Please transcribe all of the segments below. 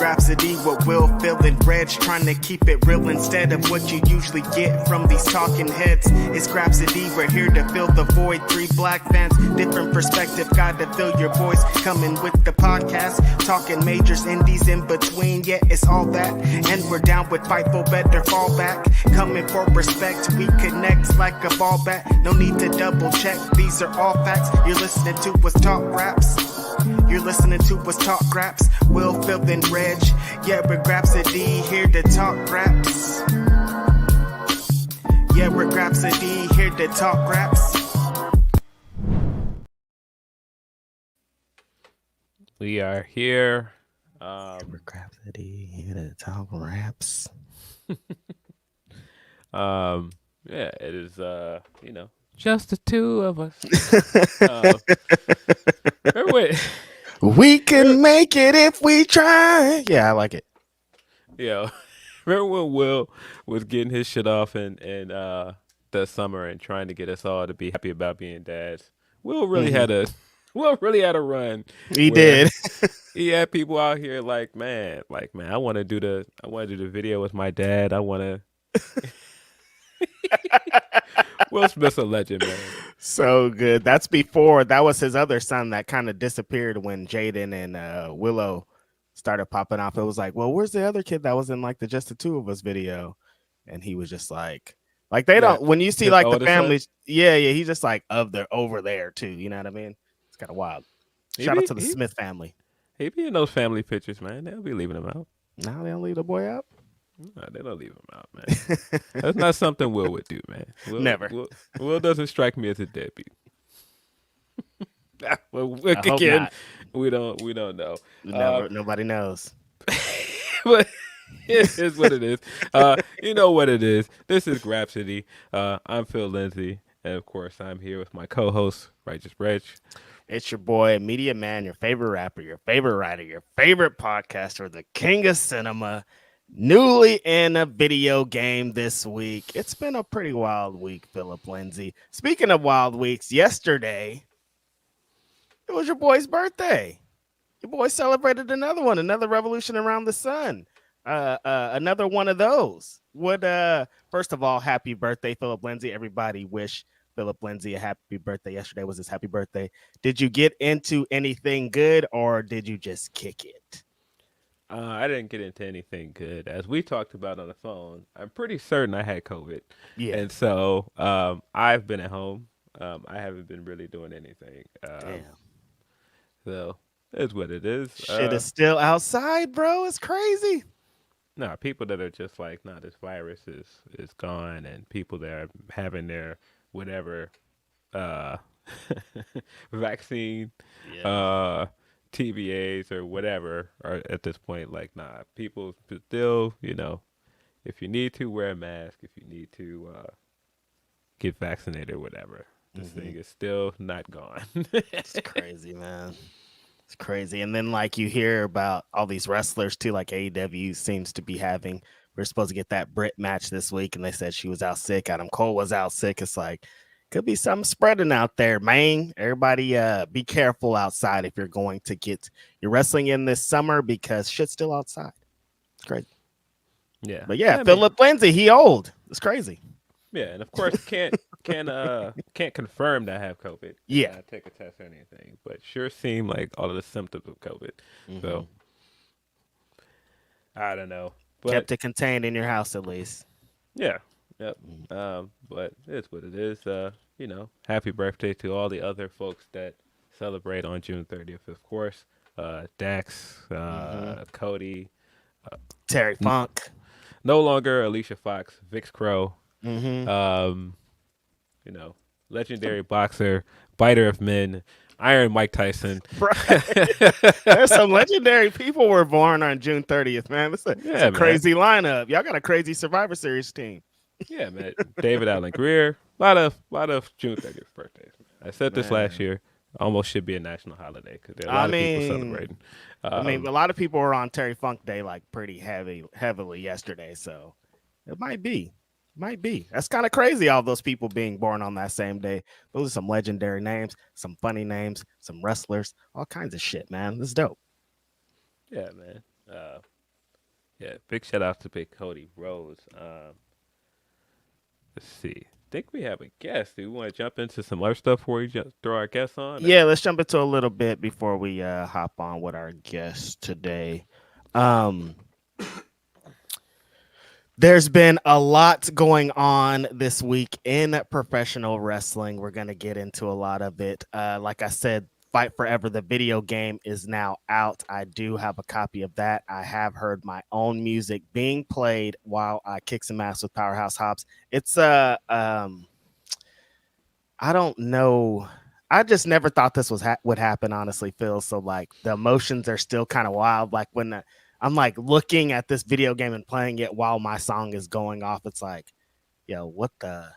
Grapsody with Will, Phil, and Reg, trying to keep it real instead of what you usually get from these talking heads. It's Grapsody, we're here to fill the void. 3 black fans, different perspective, gotta fill your voice. Coming with the podcast, talking majors, indies in between, yeah, it's all that. And we're down with Fightful, better fall back. Coming for respect, we connect like a ball bat. No need to double check, these are all facts. You're listening to What's Talk Raps. You're listening to What's Talk Raps. Will, Phil, and Reg. Yeah, we're Grapsody, here to talk raps. Yeah, we're Grapsody, here to talk raps. We are here. We're Grapsody, here to talk raps. Yeah, it is, just the two of us. Wait. We can make it if we try. Yeah, I like it. Yeah. Remember when Will was getting his shit off in the summer and trying to get us all to be happy about being dads? Will really had a run. He did. He had people out here like, man, I want to do the video with my dad. I want to. Will Smith's a legend, man. So good. That was his other son that kind of disappeared when Jaden and Willow started popping off. It was like, well, where's the other kid that was in like the Just the Two of Us video? And he was just like they don't, when you see like the families, he's just like over there too. You know what I mean? It's kind of wild. Shout out to the Smith family. He be in those family pictures, man. They'll be leaving him out. Now they don't leave the boy out. No, they don't leave him out, man. That's not something Will would do, man. Never. Will doesn't strike me as a deadbeat. Well, again, we don't know. Nobody knows. But it is what it is. You know what it is. This is Grapsody. I'm Phil Lindsey, and of course, I'm here with my co-host, Righteous Reg. It's your boy, Media Man, your favorite rapper, your favorite writer, your favorite podcaster, the king of cinema. Newly in a video game this week. It's been a pretty wild week, Philip Lindsey. Speaking of wild weeks, yesterday, it was your boy's birthday. Your boy celebrated another revolution around the sun. Another one of those. First of all, happy birthday, Philip Lindsey. Everybody wish Philip Lindsey a happy birthday. Yesterday was his happy birthday. Did you get into anything good or did you just kick it? I didn't get into anything good. As we talked about on the phone, I'm pretty certain I had COVID. Yeah. And so I've been at home. I haven't been really doing anything. Damn. So it's what it is. Shit is still outside, bro. It's crazy. No, people that are just like, nah, this virus is gone, and people that are having their whatever vaccine, TBAs or whatever are at this point like, nah, people still, if you need to, wear a mask. If you need to get vaccinated or whatever. This thing is still not gone. It's crazy, man. It's crazy. And then like you hear about all these wrestlers too, like AEW seems to be having, we're supposed to get that Brit match this week and they said she was out sick. Adam Cole was out sick. It's like, could be something spreading out there, man. Everybody be careful outside if you're going to get your wrestling in this summer because shit's still outside. It's crazy. Yeah. But yeah, Philip Lindsey, he old. It's crazy. Yeah, and of course can't confirm that I have COVID. Yeah. Not take a test or anything. But sure seem like all of the symptoms of COVID. So I don't know. But, kept it contained in your house at least. Yeah. Yep. But it's what it is. Happy birthday to all the other folks that celebrate on June 30th, of course. Dax, Cody, Terry Funk. No longer Alicia Fox, Vix Crow. Legendary boxer, biter of men, Iron Mike Tyson. There's some legendary people were born on June 30th, man. It's a crazy lineup. Y'all got a crazy Survivor Series team. Yeah, man. David Allen Greer. A lot of June 30th birthdays. I said this last year. Almost should be a national holiday because there are a lot of people celebrating. A lot of people were on Terry Funk Day like pretty heavily yesterday, so it might be. That's kind of crazy, all those people being born on that same day. Those are some legendary names, some funny names, some wrestlers, all kinds of shit, man. This is dope. Yeah, man. Yeah, big shout out to Big Cody Rhodes. Let's see. I think we have a guest. Do we want to jump into some other stuff before we throw our guest on? Or? Yeah, let's jump into a little bit before we hop on with our guest today. Um, there's been a lot going on this week in professional wrestling. We're going to get into a lot of it. Like I said, Fight Forever, the video game, is now out. I do have a copy of that. I have heard my own music being played while I kick some ass with Powerhouse Hobbs. It's I don't know. I just never thought this was would happen, honestly, Phil. So like the emotions are still kind of wild. Like when I'm like looking at this video game and playing it while my song is going off, it's like, yo, what the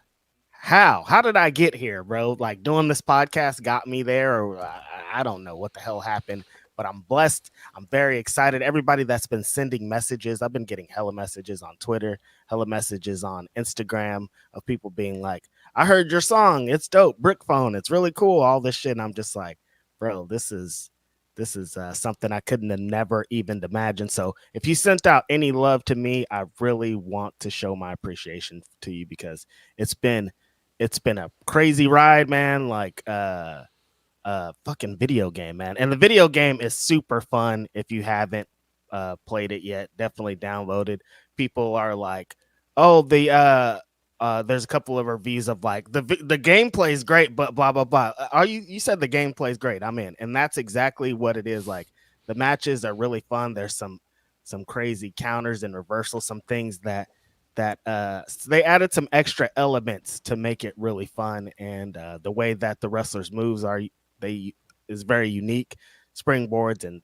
how did I get here, bro? Like doing this podcast got me there, or I don't know what the hell happened, but I'm blessed. I'm very excited. Everybody that's been sending messages, I've been getting hella messages on Twitter, hella messages on Instagram of people being like, I heard your song, it's dope, Brick Phone, it's really cool, all this shit. And I'm just like, bro, this is something I couldn't have never even imagined. So if you sent out any love to me, I really want to show my appreciation to you, because it's been a crazy ride, man. Like fucking video game, man. And the video game is super fun. If you haven't played it yet, definitely download it. People are like, oh, there's a couple of reviews of like the gameplay is great, but blah blah blah. Are you said the gameplay is great? I'm in, and that's exactly what it is. Like the matches are really fun. There's some crazy counters and reversals, some things that they added some extra elements to make it really fun. And the way that the wrestlers moves is very unique. Springboards and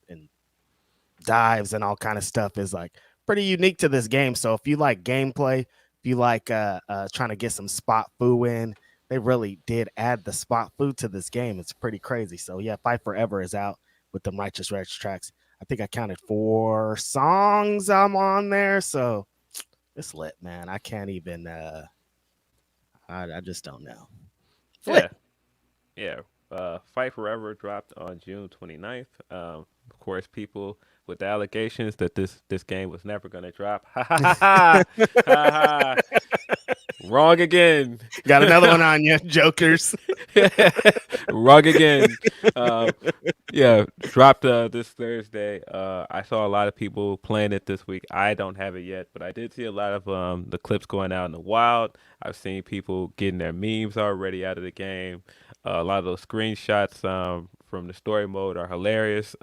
dives and all kind of stuff is like pretty unique to this game. So if you like gameplay, if you like trying to get some spot foo in, they really did add the spot foo to this game. It's pretty crazy. So yeah, Fight Forever is out with the Righteous Reg tracks. I think I counted 4 songs I'm on there. So it's lit, man. I can't even I just don't know. Yeah. Yeah. Fight Forever dropped on June 29th. Of course, people with the allegations that this game was never going to drop. Ha ha ha ha! Ha ha! Wrong again. Got another one on you, jokers. Wrong again. Yeah, dropped this Thursday. I saw a lot of people playing it this week. I don't have it yet, but I did see a lot of the clips going out in the wild. I've seen people getting their memes already out of the game. A lot of those screenshots from the story mode are hilarious.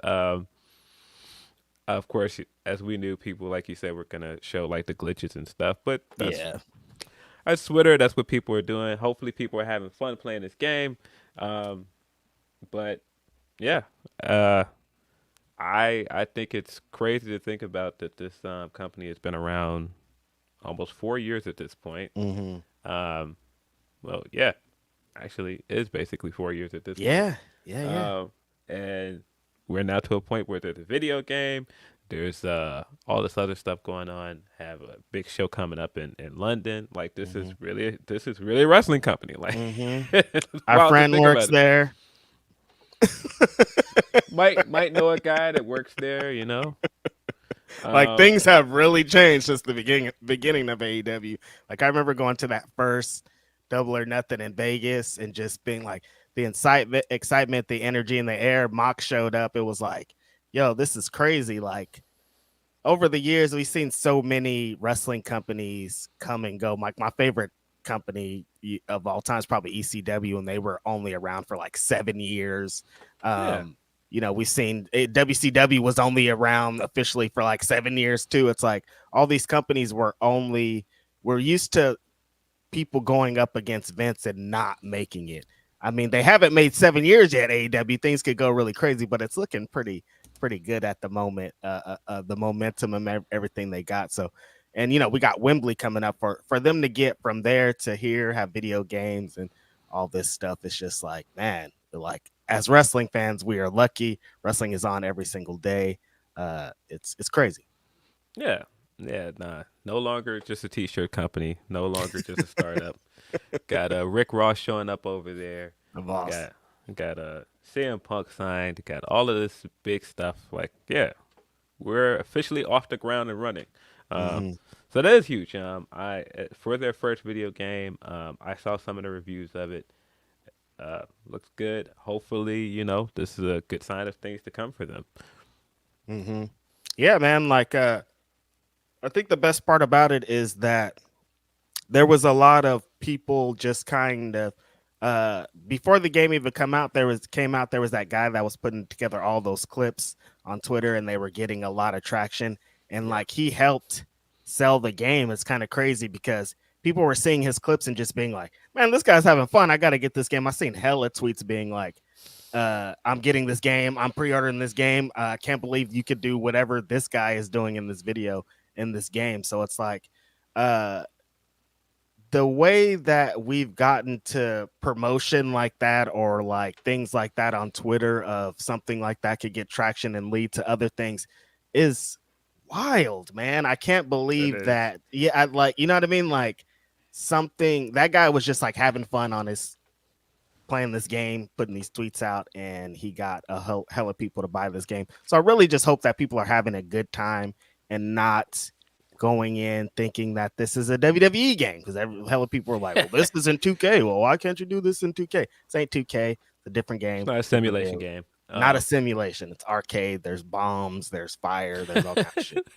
Of course, as we knew, people, like you said, were going to show like the glitches and stuff. But that's Twitter. That's what people are doing. Hopefully, people are having fun playing this game. But yeah, I think it's crazy to think about that this company has been around almost 4 years at this point. Mm-hmm. Well, yeah, actually, it is basically 4 years at this point. Yeah. And we're now to a point where there's a video game. There's all this other stuff going on. Have a big show coming up in London. Like this is really a wrestling company. Like our friend works there. might know a guy that works there. You know, like things have really changed since the beginning of AEW. Like I remember going to that first Double or Nothing in Vegas and just being like the excitement, the energy in the air. Mack showed up. It was like, yo, this is crazy. Like over the years, we've seen so many wrestling companies come and go. Like my favorite company of all time is probably ECW, and they were only around for like 7 years. You know, we've seen WCW was only around officially for like 7 years too. It's like all these companies we're used to people going up against Vince and not making it. I mean, they haven't made 7 years yet. AEW, things could go really crazy, but it's looking pretty good at the moment. The momentum and everything they got. So, and you know, we got Wembley coming up for them to get from there to here, have video games and all this stuff. It's just like, man, like as wrestling fans, we are lucky. Wrestling is on every single day. It's crazy. Yeah. Yeah, nah. No longer just a t-shirt company. No longer just a startup. Got Rick Ross showing up over there. The boss. Got CM Punk signed. Got all of this big stuff. Like, yeah, we're officially off the ground and running. Um, Mm-hmm. so that is huge. For their first video game, I saw some of the reviews of it. Looks good. Hopefully, this is a good sign of things to come for them. Mm-hmm. Yeah, man. Like, I think the best part about it is that there was a lot of people just kind of before the game even came out there was that guy that was putting together all those clips on Twitter, and they were getting a lot of traction, and Yeah. like he helped sell the game. It's kind of crazy because people were seeing his clips and just being like, man, this guy's having fun, I got to get this game. I seen hella tweets being like, I'm getting this game, I'm pre-ordering this game, I can't believe you could do whatever this guy is doing in this video in this game. So it's like uh the way that we've gotten to promotion like that, or like things like that on Twitter, of something like that could get traction and lead to other things, is wild, man. I can't It believe is. that. Yeah, I, like, you know what I mean? Like, something that guy was just like having fun on his playing this game, putting these tweets out, and he got a hell of people to buy this game. So I really just hope that people are having a good time and not going in thinking that this is a WWE game, because hell of people are like, well, this is in 2K. Well, why can't you do this in 2K? This ain't 2K. It's a different It's game. not a simulation game. Not a simulation. It's arcade. There's bombs. There's fire. There's all kind of shit.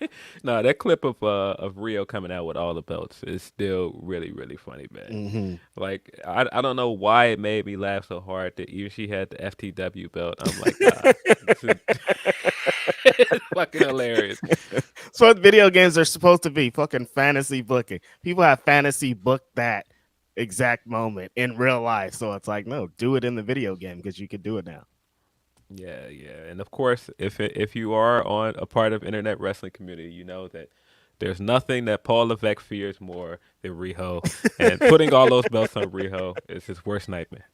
No, that clip of Rio coming out with all the belts is still really really funny, man. Mm-hmm. Like I don't know why it made me laugh so hard that even she had the FTW belt. I'm like, nah, this is it's fucking hilarious. So what video games are supposed to be, fucking fantasy booking. People have fantasy booked that exact moment in real life. So it's like, no, do it in the video game because you could do it now. Yeah, yeah, and of course, if you are on a part of internet wrestling community, you know that there's nothing that Paul Levesque fears more than Riho, and putting all those belts on Riho is his worst nightmare.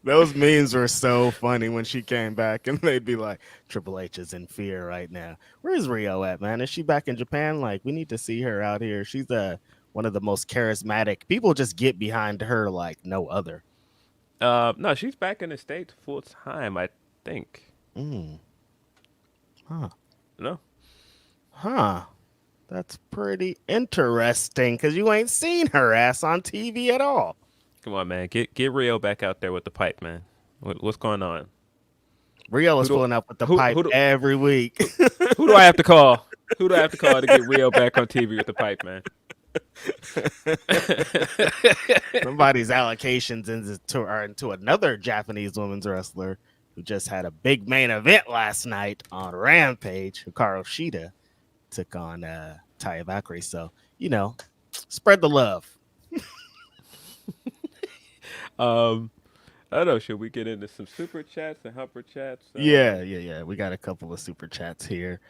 Those memes were so funny when she came back, and they'd be like, Triple H is in fear right now. Where's Rio at, man? Is she back in Japan? Like, we need to see her out here. She's one of the most charismatic. People just get behind her like no other. No, she's back in the States full time, I think. Mm. Huh. No, Huh. That's pretty interesting because you ain't seen her ass on TV at all. come on, man, get Rio back out there with the pipe, man. What's going on? Rio Who is do pulling up with the who pipe who do every week. who do I have to call? Who do I have to call to get Rio back on TV with the pipe, man? Somebody's allocations are into another Japanese women's wrestler who just had a big main event last night on Rampage. Hikaru Shida took on Taya Valkyrie. So, spread the love. um, I don't know. Should we get into some super chats and humper chats? Yeah. We got a couple of super chats here.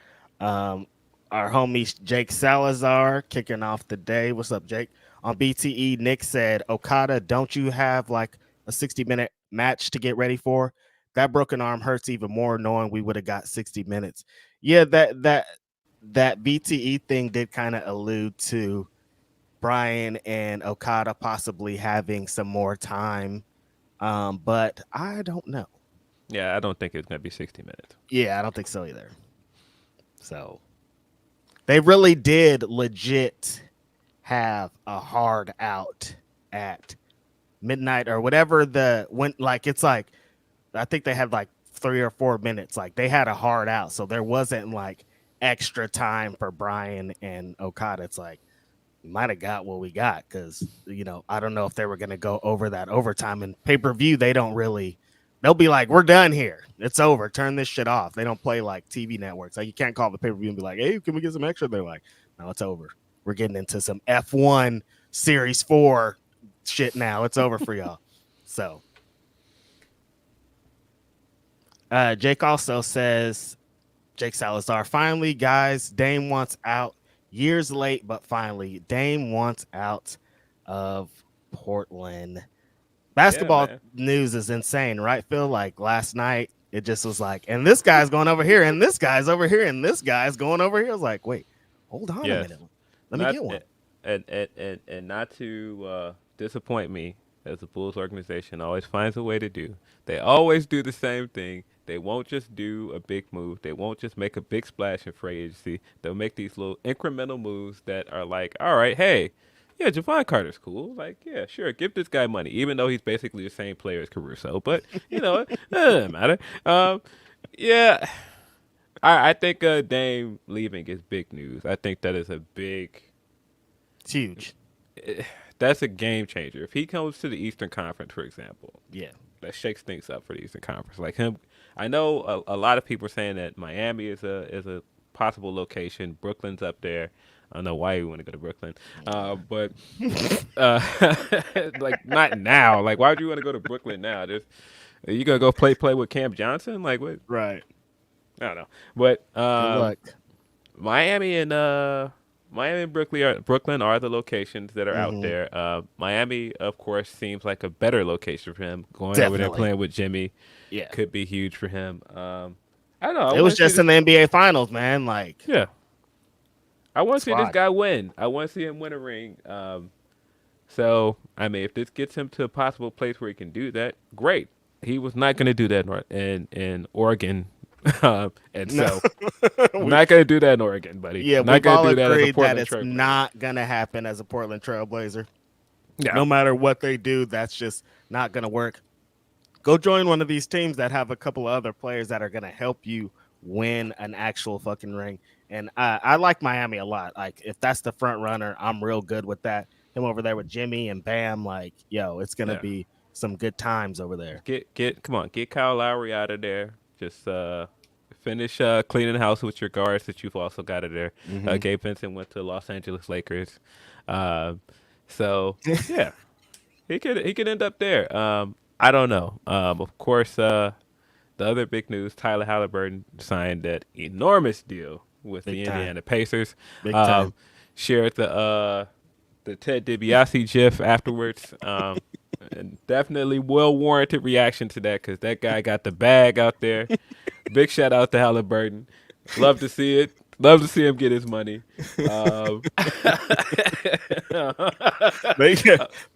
Um, our homie Jake Salazar kicking off the day. What's up, Jake? On BTE, Nick said, Okada, don't you have like a 60-minute match to get ready for? That broken arm hurts even more knowing we would have got 60 minutes. Yeah, that BTE thing did kind of allude to Brian and Okada possibly having some more time. But I don't know. Yeah, I don't think it's gonna be 60 minutes. Yeah, I don't think so either. So they really did legit have a hard out at midnight or whatever it's like I think they had like 3 or 4 minutes. Like they had a hard out. So there wasn't like extra time for Brian and Okada. It's like we might have got what we got because I don't know if they were gonna go over that overtime. And pay-per-view, they'll be like, we're done here. It's over. Turn this shit off. They don't play like TV networks. Like you can't call the pay-per-view and be like, hey, can we get some extra? They're like, no, it's over. We're getting into some F1 Series 4 shit now. It's over for y'all. So Jake also says, Jake Salazar, finally, guys, Dame wants out. Years late, but finally, Dame wants out of Portland. Basketball news is insane, right, Phil? Like last night, it just was like, and this guy's going over here, and this guy's over here, and this guy's going over here. I was like, wait, hold on a minute. Let me get one. And not to disappoint me, as the Bulls organization always finds a way to do. They always do the same thing. They won't just do a big move. They won't just make a big splash in free agency. They'll make these little incremental moves that are like, all right, hey, yeah, Javon Carter's cool. Like, yeah, sure, give this guy money, even though he's basically the same player as Caruso. But, it doesn't matter. Yeah, I think Dame leaving is big news. I think that is a big. It's huge. That's a game changer. If he comes to the Eastern Conference, for example, Yeah. that shakes things up for the Eastern Conference. Like him, I know a lot of people are saying that Miami is a possible location. Brooklyn's up there. I don't know why you want to go to Brooklyn, but like not now. Like why would you want to go to Brooklyn now? Just you gonna go play with Cam Johnson? Like what? Right. I don't know. But Good luck. Miami and Brooklyn are the locations that are out there. Miami, of course, seems like a better location for him. Going over there playing with Jimmy, could be huge for him. I don't know. It was just in the NBA Finals, man. Like, yeah, I want to see this guy win. I want to see him win a ring. So I mean, if this gets him to a possible place where he can do that, great. He was not going to do that in Oregon. And so I'm not going to do that in Oregon, buddy. Yeah, not we've all do that agreed that it's not going to happen as a Portland Trailblazer. Yeah. No matter what they do, that's just not going to work. Go join one of these teams that have a couple of other players that are going to help you win an actual fucking ring. And I like Miami a lot. Like, if that's the front runner, I'm real good with that. Him over there with Jimmy and Bam, like, yo, it's going to be some good times over there. Get Kyle Lowry out of there. Just finish cleaning the house with your guards that you've also got in there. Gabe Vincent went to Los Angeles Lakers. So yeah, he could end up there. I don't know. Of course, the other big news: Tyler Halliburton signed that enormous deal with the Indiana Pacers. Big time. Shared the Ted DiBiase gif afterwards. And definitely well-warranted reaction to that because that guy got the bag out there. Big shout out to Halliburton. Love to see it. Love to see him get his money.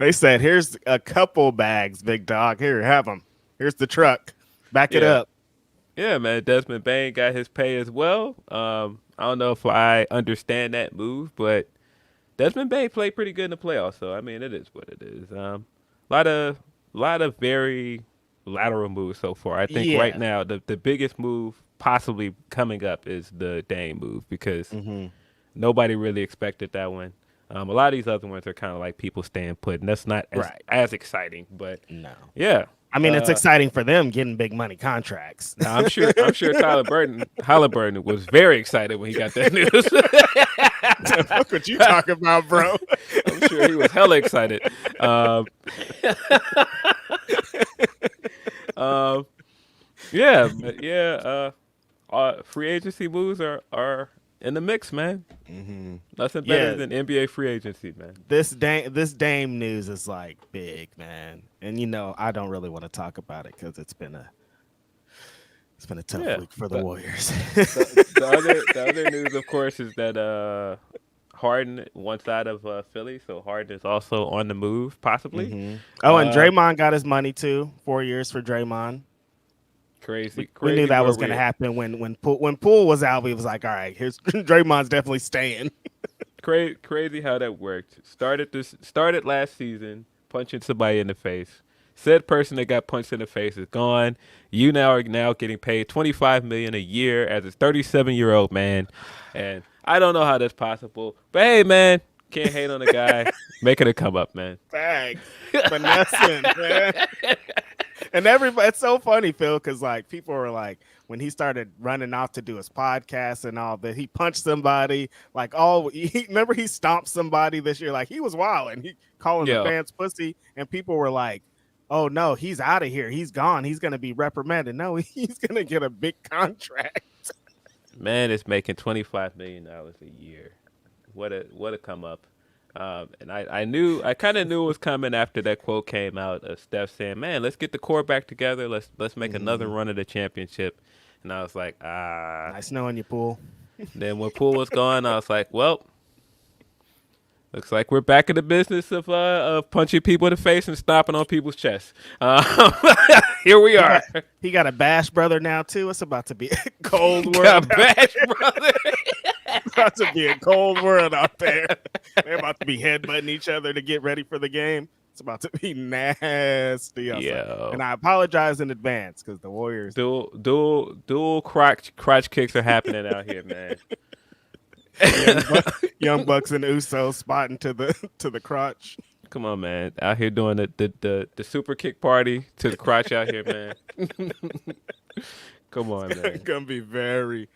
They said, here's a couple bags, big dog. Here, have them. Here's the truck. Back it up. Yeah, man. Desmond Bane got his pay as well. I don't know if I understand that move, but Desmond Bane played pretty good in the playoffs. So, I mean, it is what it is. A lot of very lateral moves so far. I think right now the biggest move possibly coming up is the Dame move because nobody really expected that one. A lot of these other ones are kind of like people staying put, and that's not as exciting. But yeah. I mean, it's exciting for them getting big money contracts. Now, I'm sure Halliburton was very excited when he got that news. Fuck what you talking about, bro? I'm sure he was hella excited. Free agency moves are in the mix, man. Nothing better than NBA free agency, man. This Dame news is like big, man. And I don't really want to talk about it because it's been a tough week for the Warriors. the other news, of course, is that Harden wants out of Philly, so Harden is also on the move, possibly. Oh, and Draymond got his money too. 4 years for Draymond. Crazy. We knew that was going to happen when Poole was out. We was like, all right, here's Draymond's definitely staying. Crazy how that worked. Started last season, punching somebody in the face. Said person that got punched in the face is gone. You are now getting paid $25 million a year as a 37-year-old man, and I don't know how that's possible. But hey, man, can't hate on the guy making it come up, man. Thanks, finessing, man. And everybody, it's so funny, Phil, because like people were like, when he started running off to do his podcast and all that, he punched somebody. Like, remember he stomped somebody this year. Like he was wild and he calling the fans pussy, and people were like, "Oh no, he's out of here. He's gone. He's gonna be reprimanded." No, he's gonna get a big contract. Man is making $25 million a year. What a come up. And I kind of knew it was coming after that quote came out of Steph saying, "Man, let's get the core back together. Let's make another run at the championship." And I was like, nice knowing you, Poole. Then when Poole was gone, I was like, well, Looks like we're back in the business of punching people in the face and stomping on people's chests. Here we are. He got a Bash brother now too. It's about to be a cold Got world. Bash brother. It's about to be a cold world out there. They're about to be headbutting each other to get ready for the game. It's about to be nasty. Yo. And I apologize in advance because the Warriors Dual crotch kicks are happening out here, man. Young Bucks and Usos spotting to the crotch. Come on, man. Out here doing the super kick party to the crotch out here, man. Come on, man. It's gonna be very,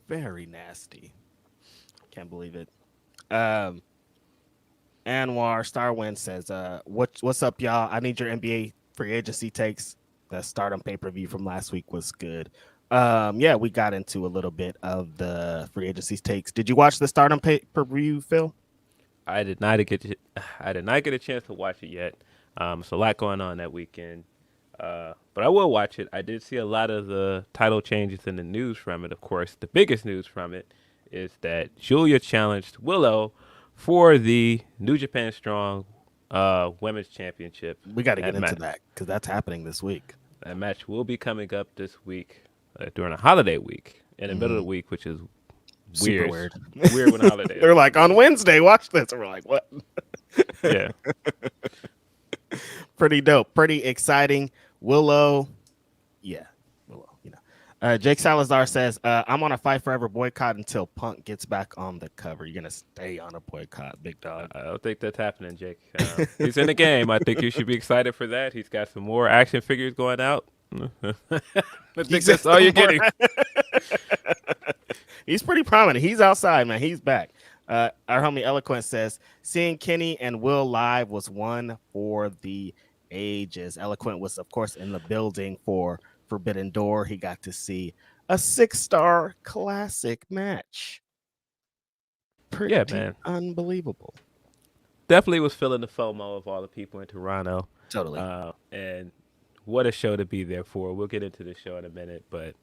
very nasty. Can't believe it. Anwar Starwin says, what's up, y'all? I need your NBA free agency takes. The Stardom pay-per-view from last week was good. Yeah, we got into a little bit of the free agency takes. Did you watch the Stardom pay-per-view, Phil? I did not get a chance to watch it yet. There's a lot going on that weekend. But I will watch it. I did see a lot of the title changes in the news from it. Of course, the biggest news from it is that Julia challenged Willow for the New Japan Strong Women's Championship. We got to get into that because that's happening this week. That match will be coming up this week during a holiday week in the middle of the week, which is super weird. Weird when holidays. They're like, on Wednesday, watch this. And we're like, what? Yeah. Pretty dope. Pretty exciting. Willow. Yeah. Willow, Jake Salazar says, I'm on a Fight Forever boycott until Punk gets back on the cover. You're going to stay on a boycott, big dog. I don't think that's happening, Jake. He's in the game. I think you should be excited for that. He's got some more action figures going out. I think that's all you're getting. He's pretty prominent. He's outside, man. He's back. Our homie Eloquent says, seeing Kenny and Will live was one for the ages. Eloquent was, of course, in the building for Forbidden Door. He got to see a 6-star classic match. Pretty man. Unbelievable. Definitely was feeling the FOMO of all the people in Toronto. Totally. And what a show to be there for. We'll get into the show in a minute, but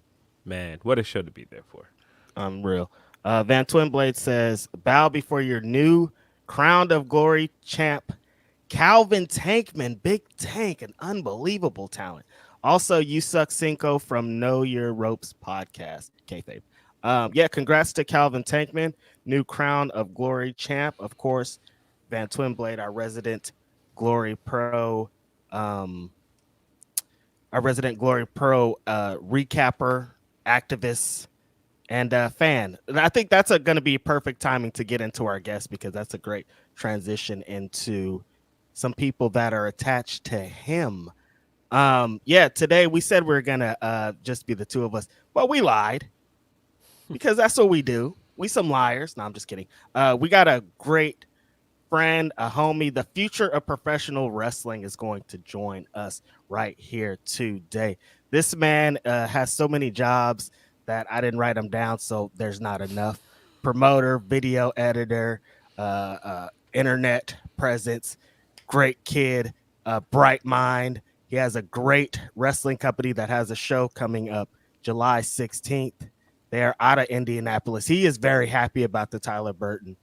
man, what a show to be there for. Unreal. Van Twinblade says, bow before your new Crown of Glory champ, Calvin Tankman. Big Tank, an unbelievable talent. Also, you suck Cinco from Know Your Ropes podcast. Kayfabe. Yeah, congrats to Calvin Tankman, new Crown of Glory champ. Of course, Van Twinblade, our resident Glory Pro, recapper, activist, and fan. And I think that's going to be perfect timing to get into our guest because that's a great transition into some people that are attached to him. Yeah, today we said we are going to just be the two of us. Well, we lied because that's what we do. We some liars. No, I'm just kidding. We got a great friend, a homie. The future of professional wrestling is going to join us right here today. This man has so many jobs that I didn't write them down, so there's not enough. Promoter, video editor, internet presence, great kid, bright mind. He has a great wrestling company that has a show coming up July 16th. They're out of Indianapolis. He is very happy about the Tyler Burton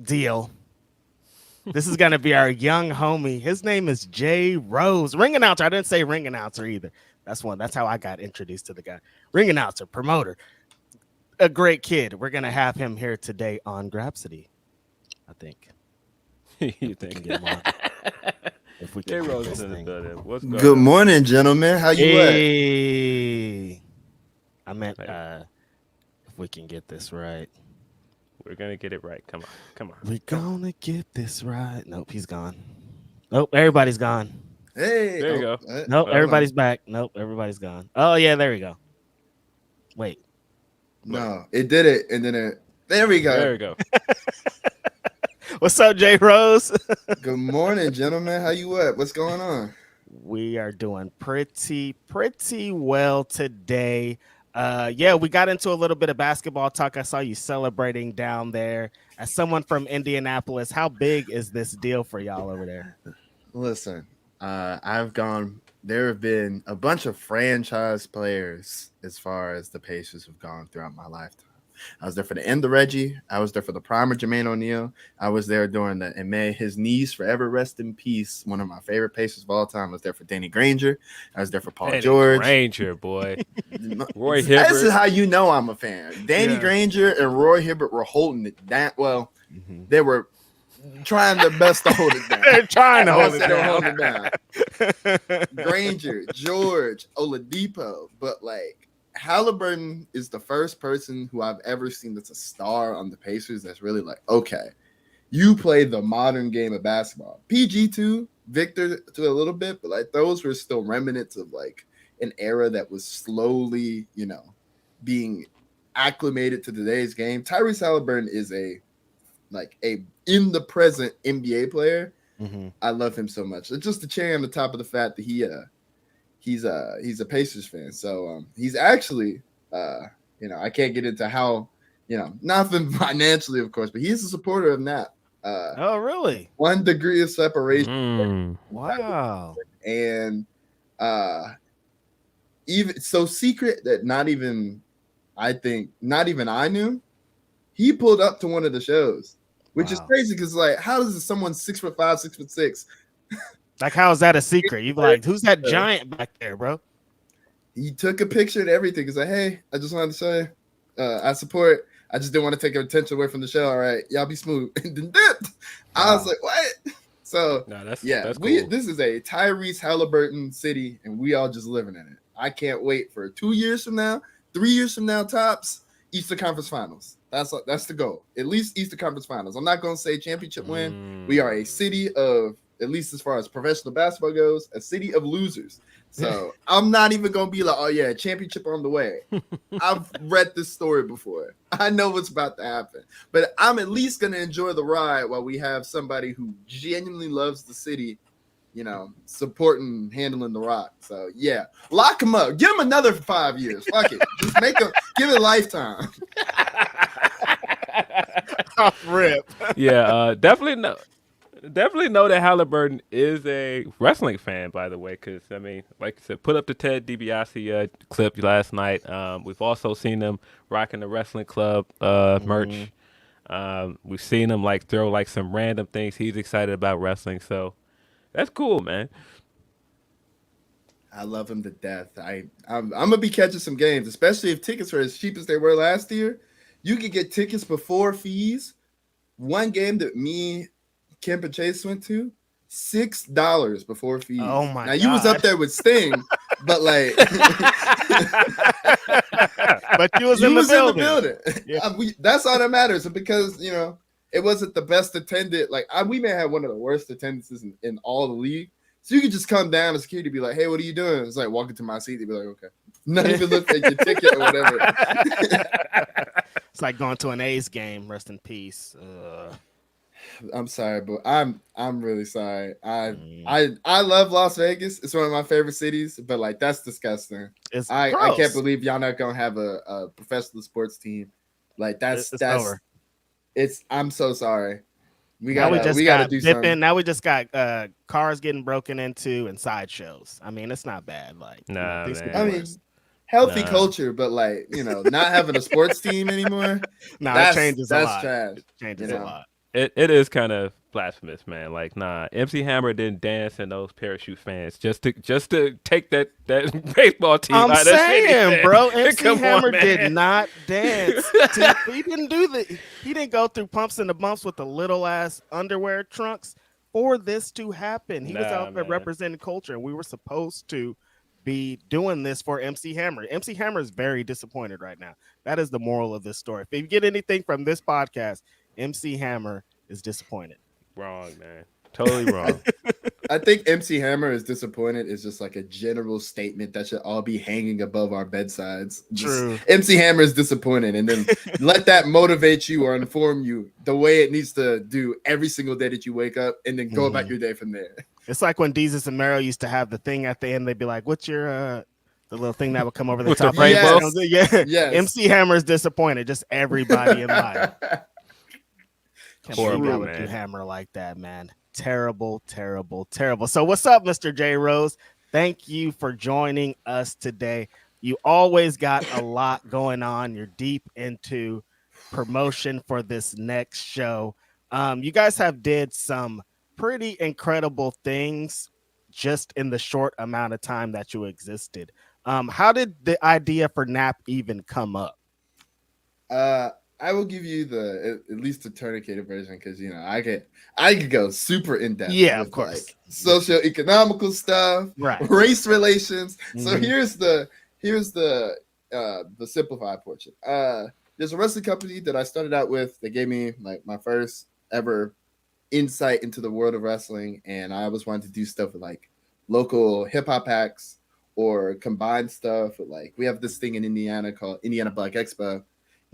deal. This is going to be our young homie. His name is Jay Rose. Ring announcer. I didn't say ring announcer either. That's how I got introduced to the guy. Ring announcer, promoter, a great kid. We're going to have him here today on Grapsody, I think. You think? If we Jay can Rose is in the building. What's going Good on? morning, gentlemen. How you at? Hey. I meant if we can get this right. We're going to get it right. Come on. We're going to get this right. Nope, he's gone. Nope, everybody's gone. Hey. There you go. Nope, everybody's back. Nope, everybody's gone. Oh, yeah, there we go. Wait. No, it did it. And then there we go. There we go. What's up, Jay Rose? Good morning, gentlemen. How you at? What's going on? We are doing pretty well today. Yeah, we got into a little bit of basketball talk. I saw you celebrating down there. As someone from Indianapolis, how big is this deal for y'all over there? Listen, there have been a bunch of franchise players as far as the Pacers have gone throughout my lifetime. I was there for the end of Reggie. I was there for the prime of Jermaine O'Neal. I was there during the, and may his knees forever rest in peace. One of my favorite Pacers of all time. I was there for Danny Granger. I was there for Paul George. Granger, boy. Roy This Hibbert. is how you know I'm a fan. Danny Granger and Roy Hibbert were holding it down. Well, they were trying their best to hold it down. They're trying to hold it They were down. holding it down. Granger, George, Oladipo, but like Halliburton is the first person who I've ever seen that's a star on the Pacers that's really like, okay, you play the modern game of basketball. PG too, Victor to a little bit, but like those were still remnants of like an era that was slowly, you know, being acclimated to today's game. Tyrese Halliburton is a in the present NBA player. I love him so much. It's just the cherry on the top of the fact that he's a Pacers fan. So he's actually you know, I can't get into how, you know, nothing financially, of course, but he's a supporter of Nap. Oh, really? 1 degree of separation. Wow. And even so secret that not even I knew. He pulled up to one of the shows, which is crazy because, like, how does someone 6'5", 6'6"? Like, how is that a secret? You're like, who's that giant back there, bro? He took a picture and everything. He's like, hey, I just wanted to say I support. I just didn't want to take your attention away from the show. All right, y'all be smooth. And then dipped. I was like, what? So that's cool. This is a Tyrese Halliburton city, and we all just living in it. I can't wait for 2 years from now, 3 years from now, tops, Eastern Conference Finals. That's the goal. At least Eastern Conference Finals. I'm not going to say championship win. We are a city of, at least as far as professional basketball goes, a city of losers. So I'm not even going to be like, oh, yeah, championship on the way. I've read this story before. I know what's about to happen. But I'm at least going to enjoy the ride while we have somebody who genuinely loves the city, you know, supporting, handling the rock. So, yeah, lock him up. Give him another 5 years. Fuck it. Just make him, give it a lifetime. Off rip. Yeah, definitely know that Halliburton is a wrestling fan, by the way, because, I mean, like I said, put up the Ted DiBiase clip last night. We've also seen him rocking the wrestling club merch. We've seen him, like, throw, like, some random things. He's excited about wrestling, so that's cool, man. I love him to death. I'm going to be catching some games, especially if tickets are as cheap as they were last year. You could get tickets before fees. One game that me, Kemp, and Chase went to, $6 before fees. Oh my God. Now you was up there with Sting, but like, but you was in the building. Yeah. That's all that matters. Because, you know, it wasn't the best attended. Like we may have one of the worst attendances in all the league. So you could just come down to security, be like, "Hey, what are you doing?" It's like walking to my seat. They'd be like, "Okay," not even look at your ticket or whatever. It's like going to an A's game. Rest in peace. I'm sorry, but I'm really sorry. I love Las Vegas. It's one of my favorite cities, but like that's disgusting. I can't believe y'all not gonna have a professional sports team. Like that's over. I'm so sorry. We gotta do something. Now we just got cars getting broken into and sideshows. I mean, it's not bad. Like, man. I mean, healthy culture, but like, you know, not having a sports team anymore. It changes a lot. Trash. It changes a lot. It is kind of blasphemous, man. Like, MC Hammer didn't dance in those parachute fans just to take that baseball team. I'm out saying, bro, MC Hammer did not dance. He didn't go through pumps and the bumps with the little ass underwear trunks for this to happen. He was out there representing culture, and we were supposed to be doing this for MC Hammer. MC Hammer is very disappointed right now. That is the moral of this story. If you get anything from this podcast, MC Hammer is disappointed. Wrong, man. Totally wrong. I think MC Hammer is disappointed is just like a general statement that should all be hanging above our bedsides. True. MC Hammer is disappointed, and then let that motivate you or inform you the way it needs to do every single day that you wake up, and then go about your day from there. It's like when Deezus and Mero used to have the thing at the end. They'd be like, "What's your the little thing that would come over the top?" The rainbow? Yes. MC Hammer is disappointed. Just everybody in life. Can't believe I would do Hammer like that, man. Terrible, terrible, terrible. So what's up, Mr. J. Rose? Thank you for joining us today. You always got a lot going on. You're deep into promotion for this next show. You guys have did some pretty incredible things just in the short amount of time that you existed. How did the idea for NAP even come up? I will give you at least the tourniqueted version because I could go super in depth. Yeah, with of course. Like socio-economical stuff, right? Race relations. Mm-hmm. So here's the simplified portion. There's a wrestling company that I started out with that gave me like my first ever insight into the world of wrestling, and I always wanted to do stuff with like local hip hop acts or combined stuff. With, like we have this thing in Indiana called Indiana Black Expo.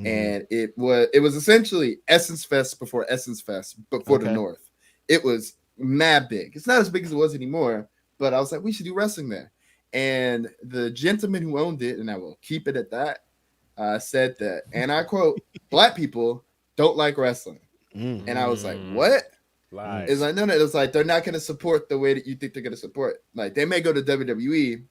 Mm-hmm. And it was essentially Essence Fest before Essence Fest, but for the North. It was mad big. It's not as big as it was anymore, but I was like, we should do wrestling there. And the gentleman who owned it, and I will keep it at that, said that, and I quote, "Black people don't like wrestling." Mm-hmm. And I was like, what? Lies. It's like, no, it was like, they're not going to support the way that you think they're going to support. Like, they may go to WWE,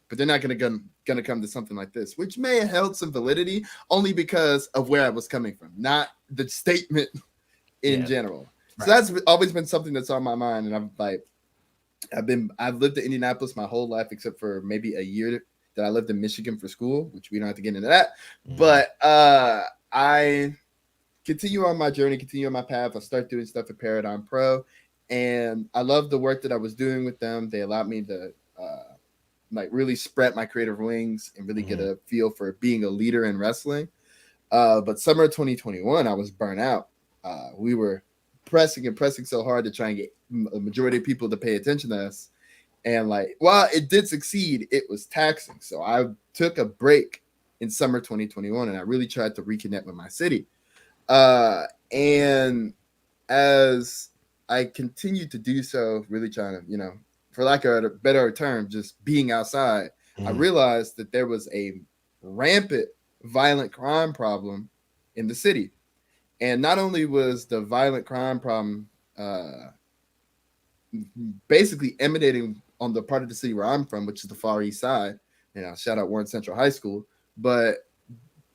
but they're not going to come to something like this, which may have held some validity only because of where I was coming from, not the statement in general. Right. So that's always been something that's on my mind. And I've lived in Indianapolis my whole life, except for maybe a year that I lived in Michigan for school, which we don't have to get into that. Mm. But I continue on my journey, continue on my path. I start doing stuff at Paradigm Pro, and I love the work that I was doing with them. They allowed me to like really spread my creative wings and really get a feel for being a leader in wrestling. But summer 2021, I was burnt out. We were pressing so hard to try and get a majority of people to pay attention to us. And like, while it did succeed, it was taxing. So I took a break in summer 2021 and I really tried to reconnect with my city. And as I continued to do so, really trying to, for lack of a better term, just being outside, I realized that there was a rampant violent crime problem in the city. And not only was the violent crime problem basically emanating on the part of the city where I'm from, which is the Far East Side, shout out Warren Central High School, but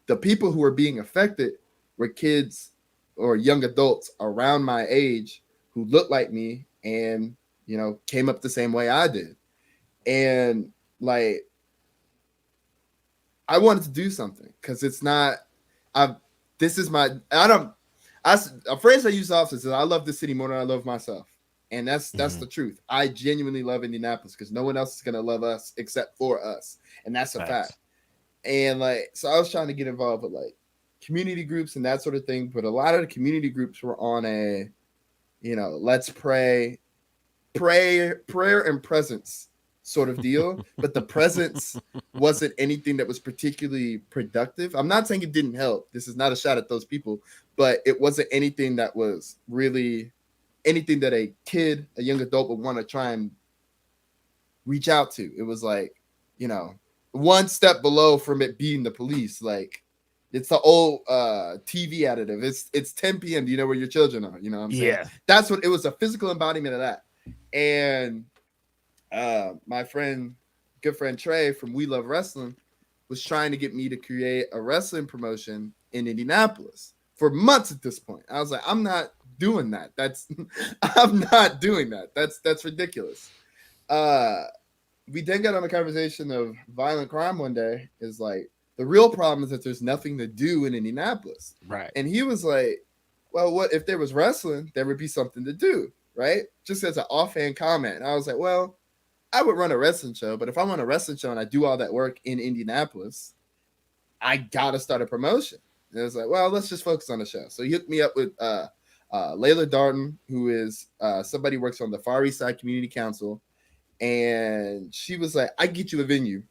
the people who were being affected were kids or young adults around my age who looked like me and came up the same way I did. And like, I wanted to do something because it's not, a phrase I use often is I love the city more than I love myself. And that's the truth. I genuinely love Indianapolis because no one else is going to love us except for us. And that's a fact. And like, so I was trying to get involved with like community groups and that sort of thing. But a lot of the community groups were on a, let's pray and presence sort of deal, but the presence wasn't anything that was particularly productive. I'm not saying it didn't help. This is not a shot at those people, but it wasn't anything that was really anything that a young adult would want to try and reach out to. It was like, one step below from it being the police. Like, it's the old TV additive. It's 10 p.m. Do you know where your children are? You know what I'm saying? Yeah. That's what it was, a physical embodiment of that. And my good friend Trey from We Love Wrestling was trying to get me to create a wrestling promotion in Indianapolis for months at this point. I was like, I'm not doing that. I'm not doing that. That's ridiculous. We then got on a conversation of violent crime one day. Is like, the real problem is that there's nothing to do in Indianapolis. Right. And he was like, well, what if there was wrestling, there would be something to do, right? Just as an offhand comment. And I was like, well, I would run a wrestling show, but if I run a wrestling show and I do all that work in Indianapolis, I got to start a promotion. And it was like, well, let's just focus on the show. So he hooked me up with Layla Darden, who is somebody who works on the Far East Side Community Council. And she was like, I get you a venue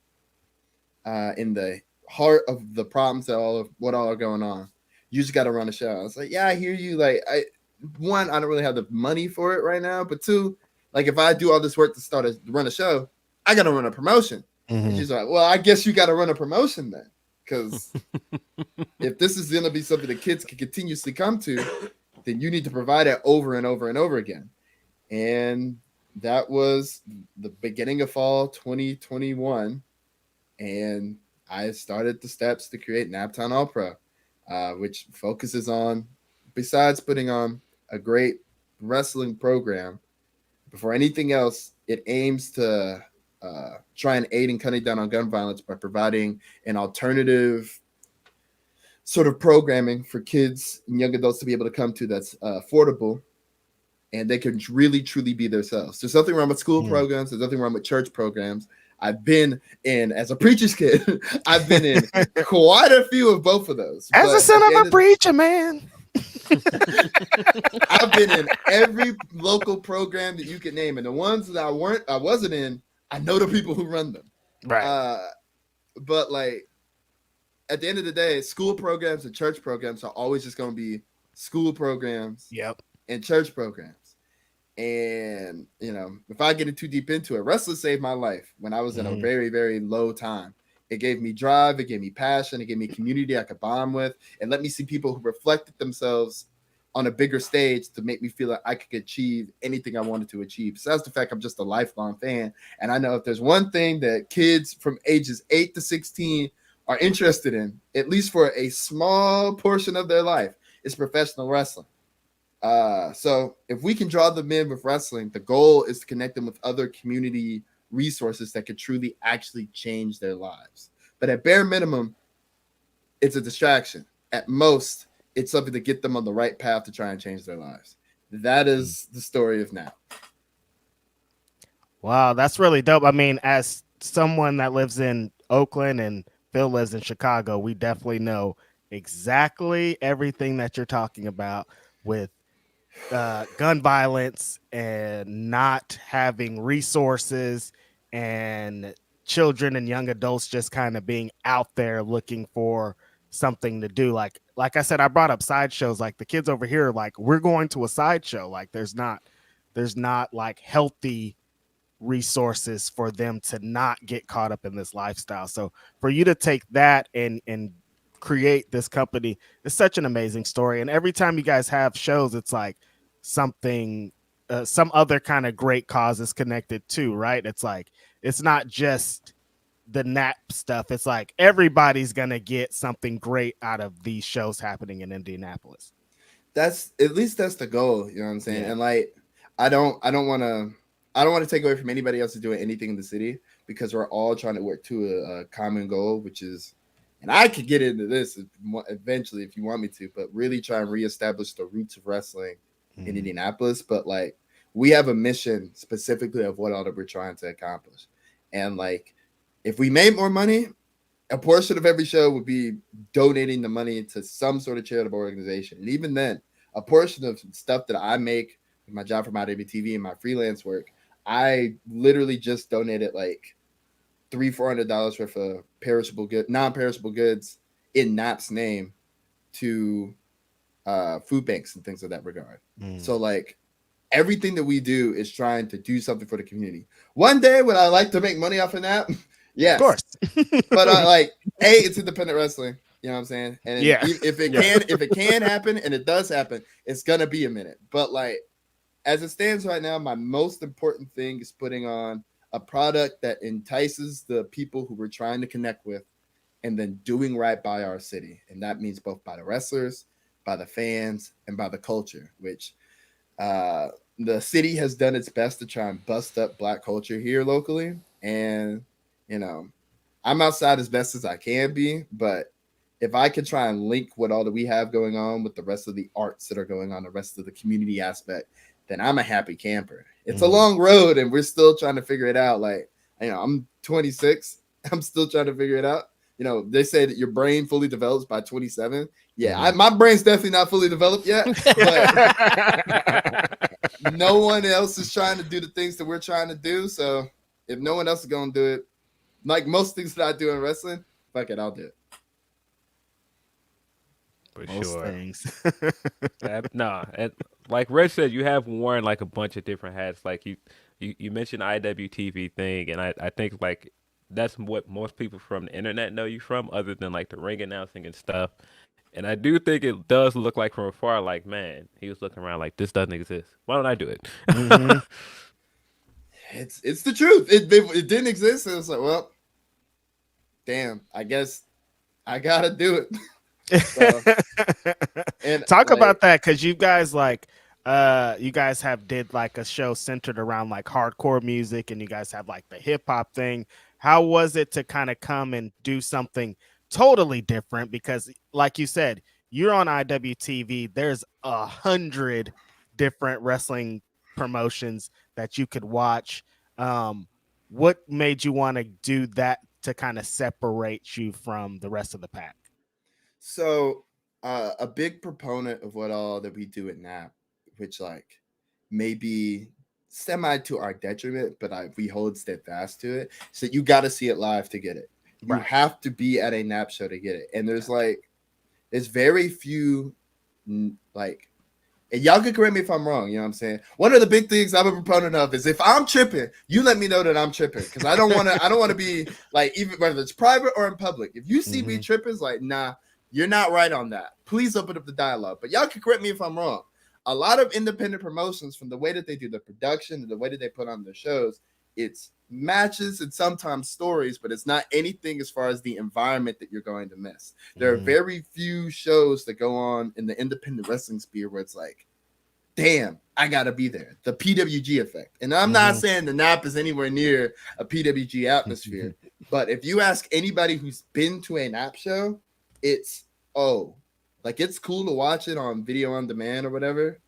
in the heart of the problems that what all are going on. You just got to run a show. I was like, yeah, I hear you. Like, I don't really have the money for it right now, but two, like, if I do all this work to run a show, I got to run a promotion. Mm-hmm. And she's like, well, I guess you got to run a promotion then, because if this is going to be something that kids can continuously come to, then you need to provide it over and over and over again. And that was the beginning of fall 2021, and I started the steps to create Naptown All Pro. which focuses on, besides putting on a great wrestling program, before anything else, it aims to try and aid in cutting down on gun violence by providing an alternative sort of programming for kids and young adults to be able to come to that's affordable, and they can really truly be themselves. There's nothing wrong with school programs. There's nothing wrong with church programs. I've been in, as a preacher's kid, I've been in quite a few of both of those. As a son of a preacher, man. I've been in every local program that you can name, and the ones that I wasn't in, I know the people who run them. Right. But like at the end of the day, school programs and church programs are always just going to be school programs. Yep. And church programs. And if I get too deep into it, wrestling saved my life when I was in a very, very low time. It gave me drive, it gave me passion, it gave me community I could bond with, and let me see people who reflected themselves on a bigger stage to make me feel like I could achieve anything I wanted to achieve. Besides the fact I'm just a lifelong fan, and I know if there's one thing that kids from ages 8 to 16 are interested in, at least for a small portion of their life, is professional wrestling. So if we can draw them in with wrestling, the goal is to connect them with other community resources that could truly actually change their lives. But at bare minimum, it's a distraction. At most, it's something to get them on the right path to try and change their lives. That is the story of now. Wow, that's really dope. I mean, as someone that lives in Oakland and Phil lives in Chicago, we definitely know exactly everything that you're talking about with gun violence and not having resources and children and young adults just kind of being out there looking for something to do. Like I said, I brought up sideshows. Like the kids over here, like we're going to a sideshow. Like there's not like healthy resources for them to not get caught up in this lifestyle. So for you to take that and create this company is such an amazing story. And every time you guys have shows, it's like something, some other kind of great cause is connected too, right? It's like, it's not just the NAP stuff. It's like everybody's going to get something great out of these shows happening in Indianapolis. That's at least that's the goal. You know what I'm saying? Yeah. And like, I don't want to take away from anybody else doing anything in the city, because we're all trying to work to a common goal, which is, and I could get into this eventually if you want me to, but really try and reestablish the roots of wrestling in Indianapolis. But like, we have a mission specifically of what all that we're trying to accomplish. And like, if we made more money, a portion of every show would be donating the money to some sort of charitable organization. And even then, a portion of stuff that I make with my job from IWTV and my freelance work, I literally just donated like $300-$400 worth of non-perishable goods in NAP's name to food banks and things of that regard. So like, everything that we do is trying to do something for the community. One day, would I like to make money off of NAP? Yes, of course. But it's independent wrestling. You know what I'm saying? And if it can happen, and it does happen, it's gonna be a minute. But like, as it stands right now, my most important thing is putting on a product that entices the people who we're trying to connect with, and then doing right by our city. And that means both by the wrestlers, by the fans, and by the culture, which the city has done its best to try and bust up Black culture here locally. And, I'm outside as best as I can be, but if I could try and link what all that we have going on with the rest of the arts that are going on, the rest of the community aspect, then I'm a happy camper. It's a long road, and we're still trying to figure it out. Like, I'm 26. I'm still trying to figure it out. They say that your brain fully develops by 27. Yeah, my brain's definitely not fully developed yet. But no one else is trying to do the things that we're trying to do. So if no one else is going to do it, like most things that I do in wrestling, fuck it, I'll do it. For most sure. Things. And like Reg said, you have worn like a bunch of different hats. Like you mentioned IWTV thing, and I think like that's what most people from the internet know you from, other than like the ring announcing and stuff. And I do think it does look like from afar, like, man, he was looking around like, this doesn't exist. Why don't I do it? It's the truth. It didn't exist. And it's like, well, damn, I guess I gotta do it. So, and talk like, about that, because you guys you guys have did like a show centered around like hardcore music, and you guys have like the hip hop thing. How was it to kind of come and do something totally different? Because like you said, you're on IWTV. There's 100 different wrestling promotions that you could watch. What made you want to do that to kind of separate you from the rest of the pack? so a big proponent of what all that we do at NAP, which like maybe semi to our detriment, but we hold steadfast to it. So you got to see it live to get it. You have to be at a NAP show to get it. And there's very few like, and y'all can correct me if I'm wrong. You know what I'm saying? One of the big things I'm a proponent of is if I'm tripping, you let me know that I'm tripping, because I don't want to be like, even whether it's private or in public. If you see me tripping, it's like, nah, you're not right on that. Please open up the dialogue. But y'all can correct me if I'm wrong. A lot of independent promotions, from the way that they do the production and the way that they put on their shows, it's matches and sometimes stories, but it's not anything as far as the environment that you're going to miss. There are very few shows that go on in the independent wrestling sphere where it's like, damn, I gotta be there. The PWG effect. And I'm not saying the NAP is anywhere near a PWG atmosphere, but if you ask anybody who's been to a NAP show, it's like, it's cool to watch it on video on demand or whatever,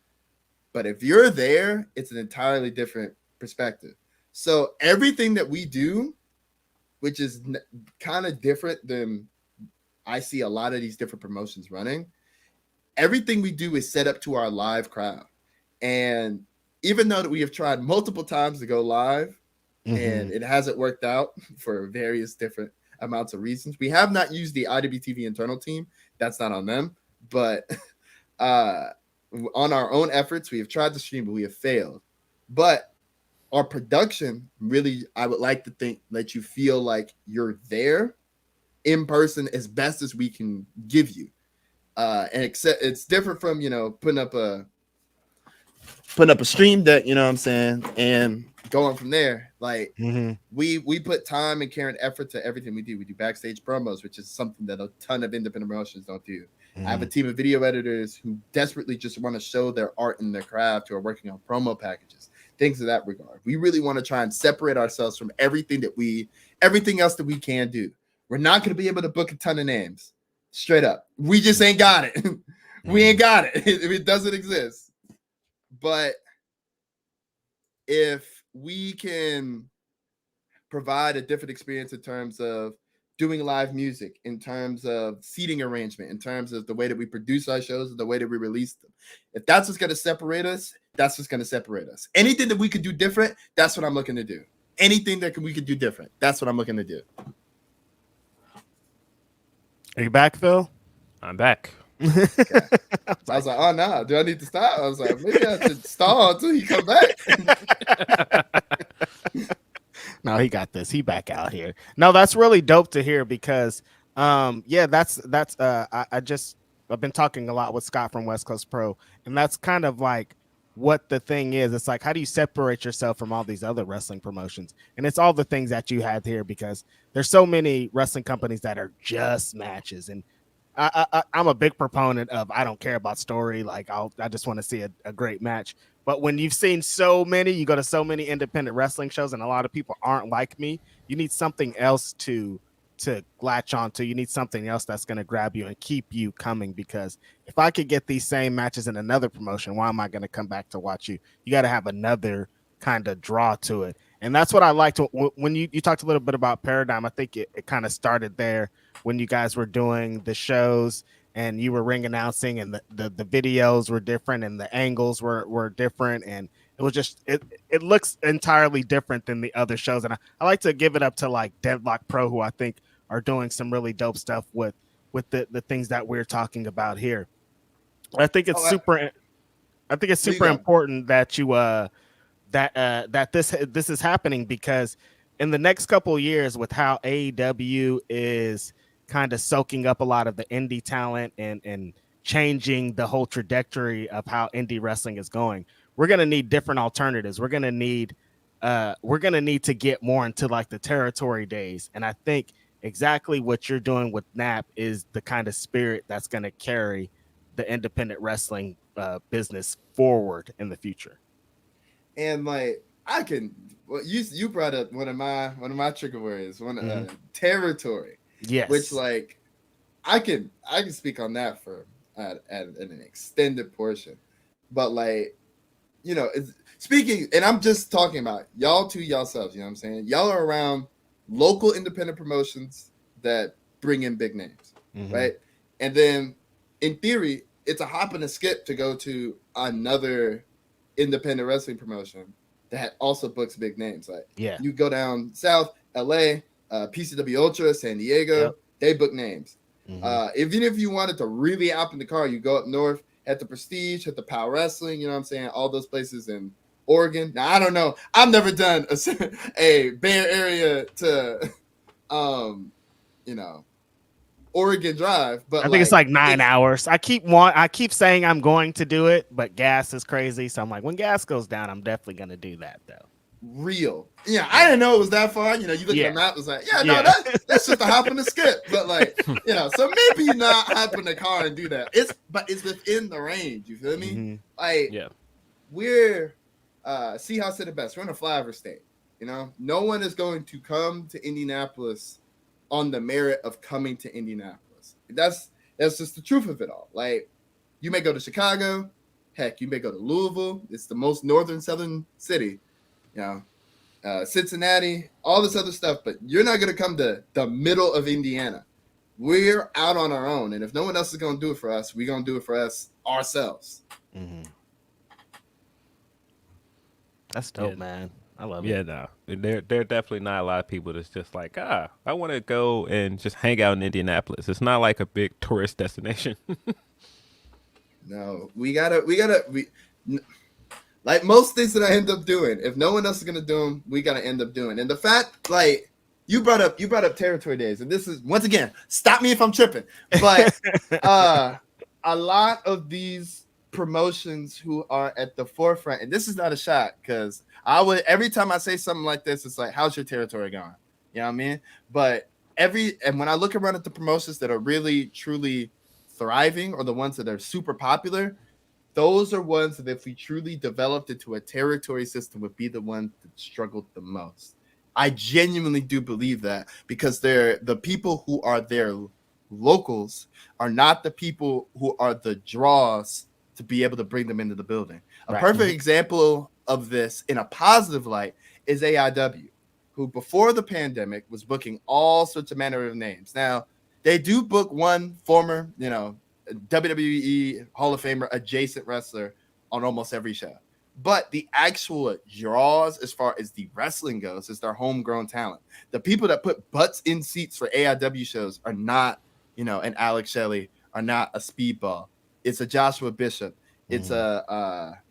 but if you're there, it's an entirely different perspective. So everything that we do, which is kind of different than I see a lot of these different promotions running, everything we do is set up to our live crowd. And even though that we have tried multiple times to go live and it hasn't worked out for various different amounts of reasons, we have not used the IWTV internal team. That's not on them. But on our own efforts, we have tried to stream, but we have failed. But our production, really, I would like to think, that you feel like you're there in person as best as we can give you. And except it's different from, putting up a stream deck, you know what I'm saying, and going from there. Like, we put time and care and effort to everything we do. We do backstage promos, which is something that a ton of independent promotions don't do. I have a team of video editors who desperately just want to show their art and their craft, who are working on promo packages, things of that regard. We really want to try and separate ourselves from everything else that we can do. We're not going to be able to book a ton of names. Straight up. We just ain't got it. We ain't got it. It doesn't exist. But if we can provide a different experience in terms of doing live music, in terms of seating arrangement, in terms of the way that we produce our shows and the way that we release them, if that's what's going to separate us, that's what's going to separate us. Anything that we could do different, that's what I'm looking to do. Anything that we could do different, that's what I'm looking to do. Are you back, Phil? I'm back. Okay. I was like, oh no, do I need to stop? I was like, maybe I should stall until he come back. No, he got this. He back out here. No, that's really dope to hear, because I've been talking a lot with Scott from West Coast Pro, and that's kind of like what the thing is. It's like, how do you separate yourself from all these other wrestling promotions? And it's all the things that you had here, because there's so many wrestling companies that are just matches. And I'm a big proponent of, I don't care about story. Like, I just want to see a great match. But when you've seen so many, you go to so many independent wrestling shows, and a lot of people aren't like me, you need something else to latch onto. You need something else that's going to grab you and keep you coming, because if I could get these same matches in another promotion, why am I going to come back to watch you? You got to have another kind of draw to it. And that's what I liked when you talked a little bit about Paradigm. I think it kind of started there when you guys were doing the shows and you were ring announcing, and the videos were different and the angles were different, and it was just it looks entirely different than the other shows. And I like to give it up to like Deadlock Pro, who I think are doing some really dope stuff with the things that we're talking about here. I think it's super important that you that this is happening, because in the next couple of years, with how AEW is kind of soaking up a lot of the indie talent and changing the whole trajectory of how indie wrestling is going, we're going to need different alternatives. We're going to need to get more into like the territory days. And I think exactly what you're doing with NAP is the kind of spirit that's going to carry the independent wrestling business forward in the future. And like you brought up one of my trigger words, territory. Yes. Which like I can speak on that for at an extended portion. But like, you know, speaking, and I'm just talking about y'all to yourselves, you know what I'm saying? Y'all are around local independent promotions that bring in big names, right? And then in theory, it's a hop and a skip to go to another independent wrestling promotion that also books big names. Like, you go down south, LA, PCW Ultra, San Diego, they book names. Even if you wanted to really hop in the car, you go up north, at the Prestige, at the Power Wrestling, you know what I'm saying? All those places in Oregon. Now, I don't know. I've never done a Bay Area to, you know, Oregon Drive, but I think it's like 9 hours. I keep saying I'm going to do it, but gas is crazy. So I'm like, when gas goes down, I'm definitely going to do that though. Real. Yeah, I didn't know it was that far. You know, you look at the map, it was like, that's just a hop and a skip. But like, you know, so maybe you not hop in the car and do that. But it's within the range. You feel me? Like, we're Seahawks at the best. We're in a flyover state. You know, no one is going to come to Indianapolis on the merit of coming to Indianapolis. That's just the truth of it all. Like, you may go to Chicago, heck, you may go to Louisville. It's the most northern southern city. You know, Cincinnati, all this other stuff, but you're not going to come to the middle of Indiana. We're out on our own, and if no one else is going to do it for us, we're going to do it for us ourselves. That's dope, man. I love it. Yeah, no, there are definitely not a lot of people that's just like, I want to go and just hang out in Indianapolis. It's not like a big tourist destination. No, we gotta. Like most things that I end up doing, if no one else is gonna do them, we gotta end up doing. And the fact, like, you brought up territory days, and this is, once again, stop me if I'm tripping, but a lot of these promotions who are at the forefront, and this is not a shot, because every time I say something like this, it's like, how's your territory going? You know what I mean? But when I look around at the promotions that are really truly thriving, or the ones that are super popular, those are ones that if we truly developed into a territory system would be the ones that struggled the most. I genuinely do believe that, because the people who are their locals are not the people who are the draws to be able to bring them into the building. A perfect example of this in a positive light is AEW, who before the pandemic was booking all sorts of manner of names. Now, they do book one former, you know, WWE Hall of Famer adjacent wrestler on almost every show. But the actual draws, as far as the wrestling goes, is their homegrown talent. The people that put butts in seats for AIW shows are not, you know, an Alex Shelley, are not a Speedball. It's a Joshua Bishop. It's a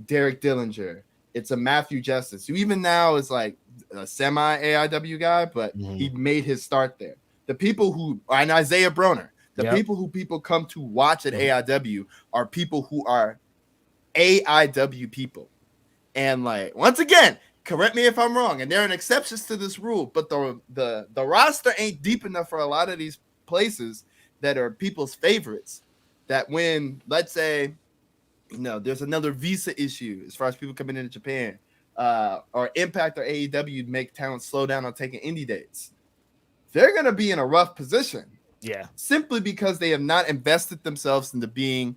Derek Dillinger. It's a Matthew Justice, who even now is like a semi AIW guy, but he made his start there. The people and Isaiah Broner. People who people come to watch at AIW are people who are AIW people. And like, once again, correct me if I'm wrong, and there are exceptions to this rule, but the roster ain't deep enough for a lot of these places that are people's favorites, that when, let's say, you know, there's another visa issue as far as people coming into Japan, or Impact or AEW make talent slow down on taking indie dates, they're going to be in a rough position. Yeah. Simply because they have not invested themselves into being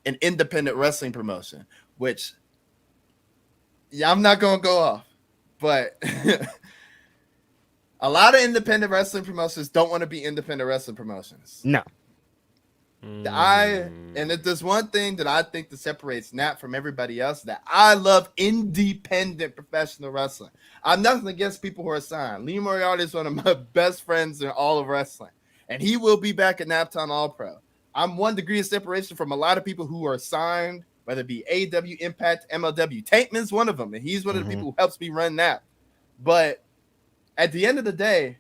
an independent wrestling promotion, which, I'm not going to go off, but a lot of independent wrestling promotions don't want to be independent wrestling promotions. No. And if there's one thing that I think that separates Nat from everybody else, that I love independent professional wrestling. I'm nothing against people who are signed. Lee Moriarty is one of my best friends in all of wrestling, and he will be back at Naptown All Pro. I'm 1 degree of separation from a lot of people who are signed, whether it be AEW, Impact, MLW. Tankman's one of them, and he's one of the people who helps me run Nap. But at the end of the day,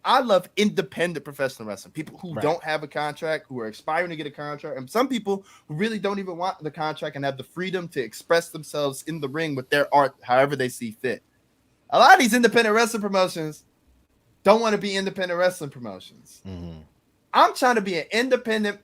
I love independent professional wrestling. People who don't have a contract, who are aspiring to get a contract, and some people who really don't even want the contract and have the freedom to express themselves in the ring with their art however they see fit. A lot of these independent wrestling promotions don't want to be independent wrestling promotions. Mm-hmm. I'm trying to be an independent.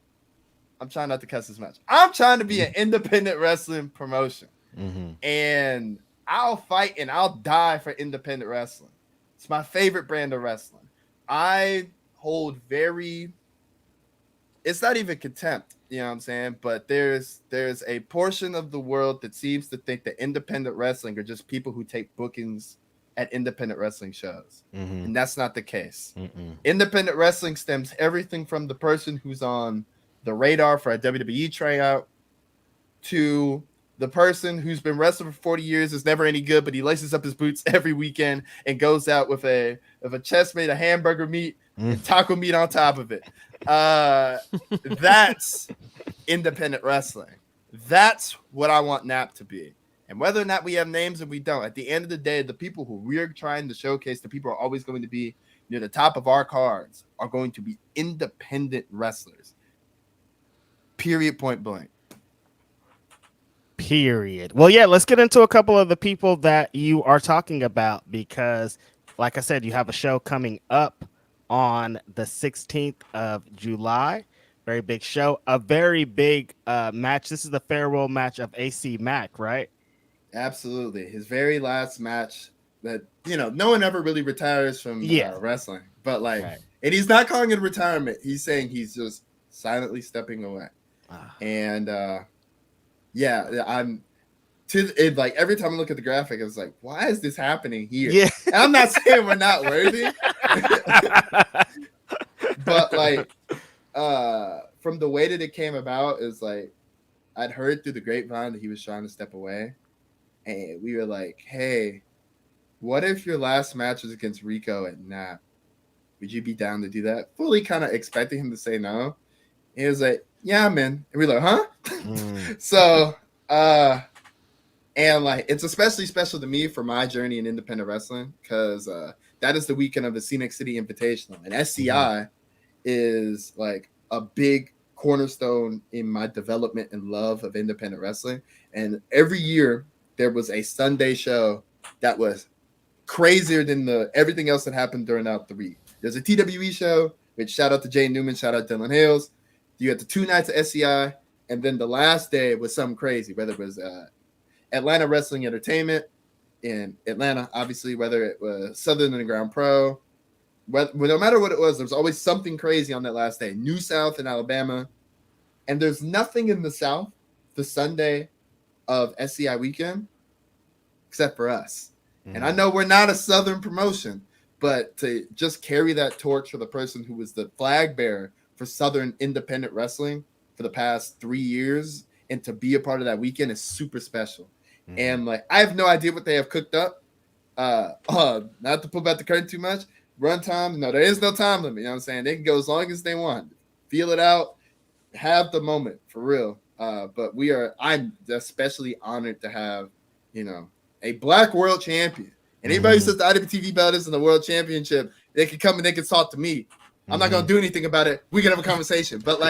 I'm trying not to cuss as much. I'm trying to be an independent wrestling promotion. Mm-hmm. And I'll fight and I'll die for independent wrestling. It's my favorite brand of wrestling. I hold it's not even contempt, you know what I'm saying? But there's a portion of the world that seems to think that independent wrestling are just people who take bookings at independent wrestling shows. Mm-hmm. And that's not the case. Mm-mm. Independent wrestling stems everything from the person who's on the radar for a WWE tryout to the person who's been wrestling for 40 years, is never any good, but he laces up his boots every weekend and goes out with a chest made of hamburger meat and taco meat on top of it. That's independent wrestling. That's what I want NAP to be. And whether or not we have names and we don't, at the end of the day, the people who we're trying to showcase, the people who are always going to be near the top of our cards, are going to be independent wrestlers. Period, point blank. Period. Well, yeah, let's get into a couple of the people that you are talking about, because, like I said, you have a show coming up on the 16th of July. Very big show. A very big match. This is the farewell match of AC Mack, right? Absolutely. His very last match that, no one ever really retires from wrestling. But, and he's not calling it a retirement. He's saying he's just silently stepping away. And, I'm every time I look at the graphic, I was like, why is this happening here? Yeah. And I'm not saying we're not worthy, but from the way that it came about is I'd heard through the grapevine that he was trying to step away, and we were like, hey, what if your last match was against Rico at NAP? Would you be down to do that? Fully kind of expecting him to say no. And he was like, yeah, man. And we were like, huh? So, it's especially special to me for my journey in independent wrestling, because that is the weekend of the Scenic City Invitational. And SCI is a big cornerstone in my development and love of independent wrestling. And every year there was a Sunday show that was crazier than everything else that happened during the week. There's a TWE show, which shout out to Jay Newman, shout out Dylan Hales. You had the 2 nights of SCI, and then the last day was something crazy, whether it was Atlanta Wrestling Entertainment in Atlanta, obviously, whether it was Southern Underground Pro. No matter what it was, there was always something crazy on that last day. New South in Alabama. And there's nothing in the South the Sunday of SCI weekend except for us. And I know we're not a Southern promotion, but to just carry that torch for the person who was the flag bearer for Southern independent wrestling for the past 3 years and to be a part of that weekend is super special. And I have no idea what they have cooked up. Not to pull back the curtain too much. Run time, no, there is no time limit. You know what I'm saying? They can go as long as they want. Feel it out. Have the moment for real. But I'm especially honored to have, a Black world champion. And anybody who says the IWTV belt isn't the world championship, they can come and they can talk to me. I'm not gonna do anything about it. We can have a conversation. But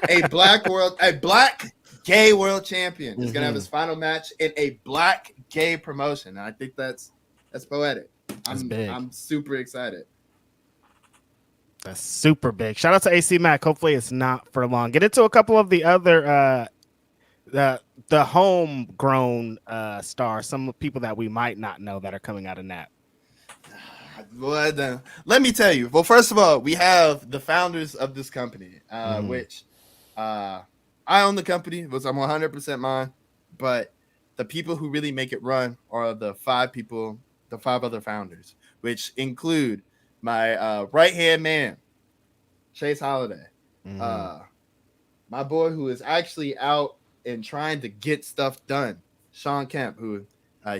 a black gay world champion is gonna have his final match in a black gay promotion. And I think that's poetic. I'm super excited. That's super big. Shout out to AC Mack. Hopefully it's not for long. Get into a couple of the other the homegrown stars, some people that we might not know that are coming out of NAP. Let me tell you. Well, first of all, we have the founders of this company, which I own the company. I'm 100% mine, but the people who really make it run are the 5 other founders, which include my right-hand man, Chase Holiday, my boy who is actually out and trying to get stuff done, Sean Kemp, who,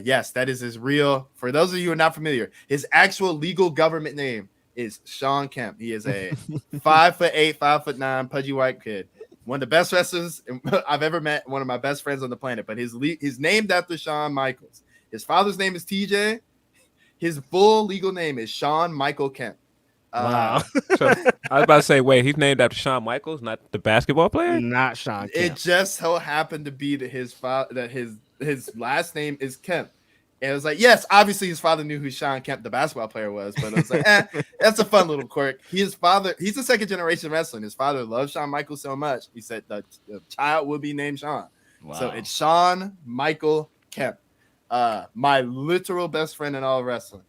yes, that is his real, for those of you who are not familiar, his actual legal government name is Sean Kemp. He is a 5'8", 5'9", pudgy white kid. One of the best wrestlers I've ever met, one of my best friends on the planet, but he's named after Shawn Michaels. His father's name is TJ. His full legal name is Shawn Michael Kemp. Wow. So, I was about to say, wait, he's named after Shawn Michaels, not the basketball player? Not Shawn Kemp. It just so happened to be that his last name is Kemp. And it was like, yes, obviously his father knew who Shawn Kemp, the basketball player, was, but it was like, that's a fun little quirk. He's a second generation wrestler. His father loved Shawn Michaels so much. He said the child will be named Shawn. Wow. So it's Shawn Michael Kemp, my literal best friend in all of wrestling.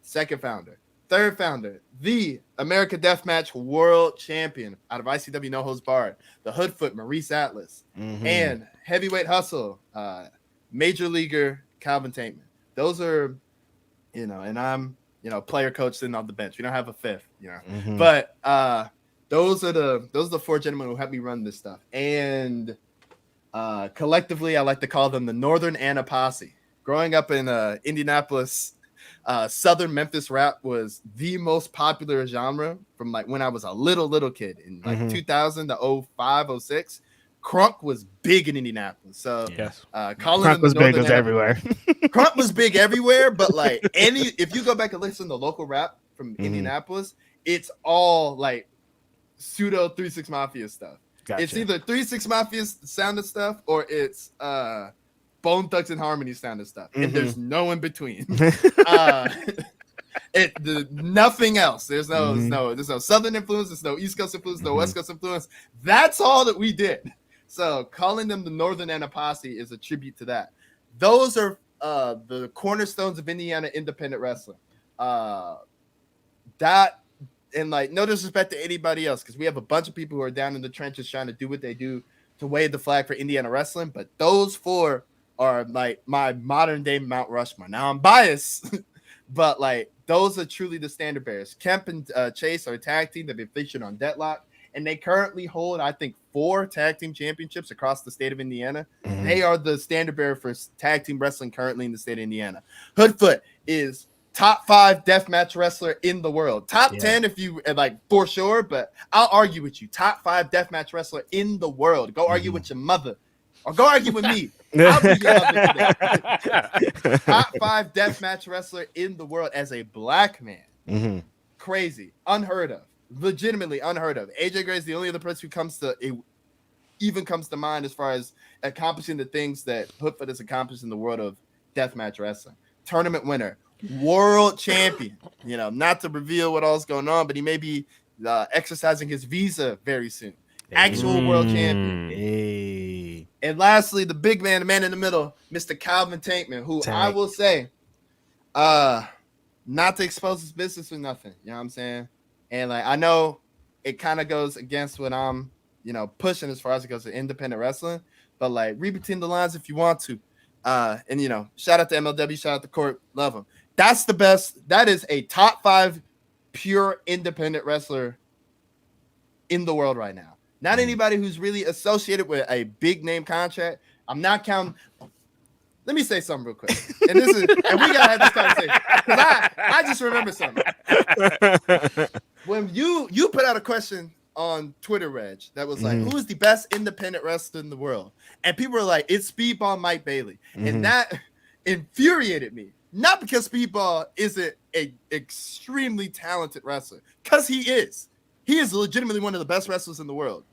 Second founder. Third founder, the America Deathmatch World Champion out of ICW No Holds Barred, the Hoodfoot Maurice Atlas, and Heavyweight Hustle, Major Leaguer Calvin Tankman. Those are, and I'm, player coach sitting on the bench. We don't have a fifth, but those are the four gentlemen who helped me run this stuff. And collectively, I like to call them the Northern Posse. Growing up in Indianapolis, Southern Memphis rap was the most popular genre from like when I was a little kid in like 2000 to 05, 06. Crunk was big in Indianapolis. So yes, Crunk was big everywhere. Crunk was big everywhere, but like if you go back and listen to local rap from Indianapolis, it's all like pseudo 3-6 Mafia stuff. Gotcha. It's either 3-6 Mafia sounded stuff or it's Bone Thugs and Harmony sounded stuff, and there's no in between. Nothing else. There's no Southern influence. There's no East Coast influence. No West Coast influence. That's all that we did. So calling them the Northern Posse is a tribute to that. Those are the cornerstones of Indiana independent wrestling. That, and like, no disrespect to anybody else, because we have a bunch of people who are down in the trenches trying to do what they do to wave the flag for Indiana wrestling, but those four are like my modern day Mount Rushmore. Now I'm biased, but like those are truly the standard bearers. Kemp and Chase are a tag team that have been featured on Deadlock, and they currently hold, I think, 4 tag team championships across the state of Indiana. They are the standard bearer for tag team wrestling currently in the state of Indiana. Hoodfoot is top 5 deathmatch wrestler in the world. Top 10 if you like for sure, but I'll argue with you. Top 5 deathmatch wrestler in the world. Go argue with your mother. Or go argue with me. I'll be your mother today. Top 5 deathmatch wrestler in the world as a black man. Crazy. Unheard of. Legitimately unheard of. AJ Gray is the only other person who comes to mind as far as accomplishing the things that Hoodfoot has accomplished in the world of deathmatch wrestling. Tournament winner. World champion. Not to reveal what all's going on, but he may be exercising his visa very soon. Actual world champion. Hey. And lastly, the big man, the man in the middle, Mr. Calvin Tankman, who I will say, not to expose his business or nothing. You know what I'm saying? And like, I know it kind of goes against what I'm, pushing as far as it goes to independent wrestling, but like read between the lines if you want to. And shout out to MLW, shout out to Court, love him. That's the best. That is a top 5 pure independent wrestler in the world right now. Not anybody who's really associated with a big name contract. I'm not counting. Let me say something real quick. And we gotta have this conversation. Because I just remember something. When you put out a question on Twitter, Reg, that was like, who is the best independent wrestler in the world? And people were like, it's Speedball Mike Bailey. And that infuriated me. Not because Speedball isn't an extremely talented wrestler, because he is. He is legitimately one of the best wrestlers in the world.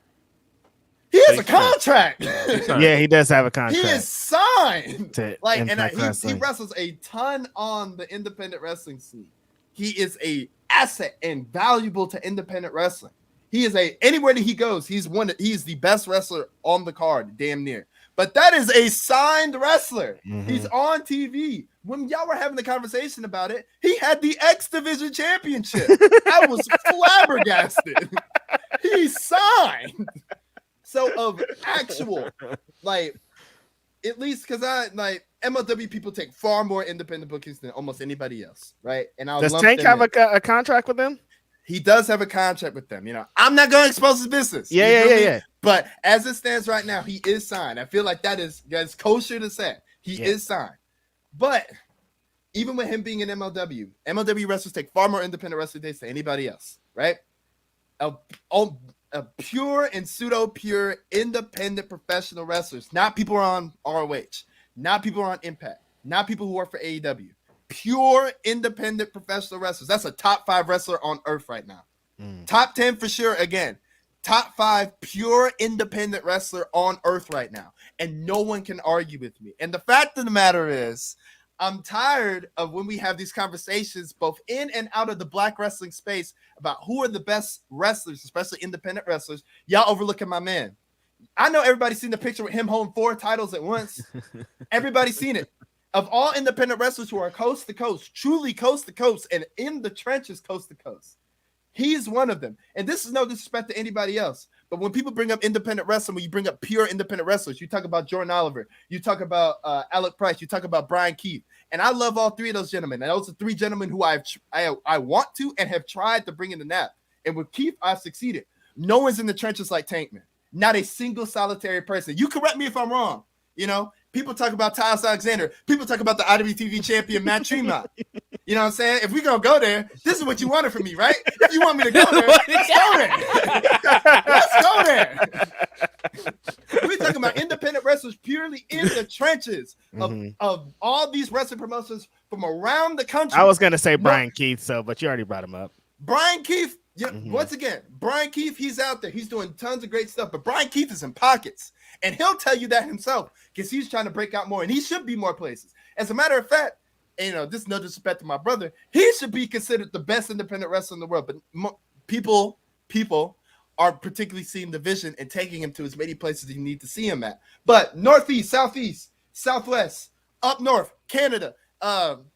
He has a contract. Yeah, he does have a contract. He is signed. He wrestles a ton on the independent wrestling scene. He is a asset and valuable to independent wrestling. He is anywhere that he goes, he's the best wrestler on the card, damn near. But that is a signed wrestler. He's on TV. When y'all were having the conversation about it, he had the X Division Championship. I was flabbergasted. He's signed. So of actual, like, at least because MLW people take far more independent bookings than almost anybody else, right? And does Tank have a contract with them? He does have a contract with them. I'm not going to expose his business. Yeah. But as it stands right now, he is signed. I feel like that's kosher to say. He is signed. But even with him being in MLW wrestlers take far more independent wrestling days than anybody else, right? A pure and pseudo-pure independent professional wrestlers, not people who are on ROH, not people who are on Impact, not people who work for AEW. Pure independent professional wrestlers. That's a top 5 wrestler on earth right now. Top 10 for sure. Again, top 5 pure independent wrestler on earth right now. And no one can argue with me. And the fact of the matter is, I'm tired of when we have these conversations, both in and out of the black wrestling space, about who are the best wrestlers, especially independent wrestlers. Y'all overlooking my man. I know everybody's seen the picture with him holding 4 titles at once. Everybody's seen it. Of all independent wrestlers who are coast to coast, truly coast to coast, and in the trenches coast to coast, he's one of them. And this is no disrespect to anybody else. But when people bring up independent wrestling, when you bring up pure independent wrestlers, you talk about Jordan Oliver, you talk about Alec Price, you talk about Brian Keith. And I love all 3 of those gentlemen. And those are 3 gentlemen who I want to and have tried to bring in the nap. And with Keith, I've succeeded. No one's in the trenches like Tankman. Not a single solitary person. You correct me if I'm wrong. You know, people talk about Tyus Alexander. People talk about the IWTV champion, Matt Tremont. You know what I'm saying? If we're going to go there, this is what you wanted from me, right? If you want me to go there, let's go there. Let's go there. We're talking about independent wrestlers purely in the trenches of all these wrestling promotions from around the country. I was going to say Brian Keith, but you already brought him up. Brian Keith, once again, Brian Keith, he's out there. He's doing tons of great stuff, but Brian Keith is in pockets. And he'll tell you that himself because he's trying to break out more, and he should be more places. As a matter of fact, you know, this is no disrespect to my brother, he should be considered the best independent wrestler in the world. But people are particularly seeing the vision and taking him to as many places you need to see him at. But Northeast, Southeast, Southwest, up north, Canada,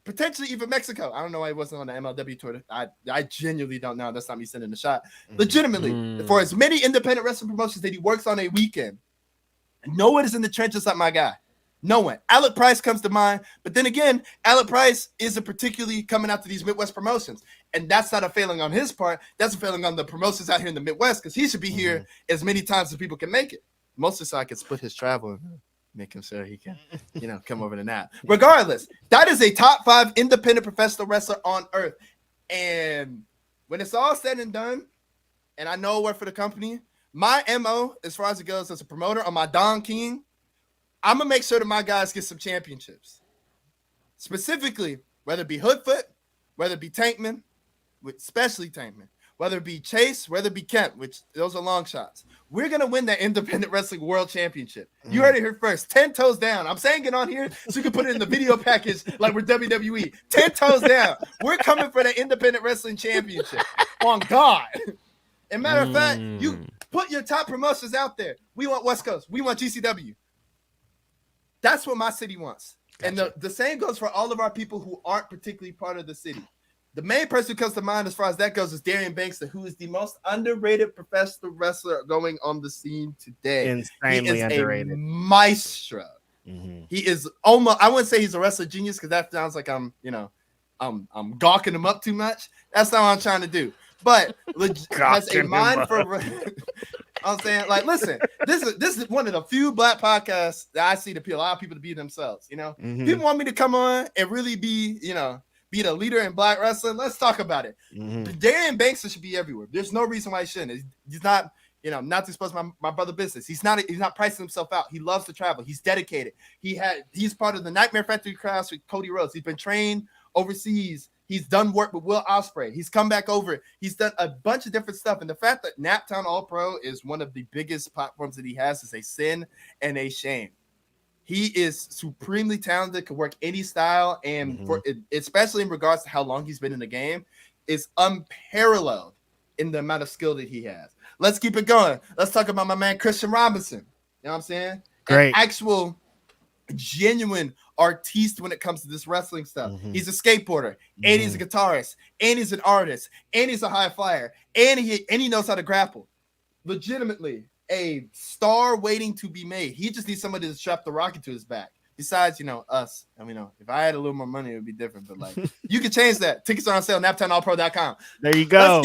potentially even Mexico. I don't know why he wasn't on the MLW Twitter. I genuinely don't know. That's not me sending a shot. Legitimately, for as many independent wrestling promotions that he works on a weekend, no one is in the trenches like my guy. No one. Alec Price comes to mind. But then again, Alec Price isn't particularly coming out to these Midwest promotions. And that's not a failing on his part. That's a failing on the promotions out here in the Midwest because he should be here as many times as people can make it. Mostly so I can split his travel and make him sure he can, come over to nap. Regardless, that is a top 5 independent professional wrestler on earth. And when it's all said and done, and I know I work for the company, my MO, as far as it goes as a promoter on my Don King, I'm going to make sure that my guys get some championships. Specifically, whether it be Hoodfoot, whether it be Tankman, especially Tankman, whether it be Chase, whether it be Kemp, which those are long shots. We're going to win that Independent Wrestling World Championship. You heard it here first. 10 toes down. I'm saying it on here so you can put it in the video package like we're WWE. 10 toes down. We're coming for that Independent Wrestling Championship. On God. And matter of fact, you put your top promotions out there. We want West Coast. We want GCW. That's what my city wants. Gotcha. And the same goes for all of our people who aren't particularly part of the city. The main person who comes to mind as far as that goes is Darian Banks, who is the most underrated professional wrestler going on the scene today. Insanely underrated. A maestro. He is almost, I wouldn't say he's a wrestling genius because that sounds like I'm gawking him up too much. That's not what I'm trying to do. But has a mind for I'm saying, like, listen, this is one of the few black podcasts that I see to allow people to be themselves. People want me to come on and really be the leader in black wrestling. Let's talk about it. Darian Banks should be everywhere. There's no reason why he shouldn't. He's not, not to expose my brother business. He's not pricing himself out. He loves to travel. He's dedicated. He's part of the Nightmare Factory class with Cody Rhodes. He's been trained overseas. He's done work with Will Ospreay. He's come back over. He's done a bunch of different stuff. And the fact that Naptown All-Pro is one of the biggest platforms that he has is a sin and a shame. He is supremely talented, can work any style, and especially in regards to how long he's been in the game, is unparalleled in the amount of skill that he has. Let's keep it going. Let's talk about my man Christian Robinson. You know what I'm saying? Great. An actual genuine artiste when it comes to this wrestling stuff. He's a skateboarder, and he's a guitarist, and he's an artist, and he's a high flyer, and he knows how to grapple. Legitimately a star waiting to be made. He just needs somebody to strap the rocket to his back. Besides, us. I mean, if I had a little more money, it would be different. But like, you can change that. Tickets are on sale. NaptownAllPro.com. There you go.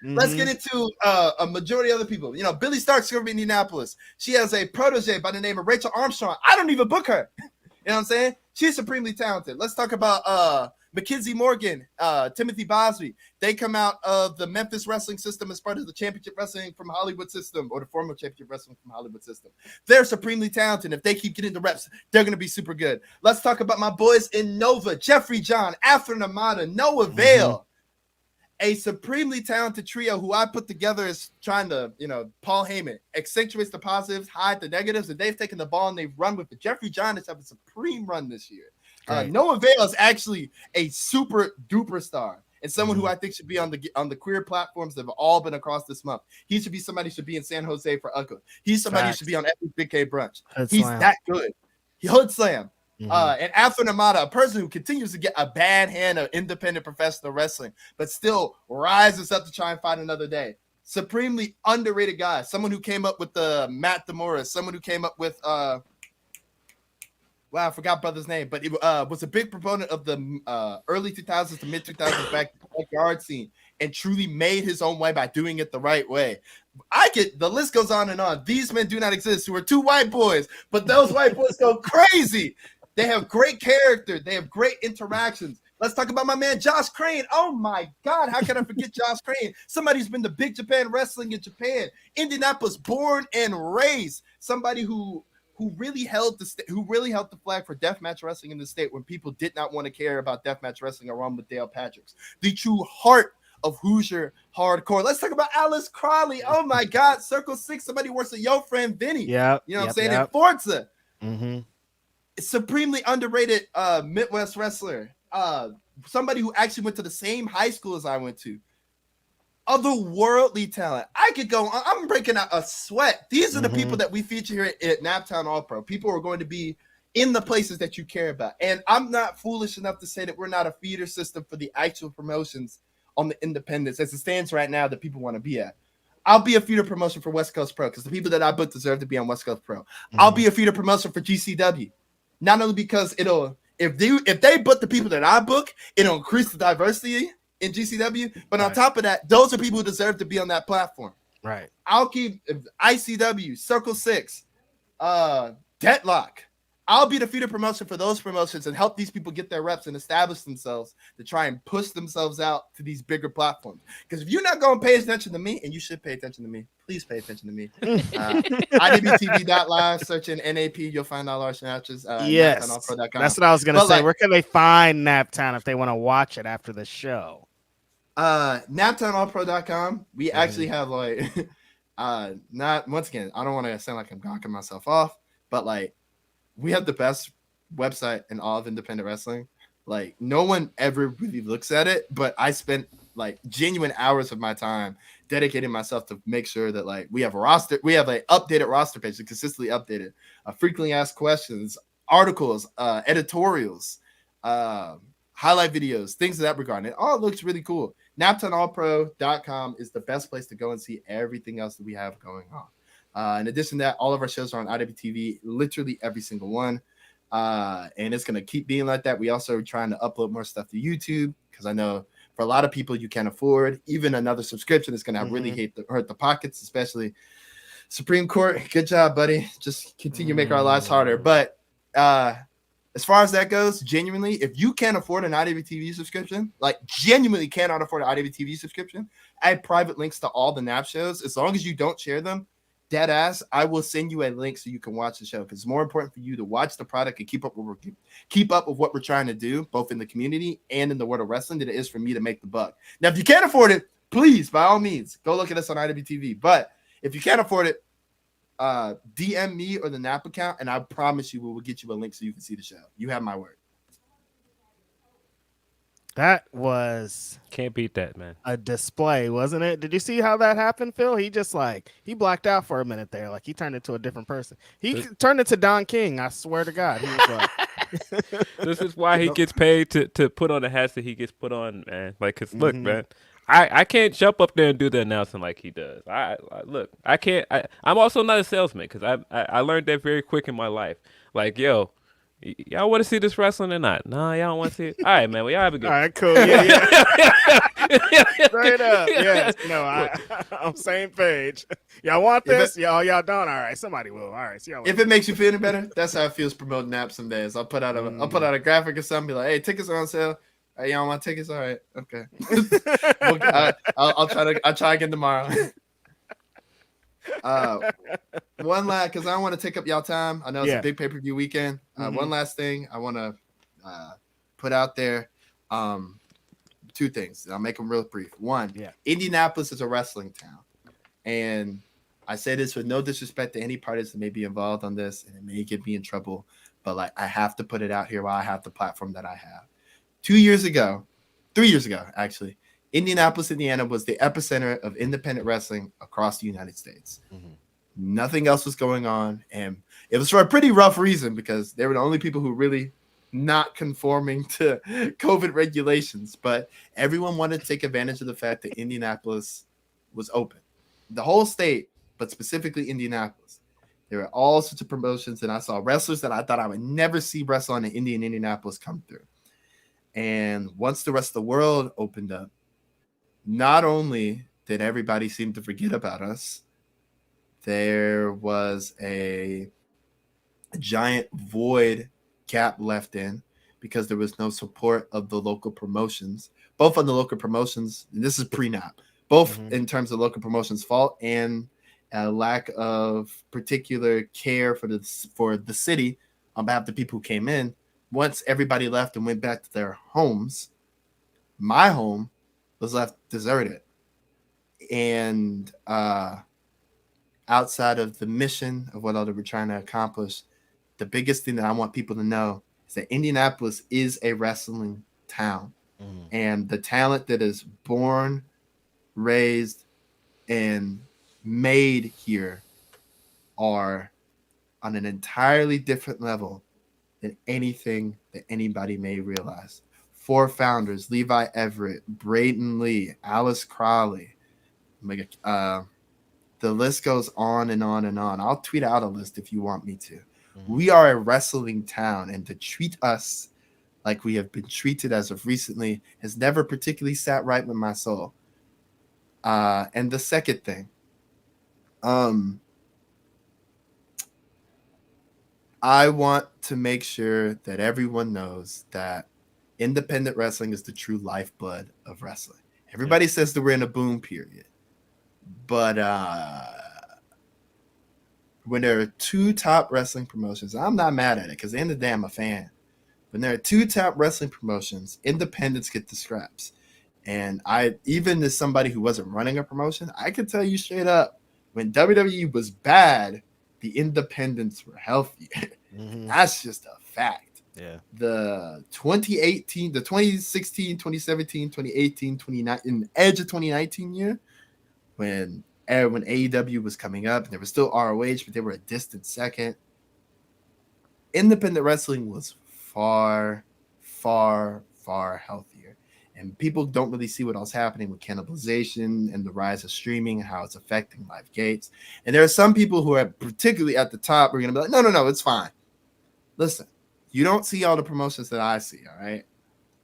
Let's get into a majority of other people. Billy Stark's from Indianapolis. She has a protege by the name of Rachel Armstrong. I don't even book her. You know what I'm saying? She's supremely talented. Let's talk about Mackenzie Morgan, Timothy Bosby. They come out of the Memphis Wrestling System as part of the Championship Wrestling from Hollywood system, or the former Championship Wrestling from Hollywood system. They're supremely talented. If they keep getting the reps, they're going to be super good. Let's talk about my boys in Nova, Jeffrey John, Afro Namada, Noah Vale. A supremely talented trio who I put together is trying to, Paul Heyman, accentuates the positives, hide the negatives, and they've taken the ball and they've run with it. Jeffrey John is having a supreme run this year. Noah Vale is actually a super duper star and someone who I think should be on the queer platforms that have all been across this month. He should be somebody who should be in San Jose for Uncle. He's somebody who should be on every Big K brunch. He's that good. Hood Slam. And Afro Namada, a person who continues to get a bad hand of independent professional wrestling, but still rises up to try and find another day. Supremely underrated guy. Someone who came up with the Matt DeMora. Someone who came up with I forgot brother's name, but it was a big proponent of the early 2000s to mid 2000s backyard scene and truly made his own way by doing it the right way. The list goes on and on. These men do not exist, who are two white boys, but those white boys go crazy. They have great character. They have great interactions. Let's talk about my man, Josh Crane. Oh, my God. How can I forget Josh Crane? Somebody who's been to Big Japan Wrestling in Japan. Indianapolis, born and raised. Somebody who really held the flag for deathmatch wrestling in the state when people did not want to care about deathmatch wrestling around with Dale Patrick's. The true heart of Hoosier hardcore. Let's talk about Alice Crawley. Oh, my God. Circle 6. Somebody works with your friend, Vinny. Yeah. You know what I'm saying? In Forza. Mm-hmm. Supremely underrated Midwest wrestler. Somebody who actually went to the same high school as I went to. Otherworldly talent. I could go on. I'm breaking out a sweat. These are the people that we feature here at Naptown All Pro. People who are going to be in the places that you care about. And I'm not foolish enough to say that we're not a feeder system for the actual promotions on the independents as it stands right now that people want to be at. I'll be a feeder promotion for West Coast Pro because the people that I book deserve to be on West Coast Pro. I'll be a feeder promotion for GCW. Not only because if they book the people that I book, it'll increase the diversity in GCW. But on top of that, those are people who deserve to be on that platform. Right. I'll keep ICW, Circle 6, Deadlock. I'll be the feeder promotion for those promotions and help these people get their reps and establish themselves to try and push themselves out to these bigger platforms. Because if you're not going to pay attention to me, and you should pay attention to me, please pay attention to me. IWTV.live, search in NAP, you'll find all our snatches. Yes, that's what I was going to say. Where can they find Naptown if they want to watch it after the show? NaptownAllPro.com. We actually have not once again, I don't want to sound like I'm gawking myself off, but we have the best website in all of independent wrestling. No one ever really looks at it, but I spent genuine hours of my time dedicating myself to make sure that we have a roster. We have an updated roster page, consistently updated, frequently asked questions, articles, editorials, highlight videos, things of that regard. And it all looks really cool. NaptownAllPro.com is the best place to go and see everything else that we have going on. In addition to that, all of our shows are on IWTV, literally every single one. And it's going to keep being like that. We also are trying to upload more stuff to YouTube because I know for a lot of people you can't afford even another subscription. It's going to really hurt the pockets, especially Supreme Court. Good job, buddy. Just continue to make our lives harder. But as far as that goes, genuinely, if you can't afford an IWTV subscription, genuinely cannot afford an IWTV subscription, I have private links to all the NAP shows. As long as you don't share them, dead ass, I will send you a link so you can watch the show because it's more important for you to watch the product and keep up with what we're trying to do, both in the community and in the world of wrestling, than it is for me to make the buck. Now, if you can't afford it, please, by all means, go look at us on IWTV. But if you can't afford it, DM me or the NAP account, and I promise you we will get you a link so you can see the show. You have my word. That was can't beat that, man. A display, wasn't it? Did you see how that happened, Phil? He just he blacked out for a minute there. He turned into a different person. He turned into Don King. I swear to God. He was this is why he gets paid to put on the hats that he gets put on, man. Cause look, man, I can't jump up there and do the announcing like he does. I can't. I'm also not a salesman because I learned that very quick in my life. Yo. Y'all want to see this wrestling or not? No, y'all don't want to see it. All right, man. Well, y'all have a good. All right, cool. Yeah. Straight up. Yes. No, I'm same page. Y'all want this? Y'all don't. All right, somebody will. All right. See y'all later. If it makes you feel any better, that's how it feels promoting NAP some days. I'll put out a graphic or something. Be like, hey, tickets are on sale. Hey, y'all want tickets? All right. Okay. I'll try again tomorrow. One last, because I don't want to take up y'all time. I know it's a big pay-per-view weekend. One last thing I want to put out there. Two things. I'll make them real brief. One, Indianapolis is a wrestling town. And I say this with no disrespect to any parties that may be involved on this, and it may get me in trouble. but like I have to put it out here while I have the platform that I have. 3 years ago, actually, Indianapolis, Indiana was the epicenter of independent wrestling across the United States. Mm-hmm. Nothing else was going on, and it was for a pretty rough reason because they were the only people who really not conforming to COVID regulations, but everyone wanted to take advantage of the fact that Indianapolis was open. The whole state, but specifically Indianapolis. There were all sorts of promotions, and I saw wrestlers that I thought I would never see wrestle on in Indianapolis come through. And once the rest of the world opened up, not only did everybody seem to forget about us, there was a giant void gap left in because there was no support of the local promotions, both on the local promotions, and this is pre-NAP, both in terms of local promotions' fault and a lack of particular care for the city on behalf of the people who came in. Once everybody left and went back to their homes, my home was left deserted. And outside of the mission of what they were trying to accomplish, the biggest thing that I want people to know is that Indianapolis is a wrestling town. And the talent that is born, raised, and made here are on an entirely different level than anything that anybody may realize. 4 founders, Levi Everett, Braden Lee, Alice Crawley, the list goes on and on and on. I'll tweet out a list if you want me to. We are a wrestling town, and to treat us like we have been treated as of recently has never particularly sat right with my soul. And the second thing, I want to make sure that everyone knows that independent wrestling is the true lifeblood of wrestling. Everybody says that we're in a boom period, but when there are 2 top wrestling promotions, I'm not mad at it because at the end of the day, I'm a fan. When there are 2 top wrestling promotions, independents get the scraps. And even as somebody who wasn't running a promotion, I can tell you straight up, when WWE was bad, the independents were healthy. That's just a fact. Yeah. The 2016, 2017, 2018, 2019, edge of 2019 year, when AEW was coming up and there was still ROH, but they were a distant second, independent wrestling was far, far, far healthier. And people don't really see what else happening with cannibalization and the rise of streaming and how it's affecting live gates. And there are some people who are particularly at the top who are going to be like, no, it's fine. Listen, you don't see all the promotions that I see, all right?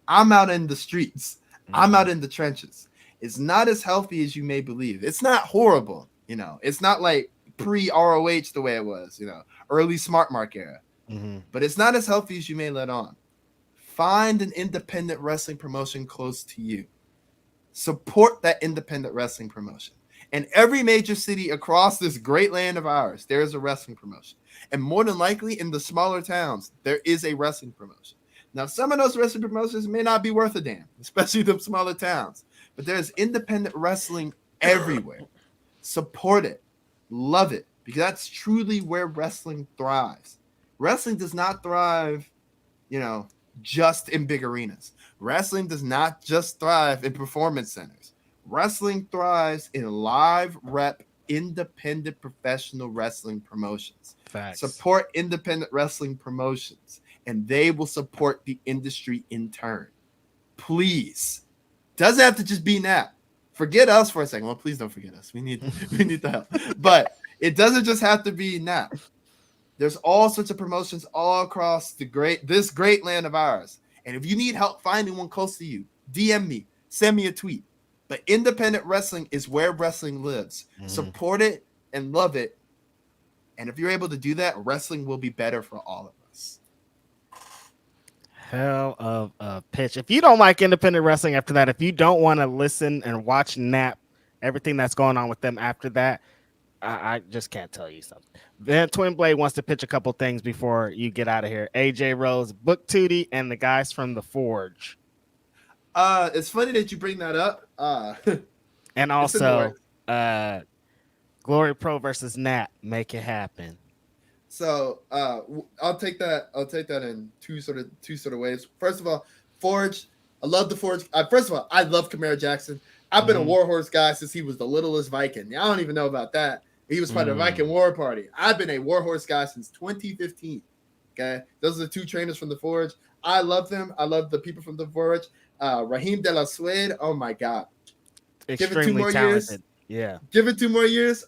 I'm out in the streets. I'm out in the trenches. It's not as healthy as you may believe. It's not horrible, It's not like pre-ROH the way it was, early Smart Mark era. But it's not as healthy as you may let on. Find an independent wrestling promotion close to you. Support that independent wrestling promotion. In every major city across this great land of ours, there is a wrestling promotion. And more than likely, in the smaller towns, there is a wrestling promotion. Now, some of those wrestling promotions may not be worth a damn, especially the smaller towns. But there's independent wrestling everywhere. Support it. Love it. Because that's truly where wrestling thrives. Wrestling does not thrive, just in big arenas. Wrestling does not just thrive in performance centers. Wrestling thrives in live rep, independent professional wrestling promotions. Facts. Support independent wrestling promotions, and they will support the industry in turn. Please. Doesn't have to just be NAP. Forget us for a second. Well, please don't forget us. We need the help. But it doesn't just have to be NAP. There's all sorts of promotions all across this great land of ours. And if you need help finding one close to you, DM me, send me a tweet. But independent wrestling is where wrestling lives. Support it and love it. And if you're able to do that, wrestling will be better for all of us. Hell of a pitch. If you don't like independent wrestling after that, if you don't want to listen and watch NAP, everything that's going on with them after that, I just can't tell you something. Then Twinblade wants to pitch a couple things before you get out of here. AJ Rose, Book Tootie, and the guys from The Forge. It's funny that you bring that up. And also, Glory Pro versus Nat. Make it happen. So I'll take that. I'll take that in two sort of ways. First of all, Forge. I love the Forge. First of all, I love Kamara Jackson. I've been a Warhorse guy since he was the littlest Viking. I don't even know about that. He was part of the Viking War Party. I've been a Warhorse guy since 2015. Okay, those are the two trainers from the Forge. I love them. I love the people from the Forge. Raheem De La Suede. Oh my God. Extremely Give it 2 more talented. years. Yeah. Give it 2 more years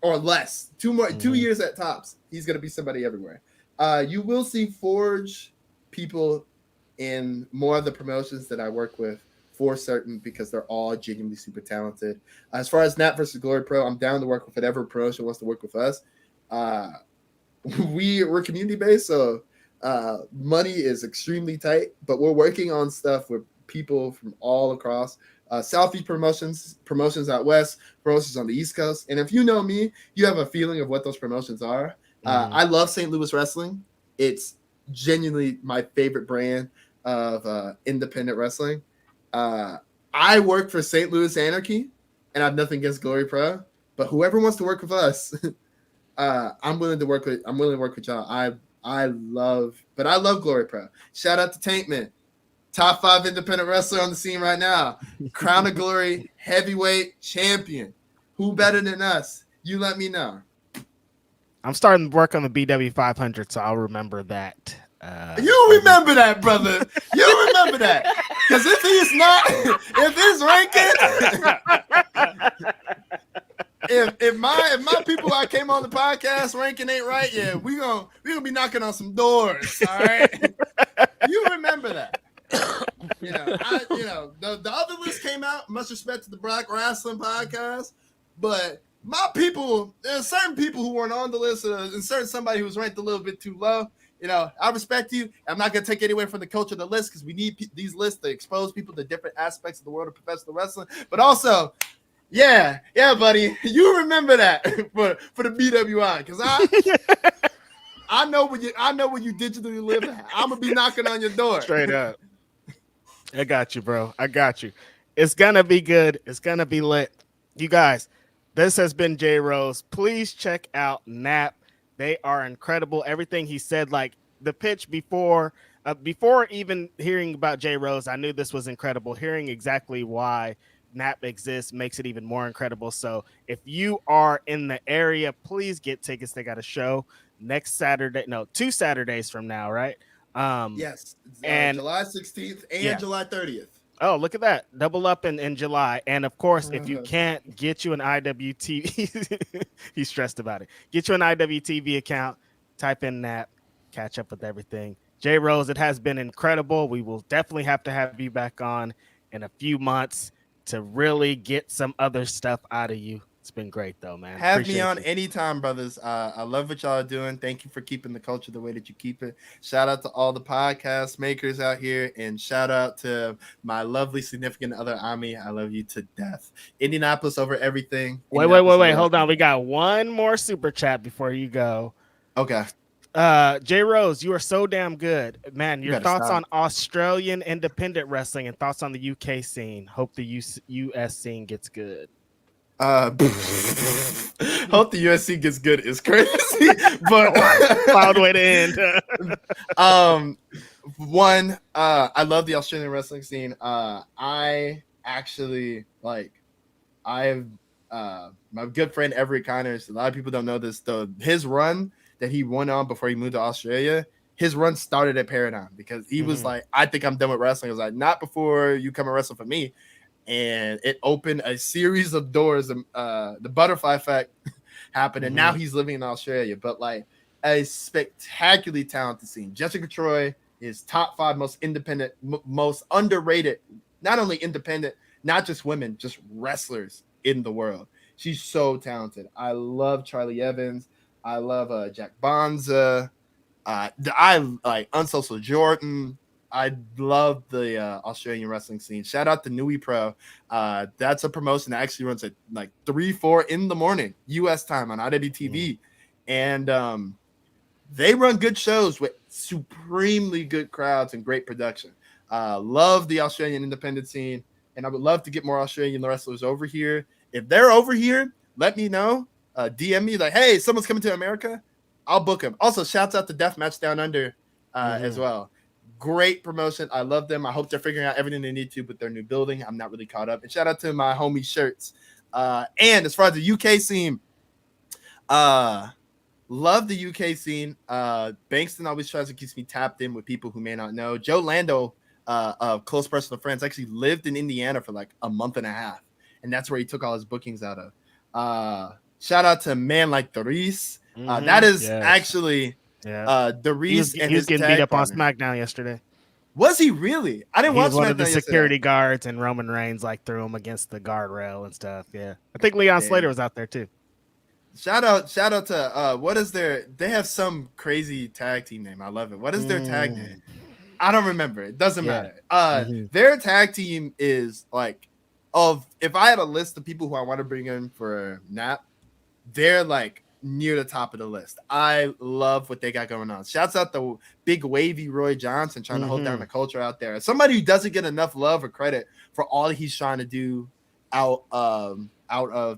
or less. 2 years at tops. He's going to be somebody everywhere. You will see Forge people in more of the promotions that I work with for certain because they're all genuinely super talented. As far as Nat versus Glory Pro, I'm down to work with whatever promotion wants to work with us. We're community based, so money is extremely tight, but we're working on stuff with people from all across. Southeast promotions out west, promotions on the East Coast. And if you know me, you have a feeling of what those promotions are. I love St. Louis wrestling. It's genuinely my favorite brand of independent wrestling. I work for St. Louis Anarchy, and I have nothing against Glory Pro, but whoever wants to work with us, I'm willing to work with y'all. I love Glory Pro. Shout out to Tankman. Top 5 independent wrestler on the scene right now. Crown of Glory heavyweight champion. Who better than us? You let me know. I'm starting to work on the BW 500, so I'll remember that. You remember that, brother. You remember that. Because if he's not, if his ranking, if my people I came on the podcast ranking ain't right, yeah, we gonna be knocking on some doors. All right. You remember that. The other list came out. Much respect to the Black Wrestling Podcast, but my people, there's certain people who weren't on the list, and somebody who was ranked a little bit too low. I respect you. I'm not gonna take anywhere from the culture of the list because we need these lists to expose people to different aspects of the world of professional wrestling. But also, yeah, buddy, you remember that for the BWI because I know where you digitally live at. I'm gonna be knocking on your door. Straight up. I got you, bro. I got you. It's going to be good. It's going to be lit. You guys, this has been J Rose. Please check out Nap. They are incredible. Everything he said, like the pitch before even hearing about J Rose, I knew this was incredible. Hearing exactly why Nap exists makes it even more incredible. So if you are in the area, please get tickets. They got a show next Saturday. No, 2 Saturdays from now, right? Yes, and July 16th and July 30th. Oh, look at that. Double up in July. And of course, if you can't get you an IWTV, he's stressed about it. Get you an IWTV account, type in Nap, catch up with everything. J Rose, it has been incredible. We will definitely have to have you back on in a few months to really get some other stuff out of you. It's been great, though, man. Have me on anytime, brothers. I love what y'all are doing. Thank you for keeping the culture the way that you keep it. Shout out to all the podcast makers out here, and shout out to my lovely significant other, Ami. I love you to death. Indianapolis over everything. Wait. Hold on. We got one more super chat before you go. Okay. J Rose, you are so damn good, man. Your thoughts on Australian independent wrestling and thoughts on the UK scene. Hope the US scene gets good. Hope the USC gets good is crazy, but wild way to end. I love the Australian wrestling scene. I actually my good friend Everett Connors. A lot of people don't know this though. His run that he went on before he moved to Australia, his run started at Paradigm because he was like, I think I'm done with wrestling. I was like, not before you come and wrestle for me. And it opened a series of doors. The butterfly effect happened, and now he's living in Australia. But like a spectacularly talented scene. Jessica Troy is top 5 most independent, most underrated. Not only independent, not just women, just wrestlers in the world. She's so talented. I love Charlie Evans. I love Jack Bonza. I like Unsocial Jordan. I love the Australian wrestling scene. Shout out to Nui Pro. That's a promotion that actually runs at like 3-4 in the morning US time on IWTV. And they run good shows with supremely good crowds and great production. Love the Australian independent scene, and I would love to get more Australian wrestlers over here. If they're over here, let me know. DM me like, hey, someone's coming to America. I'll book him. Also, shouts out to Deathmatch Down Under as well. Great promotion. I love them. I hope they're figuring out everything they need to with their new building. I'm not really caught up. And shout out to my homie Shirts. And as far as the UK scene, love the UK scene. Bankston always tries to keep me tapped in with people who may not know. Joe Lando, of Close Personal Friends, actually lived in Indiana for like a month and a half. And that's where he took all his bookings out of. Shout out to a man like Doris. That is actually Doris and he was his getting beat up partner. on SmackDown yesterday. Was he really? I didn't watch one SmackDown of the yesterday. security guards, and Roman Reigns like threw him against the guardrail and stuff. Yeah, I think Leon Slater was out there too. Shout out to what is their? They have some crazy tag team name. I love it. What is their tag name? I don't remember. It doesn't matter. Their tag team is like, if I had a list of people who I want to bring in for Nap, they're like near the top of the list. I love what they got going on. Shouts out the big wavy Roy Johnson trying to hold down the culture out there. Somebody who doesn't get enough love or credit for all he's trying to do out of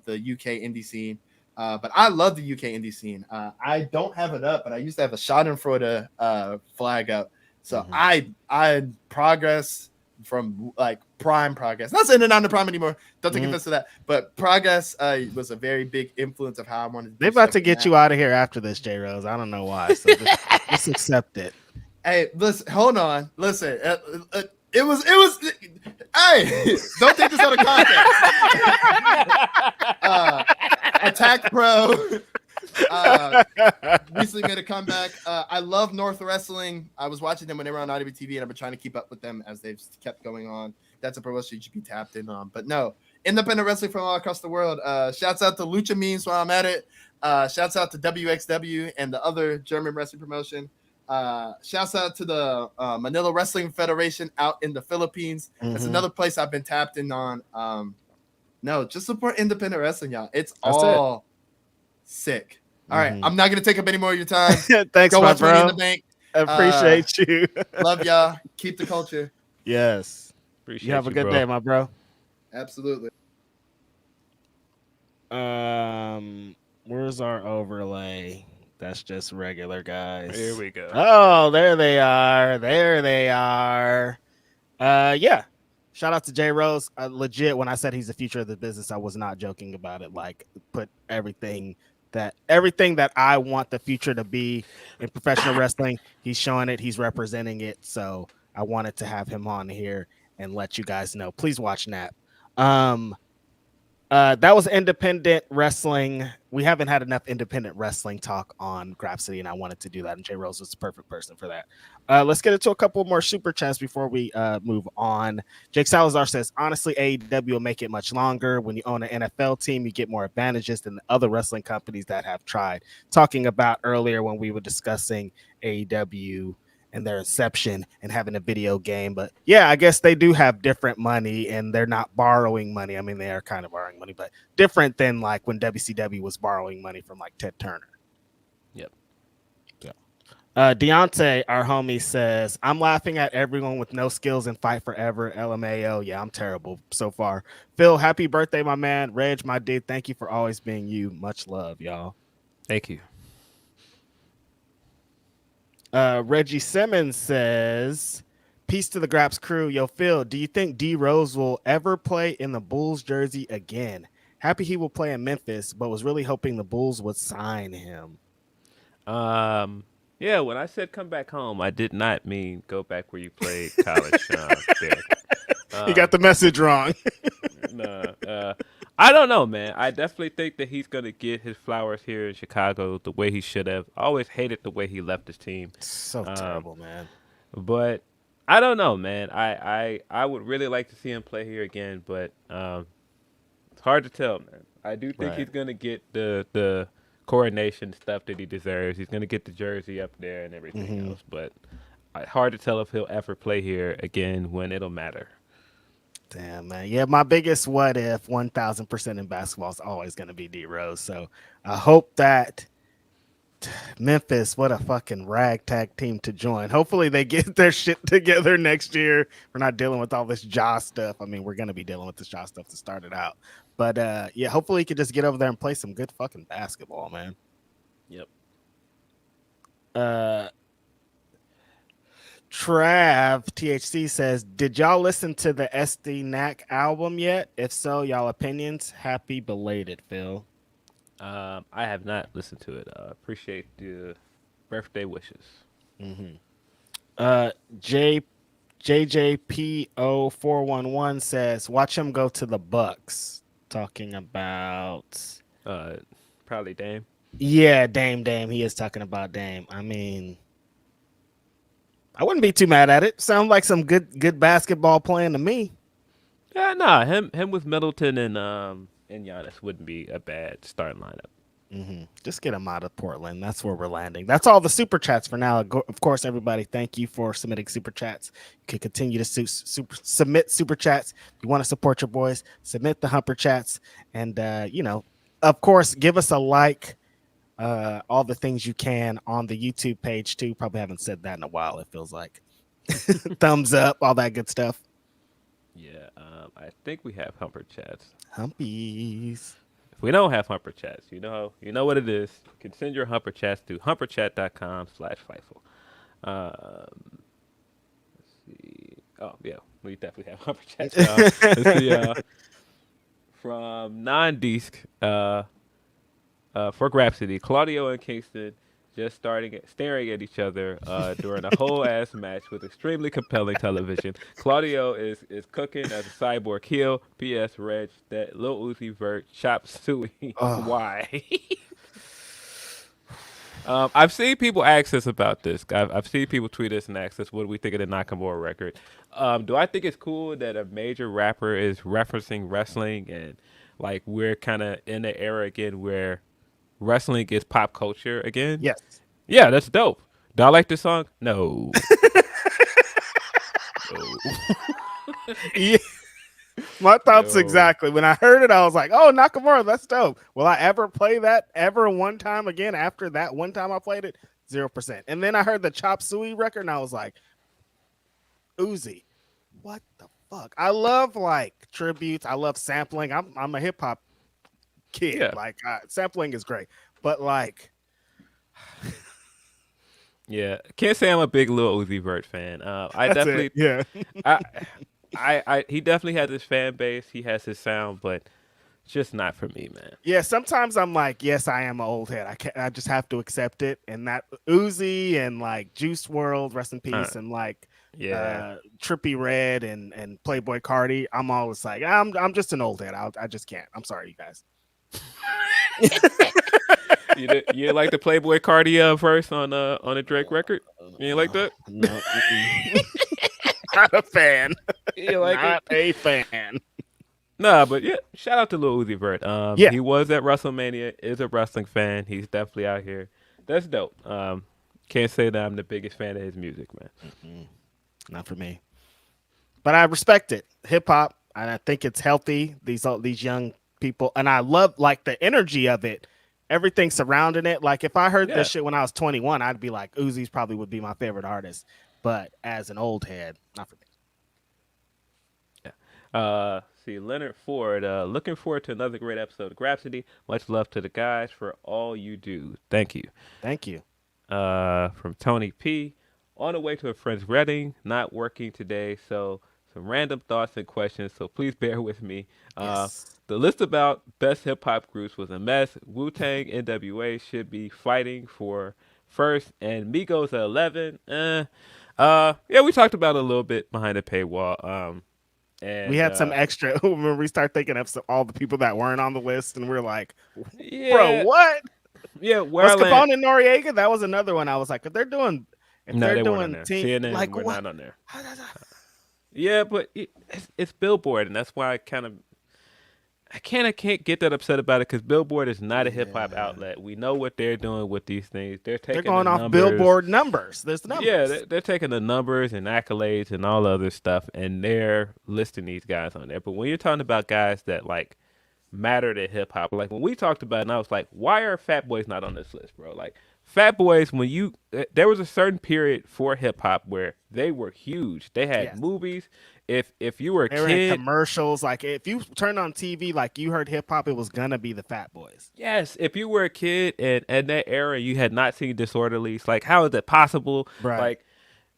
the UK indie scene. But I love the UK indie scene. I don't have it up, but I used to have a Schadenfreude flag up. So I progress from like prime progress. Not saying they're not in the prime anymore. Don't take offense to that. But progress was a very big influence of how I wanted to do. They're about to get you out of here after this, J Rose. I don't know why. So just accept it. Hey, listen, hold on. Listen, it was. Hey, don't take this out of context. Attack Pro recently made a comeback. I love North Wrestling. I was watching them when they were on IWTV, and I've been trying to keep up with them as they've kept going on. That's a promotion you should be tapped in on. But no, independent wrestling from all across the world. Shouts out to Lucha Memes while I'm at it. Shouts out to WXW and the other German wrestling promotion. Shouts out to the Manila Wrestling Federation out in the Philippines. That's another place I've been tapped in on. No, just support independent wrestling, y'all. That's all sick. All right, I'm not gonna take up any more of your time. Thanks, Go my watch bro. Money in the Bank. I appreciate you. Love y'all. Keep the culture. Yes. Appreciate you have a good bro. day, my bro. Absolutely. Where's our overlay? That's just regular guys. Here we go. Oh, there they are. There they are. Yeah. Shout out to J Rose. Legit, when I said he's the future of the business, I was not joking about it. Like, put everything that I want the future to be in professional wrestling. He's showing it. He's representing it. So I wanted to have him on here and let you guys know. Please watch Nap. That was independent wrestling. We haven't had enough independent wrestling talk on Grapsody, and I wanted to do that. And J Rose was the perfect person for that. Let's get into a couple more super chats before we move on. Jake Salazar says, honestly, AEW will make it much longer. When you own an NFL team, you get more advantages than the other wrestling companies that have tried. Talking about earlier when we were discussing AEW and their inception and having a video game. But yeah, I guess they do have different money and they're not borrowing money. I mean, they are kind of borrowing money, but different than like when WCW was borrowing money from like Ted Turner. Yep. Yeah. Deontay, our homie, says, I'm laughing at everyone with no skills and fight forever. LMAO. Yeah, I'm terrible so far. Phil, happy birthday, my man. Reg, my dude, thank you for always being you. Much love, y'all. Thank you. Reggie Simmons says, peace to the Graps crew. Yo, Phil, do you think D Rose will ever play in the Bulls jersey again? Happy he will play in Memphis, but was really hoping the Bulls would sign him. Yeah, when I said come back home, I did not mean go back where you played college. You got the message wrong. I don't know, man. I definitely think that he's going to get his flowers here in Chicago the way he should have. I always hated the way he left his team. So terrible, man. But I don't know, man. I would really like to see him play here again, but it's hard to tell, man. I do think he's going to get the coronation stuff that he deserves. He's going to get the jersey up there and everything else, but hard to tell if he'll ever play here again when it'll matter. Damn, man. Yeah, my biggest what if 1,000% in basketball is always going to be D Rose. So I hope that Memphis, what a fucking ragtag team to join. Hopefully they get their shit together next year. We're not dealing with all this Jaw stuff. I mean, we're going to be dealing with this Jaw stuff to start it out. But yeah, hopefully he could just get over there and play some good fucking basketball, man. Yep. Trav THC says, "Did y'all listen to the SD Knack album yet? If so, y'all opinions. Happy belated, Phil." I have not listened to it. Appreciate the birthday wishes. Mm-hmm. J JJPO 411 says, "Watch him go to the Bucks." Talking about Probably Dame. yeah, Dame. He is talking about Dame. I mean, I wouldn't be too mad at it. Sounds like some good basketball playing to me. Yeah, nah. Him with Middleton and Giannis wouldn't be a bad starting lineup. Mm-hmm. Just get him out of Portland. That's where we're landing. That's all the super chats for now. Of course, everybody, thank you for submitting super chats. You can continue to submit super chats. If you want to support your boys, submit the humper chats. And, of course, give us a like, all the things you can on the YouTube page, too. Probably haven't said that in a while, it feels like. Thumbs up, all that good stuff. Yeah, I think we have humper chats. Humpies. If we don't have humper chats, you know what it is. You can send your humper chats to humperchat.com/Fightful. Let's see. Oh, yeah, we definitely have humper chats. Let's see. From Non-Disc for Grapsody, Claudio and Kingston just staring at each other during a whole ass match with extremely compelling television. Claudio is cooking as a cyborg heel. P.S. Reg, that Lil Uzi Vert chop suey. Why? I've seen people ask us about this. I've seen people tweet us and ask us, what do we think of the Nakamura record? Do I think it's cool that a major rapper is referencing wrestling and like we're kind of in the era again where wrestling is pop culture again? Yes. Yeah, that's dope. Do I like this song? No. No. Yeah. My thoughts Yo. exactly. When I heard it, I was like, "Oh, Nakamura, that's dope." Will I ever play that ever one time again after that one time I played it? 0%. And then I heard the Chop Suey record, and I was like, "Uzi, what the fuck?" I love like tributes. I love sampling. I'm a hip hop kid. Yeah. Like sampling is great, but like, Yeah, can't say I'm a big Lil Uzi Vert fan. I that's definitely, it. Yeah. he definitely has his fan base. He has his sound, but it's just not for me, man. Yeah, sometimes I'm like, yes, I am an old head. I just have to accept it. And that Uzi and like Juice World, rest in peace, and like Trippie Redd and Playboy Cardi, I'm always like, I'm just an old head. I just can't. I'm sorry, you guys. You like the Playboy Cardi verse on a Drake record? You ain't like that? No, not a fan. You like not a fan. Nah, but yeah, shout out to Lil Uzi Vert. Yeah. He was at WrestleMania, is a wrestling fan. He's definitely out here. That's dope. Can't say that I'm the biggest fan of his music, man. Mm-hmm. Not for me. But I respect it. Hip hop, and I think it's healthy. These young people, and I love like the energy of it. Everything surrounding it. Like if I heard this shit when I was 21, I'd be like, Uzi's probably would be my favorite artist. But as an old head, not for me. Yeah. See, Leonard Ford, looking forward to another great episode of Grapsody. Much love to the guys for all you do. Thank you. Thank you. From Tony P. On the way to a friend's wedding, not working today, so some random thoughts and questions, so please bear with me. Yes. The list about best hip-hop groups was a mess. Wu-Tang, NWA should be fighting for first, and Migos at 11. Yeah, we talked about it a little bit behind the paywall. And we had some extra when we start thinking of all the people that weren't on the list, and we're like, bro, what? Yeah, was Capone and Noriega? That was another one. I was like, if they're doing team, CNN, like we're what? not on there. Yeah, but it's Billboard, and that's why I can't get that upset about it because Billboard is not a hip hop outlet. We know what they're doing with these things. They're going off Billboard numbers. There's the numbers. Yeah, they're taking the numbers and accolades and all the other stuff, and they're listing these guys on there. But when you're talking about guys that like matter to hip hop, like when we talked about it, and I was like, why are Fat Boys not on this list, bro? Like Fat Boys, there was a certain period for hip hop where they were huge. They had movies. If you were a they were in kid, commercials. Like if you turned on TV, like you heard hip hop, it was gonna be the Fat Boys. yes, if you were a kid and in that era you had not seen Disorderlies, like how is that possible? Right. Like,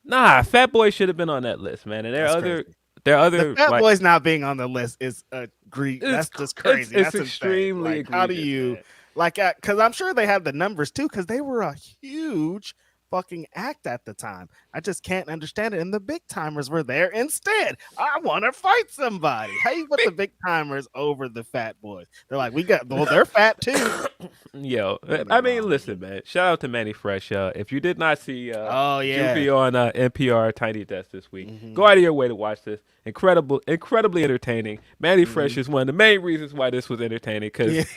nah, Fat Boys should have been on that list, man. And there are other the Fat like, Boys not being on the list is that's just crazy. It's That's extremely insane. Like, how do egregious, you man. like? Because I'm sure they have the numbers too, because they were a huge fucking act at the time. I just can't understand it. And the big timers were there instead. I want to fight somebody. How you put the big timers over the Fat Boys? They're like, they're fat too. Yo, I mean, listen, man. Shout out to Manny Fresh. If you did not see Juvie on NPR Tiny Desk this week, go out of your way to watch this. Incredibly entertaining. Manny Fresh is one of the main reasons why this was entertaining, because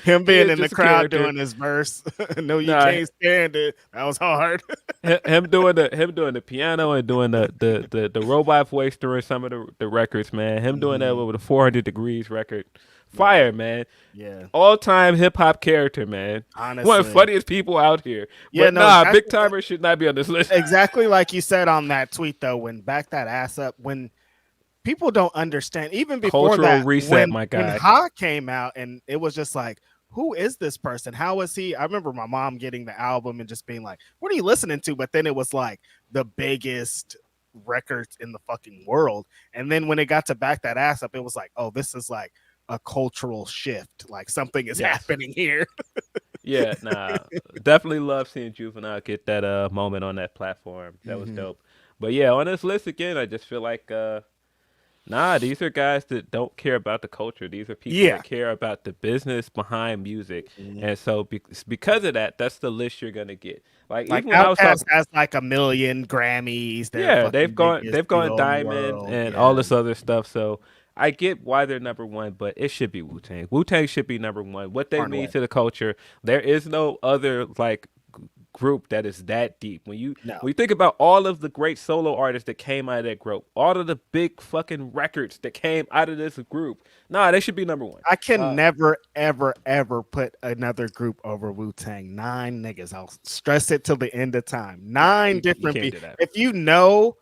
him being in the crowd doing his verse. No, you can't stand it. That was hard. him doing the piano and doing the robot voice during some of the records, man. Him doing that with a 400 Degrees record. Fire, man. Yeah. All-time hip-hop character, man. Honestly. One of the funniest people out here. Yeah, but big timers should not be on this list. Exactly like you said on that tweet, though, when back that ass up, when people don't understand, even before Cultural that, reset, my guy. When Ha came out and it was just like, who is this person? How is he? I remember my mom getting the album and just being like, what are you listening to? But then it was like the biggest records in the fucking world. And then when it got to back that ass up, it was like, oh, this is like a cultural shift. Like something is happening here. Yeah, definitely love seeing Juvenile get that moment on that platform. That was dope. But yeah, on this list again, I just feel like these are guys that don't care about the culture. These are people that care about the business behind music. And so because of that, that's the list you're gonna get. Like even when Outkast has like 1 million Grammys. They've gone diamond and all this other stuff. So I get why they're number one, but it should be Wu-Tang. Wu-Tang should be number one. What they mean to the culture, there is no other like group that is that deep. When you think about all of the great solo artists that came out of that group, all of the big fucking records that came out of this group, they should be number one. I can never, ever, ever put another group over Wu-Tang. 9 niggas. I'll stress it till the end of time. 9 different people. If you know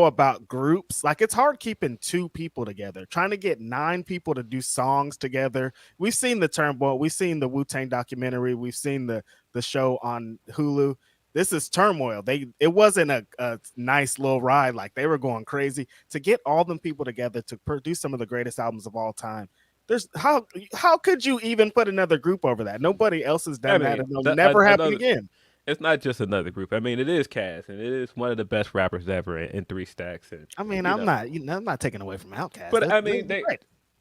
about groups, like it's hard keeping 2 people together. Trying to get 9 people to do songs together. We've seen the Turmoil. We've seen the Wu-Tang documentary. We've seen the show on Hulu. This is Turmoil. It wasn't a nice little ride. Like they were going crazy to get all them people together to produce some of the greatest albums of all time. There's how could you even put another group over that? Nobody else has done that, and it'll never happen again. It's not just another group. I mean, it is Cass, and it is one of the best rappers ever in 3 Stacks. And I mean, I'm not taking away from Outkast. But I mean,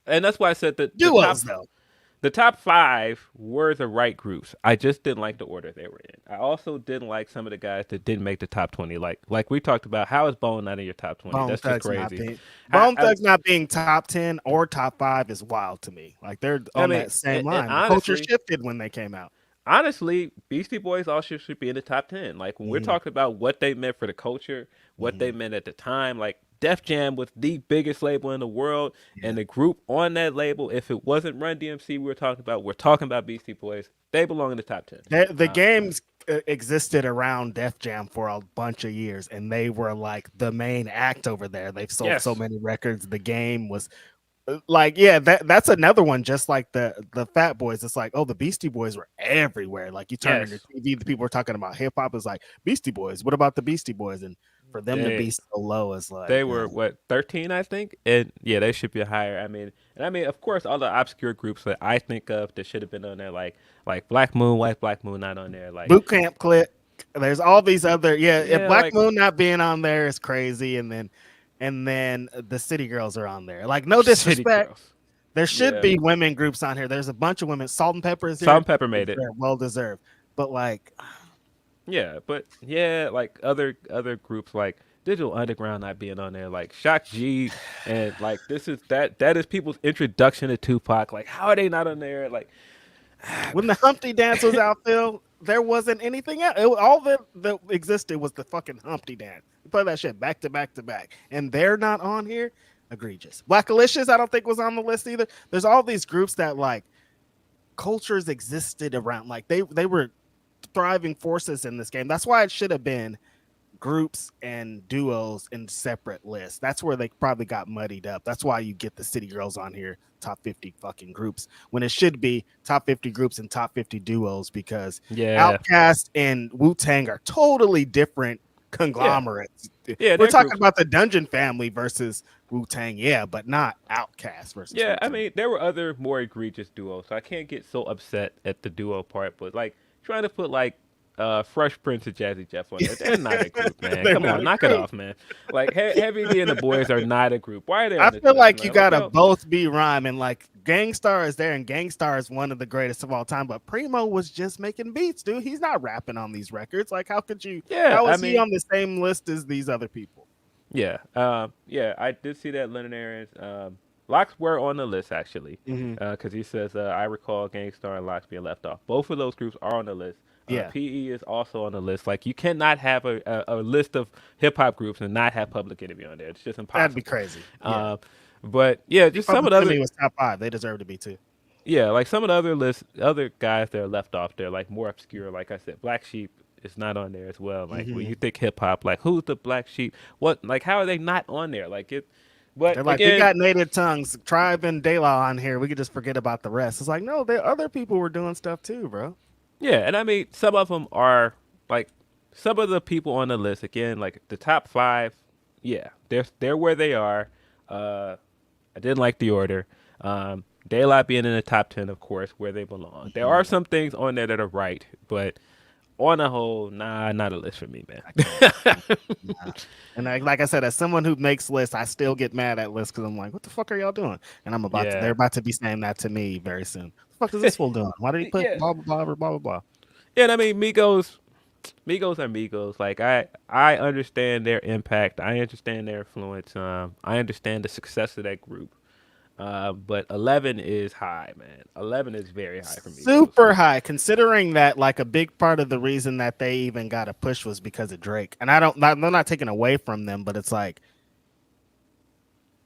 and that's why I said that the top 5 were the right groups. I just didn't like the order they were in. I also didn't like some of the guys that didn't make the top 20. Like we talked about, how is Bone not in your top 20? That's just crazy. Bone Thugs not being top 10 or top 5 is wild to me. Like they're on that same line. The culture shifted when they came out. Honestly, Beastie Boys also should be in the top 10. Like when we're talking about what they meant for the culture, what they meant at the time, like Def Jam was the biggest label in the world, and the group on that label, if it wasn't Run DMC we're talking about Beastie Boys. They belong in the top 10. The games existed around Def Jam for a bunch of years, and they were like the main act over there. They've sold so many records. The game was like, that's another one. Just like the Fat Boys, it's like, oh, the Beastie Boys were everywhere. Like you turn on your TV, the people were talking about hip hop. Is like Beastie Boys. What about the Beastie Boys? And for them to be so low is like they were 13, I think, and they should be higher. I mean, of course, all the obscure groups that I think of that should have been on there, like Black Moon, White Black Moon, not on there, like Boot Camp Click. There's all these other if Black Moon not being on there is crazy, and then the City Girls are on there. Like, no disrespect. There should be women groups on here. There's a bunch of women. Salt and Pepper is here. Salt and Pepper made it. Well deserved. But like like other groups like Digital Underground not being on there, like Shock G, and like that is people's introduction to Tupac. Like, how are they not on there? Like when the Humpty Dance was out, Phil, there wasn't anything else. All that existed was the fucking Humpty Dance. You play that shit back to back to back, and they're not on here. Egregious. Blackalicious, I don't think was on the list either. There's all these groups that like cultures existed around, like they were thriving forces in this game. That's why it should have been groups and duos in separate lists. That's where they probably got muddied up. That's why you get the City Girls on here, top 50 fucking groups, when it should be top 50 groups and top 50 duos, because Outkast and Wu-Tang are totally different conglomerates. We're talking about the Dungeon Family versus Wu-Tang, but not Outkast versus Wu-Tang. I mean, there were other more egregious duos, so I can't get so upset at the duo part, but like trying to put like Fresh Prince and Jazzy Jeff on there. They're not a group, man. Come on, knock it off, man. Like Heavy D and the boys are not a group. Why are they on I this feel list, like man? you gotta both be rhyming. Like Gangstar is there, and Gangstar is one of the greatest of all time, but Primo was just making beats, dude. He's not rapping on these records. Like, how could you how is he on the same list as these other people? I did see that Leonard Aaron's Locks were on the list, actually, because he says, I recall Gangstar and Locks being left off. Both of those groups are on the list. PE is also on the list. Like, you cannot have a list of hip-hop groups and not have Public Enemy on there. It's just impossible. That'd be crazy. But, just some of the other... was top 5. They deserve to be, too. Yeah, like some of the other lists, other guys that are left off there, like more obscure. Like I said, Black Sheep is not on there as well. Like, when you think hip-hop, like, who's the Black Sheep? What? Like, how are they not on there? Like, it... But they're like, again, we got Native Tongues, Tribe, and De La on here. We could just forget about the rest. It's like, no, other people were doing stuff too, bro. Yeah, and I mean, some of them are like some of the people on the list. Again, like the top 5, they're where they are. I didn't like the order. De La being in the top 10, of course, where they belong. There are some things on there that are right, but on the whole, not a list for me, man. Nah. And like I said, as someone who makes lists, I still get mad at lists because I'm like, what the fuck are y'all doing? And they're about to be saying that to me very soon. What the fuck is this fool doing? Why did he put blah, blah, blah, blah, blah, blah? Yeah, and I mean, Migos are Migos. Like, I understand their impact. I understand their influence. I understand the success of that group. But 11 is high, man. 11 is very high for me. Super high, considering that like a big part of the reason that they even got a push was because of Drake. And I'm not taking away from them, but it's like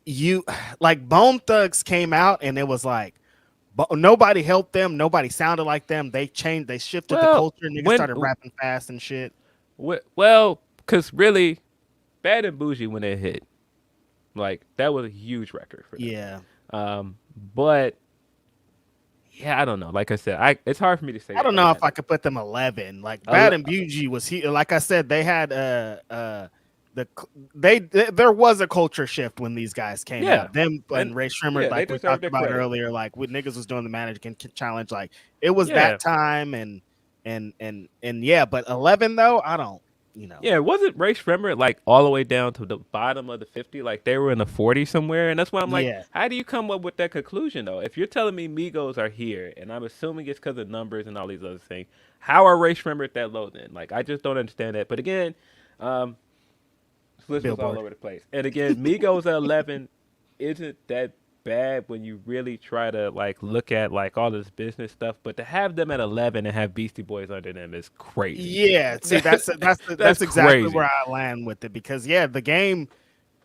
Bone Thugs came out and it was like nobody helped them, nobody sounded like them. They shifted the culture, and niggas started rapping fast and shit. Well, because really, Bad and Bougie when it hit, like that was a huge record for them. Yeah. But I don't know. Like I said, it's hard for me to say. I don't know if I could put them 11. Like Bad and Bougie was here. Like I said, they had there was a culture shift when these guys came out. Them and Ray Shrimmer, like we talked about earlier, like when niggas was doing the Mannequin Challenge, like it was that time and but 11 though, I don't. Yeah, wasn't Ray Shrimmer like all the way down to the bottom of the 50? Like they were in the 40 somewhere, and that's why I'm like, how do you come up with that conclusion though? If you're telling me Migos are here, and I'm assuming it's because of numbers and all these other things, how are Ray Shrimmer at that low then? Like I just don't understand that. But again, this list was all over the place. And again, Migos at 11 isn't that bad when you really try to like look at like all this business stuff, but to have them at 11 and have Beastie Boys under them is crazy. Yeah, see, that's exactly crazy. Where I land with it, because the game,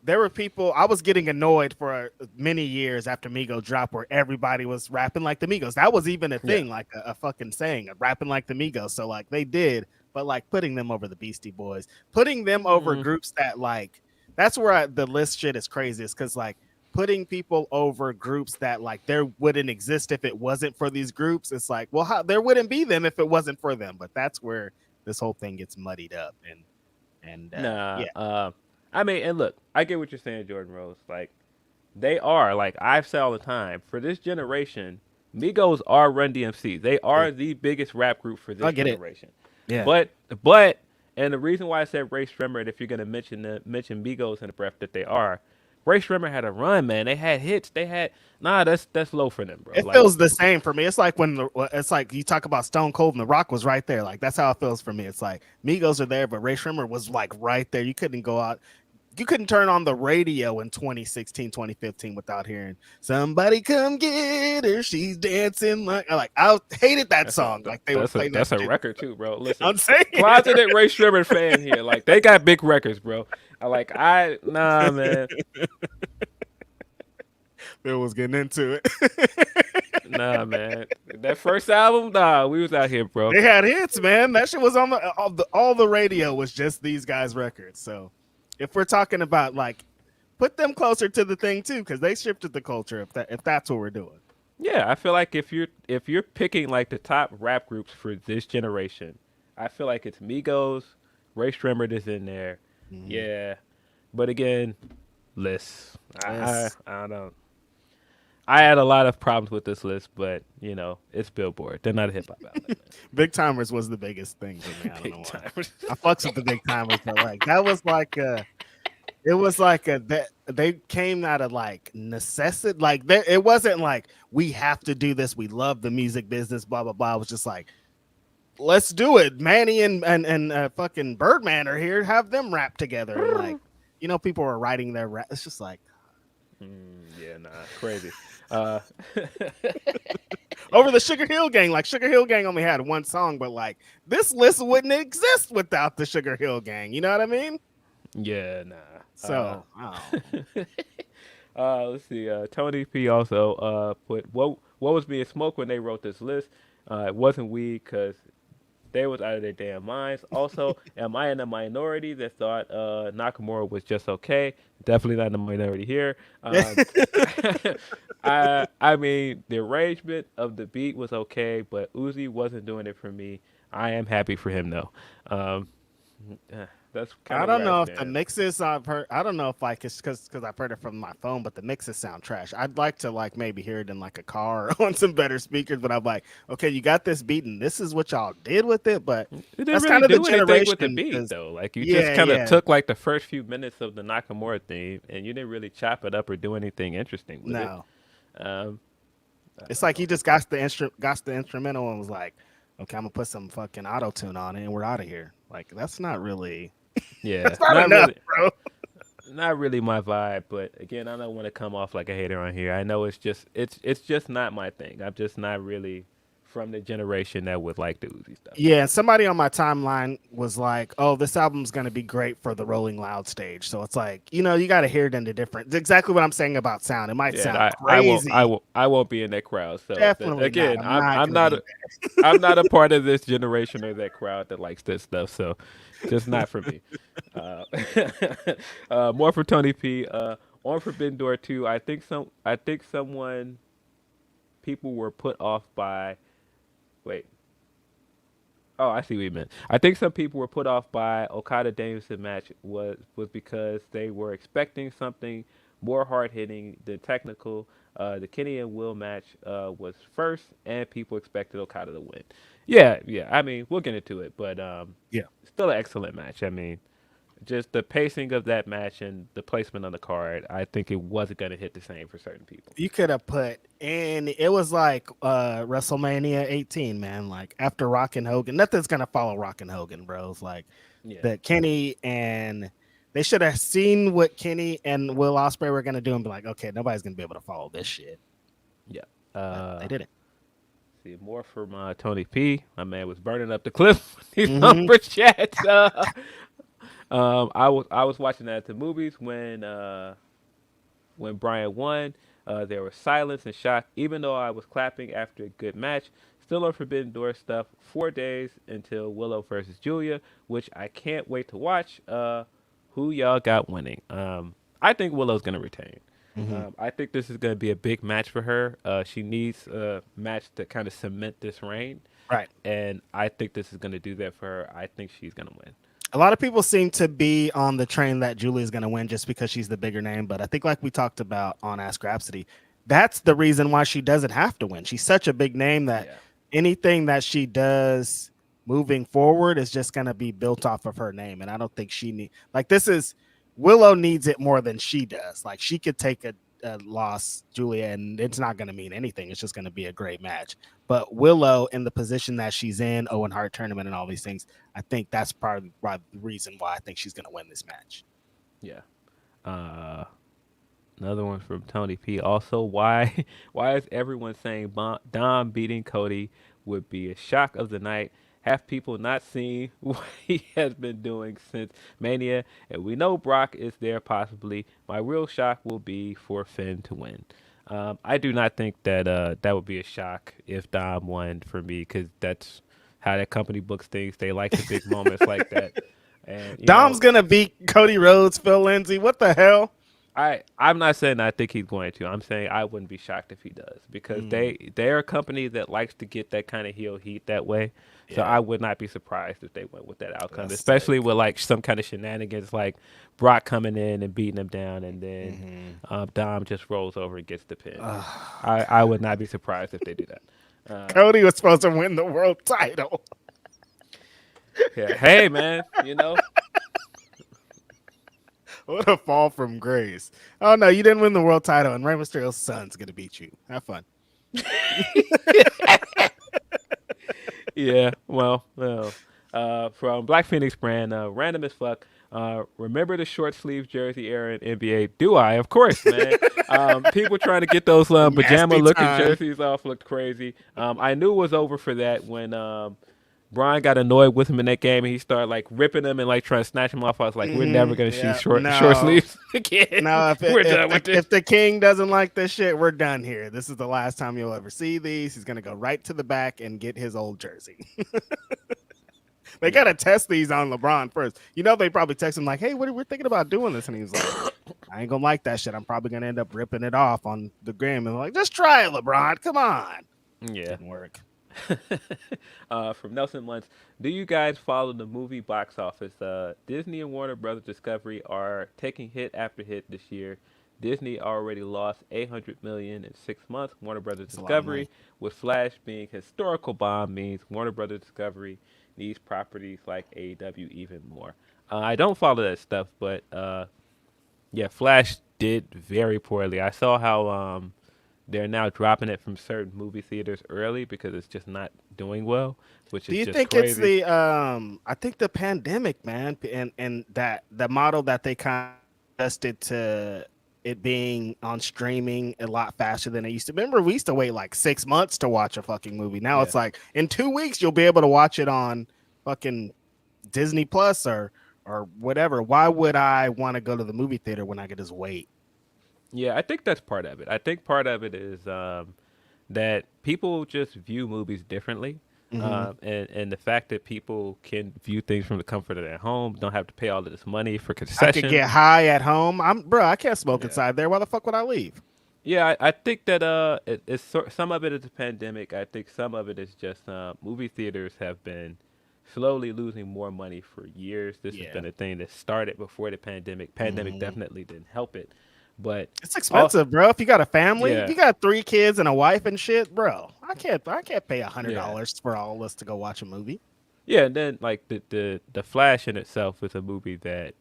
there were people, I was getting annoyed for many years after Migos dropped where everybody was rapping like the Migos. That was even a thing, like a fucking saying, rapping like the Migos. So like they did, but like putting them over the Beastie Boys, putting them over groups that like, that's where the list shit is craziest, because like putting people over groups that like there wouldn't exist if it wasn't for these groups. It's like, well, there wouldn't be them if it wasn't for them. But that's where this whole thing gets muddied up. I mean, and look, I get what you're saying, Jordan Rose. Like they are, like I've said all the time, for this generation, Migos are Run DMC. They are the biggest rap group for this generation. Yeah. But and the reason why I said Ray Shrimmer, and if you're gonna mention Migos in the breath that they are, Ray Shrimmer had a run, man. They had hits. They had that's low for them, bro. It feels the same for me. It's like it's like you talk about Stone Cold and The Rock was right there. Like that's how it feels for me. It's like Migos are there, but Ray Shrimmer was like right there. You couldn't go out. You couldn't turn on the radio in 2016, 2015 without hearing "Somebody Come Get Her, She's Dancing." Like I hated that song. Like they were playing that's that a record too, bro. Listen, I'm saying, closeted Ray Shrimmer fan here. Like they got big records, bro. Nah, man. Bill was getting into it. Nah, man. That first album, nah, we was out here, bro. They had hits, man. That shit was on all the radio was just these guys' records. So if we're talking about like, put them closer to the thing too, because they shifted the culture. If that's what we're doing. Yeah, I feel like if you're picking like the top rap groups for this generation, I feel like it's Migos, Ray Shremmerd is in there. Mm-hmm. Yeah, but again, lists. I don't know. I had a lot of problems with this list, but you know, it's Billboard. They're not a hip hop outlet. Big Timers was the biggest thing for me. I don't know why. I fucks with the Big Timers, but like that was like it was like they came out of like necessity. Like it wasn't like we have to do this. We love the music business. Blah blah blah. It was just like, let's do it. Manny and fucking Birdman are here. Have them rap together. And like, you know, people were writing their rap. It's just like, yeah, nah, crazy. Over the Sugar Hill Gang, like Sugar Hill Gang only had one song, but like this list wouldn't exist without the Sugar Hill Gang. You know what I mean? Yeah, nah. So, let's see. Tony P also put what was being smoked when they wrote this list. It wasn't weed because they was out of their damn minds. Also, am I in the minority that thought Nakamura was just okay? Definitely not in the minority here. I mean, the arrangement of the beat was okay, but Uzi wasn't doing it for me. I am happy for him though. That's I don't know if the mixes I've heard. I don't know if like it's because I've heard it from my phone, but the mixes sound trash. I'd like to like maybe hear it in like a car or on some better speakers. But I'm like, okay, you got this beat, and this is what y'all did with it. But it didn't really do anything with the beat though. Like you just kind of took like the first few minutes of the Nakamura theme, and you didn't really chop it up or do anything interesting with it. It's like he just got the instrumental and was like, okay, I'm gonna put some fucking auto tune on it, and we're out of here. Like that's not really. Yeah, that's not enough, really, bro. Not really my vibe, but again, I don't want to come off like a hater on here. I know it's just not my thing. I'm just not really from the generation that would like the Uzi stuff. Yeah, somebody on my timeline was like, "Oh, this album's gonna be great for the Rolling Loud stage." So it's like, you know, you got to hear it in the different. It's exactly what I'm saying about sound. It might sound crazy. I won't be in that crowd. So definitely again, I'm not a part of this generation or that crowd that likes this stuff. So just not for me. More for Tony P. On Forbidden Door 2, I think people were put off by. Wait. Oh, I see what you meant. I think some people were put off by Okada Danielson match was because they were expecting something more hard hitting than technical. The Kenny and Will match was first, and people expected Okada to win. Yeah. I mean, we'll get into it, but still an excellent match. I mean, just the pacing of that match and the placement on the card, I think it wasn't going to hit the same for certain people. You could have put in, it was like WrestleMania 18, man. Like after Rock and Hogan, nothing's going to follow Rock and Hogan, bro. It's like that Kenny and they should have seen what Kenny and Will Ospreay were going to do and be like, okay, nobody's going to be able to follow this shit. Yeah. They didn't. See more from Tony P. My man was burning up the clip with these number chats. I was watching that at the movies when Bryan won. There was silence and shock, even though I was clapping after a good match. Still on Forbidden Door stuff. 4 days until Willow versus Julia, which I can't wait to watch. Who y'all got winning? I think Willow's gonna retain. I think this is gonna be a big match for her. She needs a match to kind of cement this reign, right? And I think this is gonna do that for her. I think she's gonna win. A lot of people seem to be on the train that Julia is going to win just because she's the bigger name. But I think like we talked about on Ask Grapsody, that's the reason why she doesn't have to win. She's such a big name that anything that she does moving forward is just going to be built off of her name. And I don't think she Willow needs it more than she does. Like she could take a loss, Julia, and it's not going to mean anything. It's just going to be a great match. But Willow, in the position that she's in, Owen Hart tournament and all these things, I think that's part of the reason why I think she's going to win this match. Yeah. Another one from Tony P. Also, why is everyone saying Dom beating Cody would be a shock of the night? Have people not seen what he has been doing since Mania? And we know Brock is there possibly. My real shock will be for Finn to win. I do not think that that would be a shock if Dom won for me, because that's how that company books things. They like the big moments like that. And Dom's gonna beat Cody Rhodes, Phil Lindsay. What the hell? I'm not saying I think he's going to. I'm saying I wouldn't be shocked if he does, because they're a company that likes to get that kind of heel heat that way. So I would not be surprised if they went with that outcome, especially with like some kind of shenanigans, like Brock coming in and beating him down, and then Dom just rolls over and gets the pin. I would not be surprised if they do that. Cody was supposed to win the world title. Yeah. Hey, man, What a fall from grace. Oh, no, you didn't win the world title, and Rey Mysterio's son's going to beat you. Have fun. Yeah, well, from Black Phoenix brand, random as fuck. Remember the short sleeve jersey era in NBA? Do I? Of course, man. People trying to get those pajama looking jerseys off looked crazy. I knew it was over for that when Brian got annoyed with him in that game and he started like ripping them and like trying to snatch them off. I was like, we're never gonna see short sleeves again. No, we're done with this. If the king doesn't like this shit, we're done here. This is the last time you'll ever see these. He's gonna go right to the back and get his old jersey. They gotta test these on LeBron first. They probably text him like, "Hey, we're thinking about doing this," and he was like, "I ain't gonna like that shit. I'm probably gonna end up ripping it off on the gram." And like, just try it, LeBron. Come on. Yeah, didn't work. From Nelson Luntz, do you guys follow the movie box office? Disney and Warner Brothers Discovery are taking hit after hit this year. Disney already lost $800 million in 6 months. Warner Brothers Discovery, with Flash being historical bomb, means Warner Brothers Discovery needs properties like AEW even more. I don't follow that stuff, but Flash did very poorly. I saw how they're now dropping it from certain movie theaters early because it's just not doing well, which is just crazy. Do you think it's the I think the pandemic, man, and that the model that they kind of adjusted to it being on streaming a lot faster than it used to. Remember, we used to wait like 6 months to watch a fucking movie. Now it's like in 2 weeks you'll be able to watch it on fucking Disney Plus or whatever. Why would I want to go to the movie theater when I could just wait? Yeah, I think that's part of it. I think part of it is that people just view movies differently. And the fact that people can view things from the comfort of their home, don't have to pay all of this money for concession. I could get high at home. I can't smoke inside there. Why the fuck would I leave? Yeah, I think that some of it is the pandemic. I think some of it is just movie theaters have been slowly losing more money for years. This has been a thing that started before the pandemic. Pandemic definitely didn't help it. But it's expensive, bro. If you got a family, if you got 3 kids and a wife and shit, bro, I can't pay $100 for all of us to go watch a movie. Yeah, and then like the Flash in itself is a movie that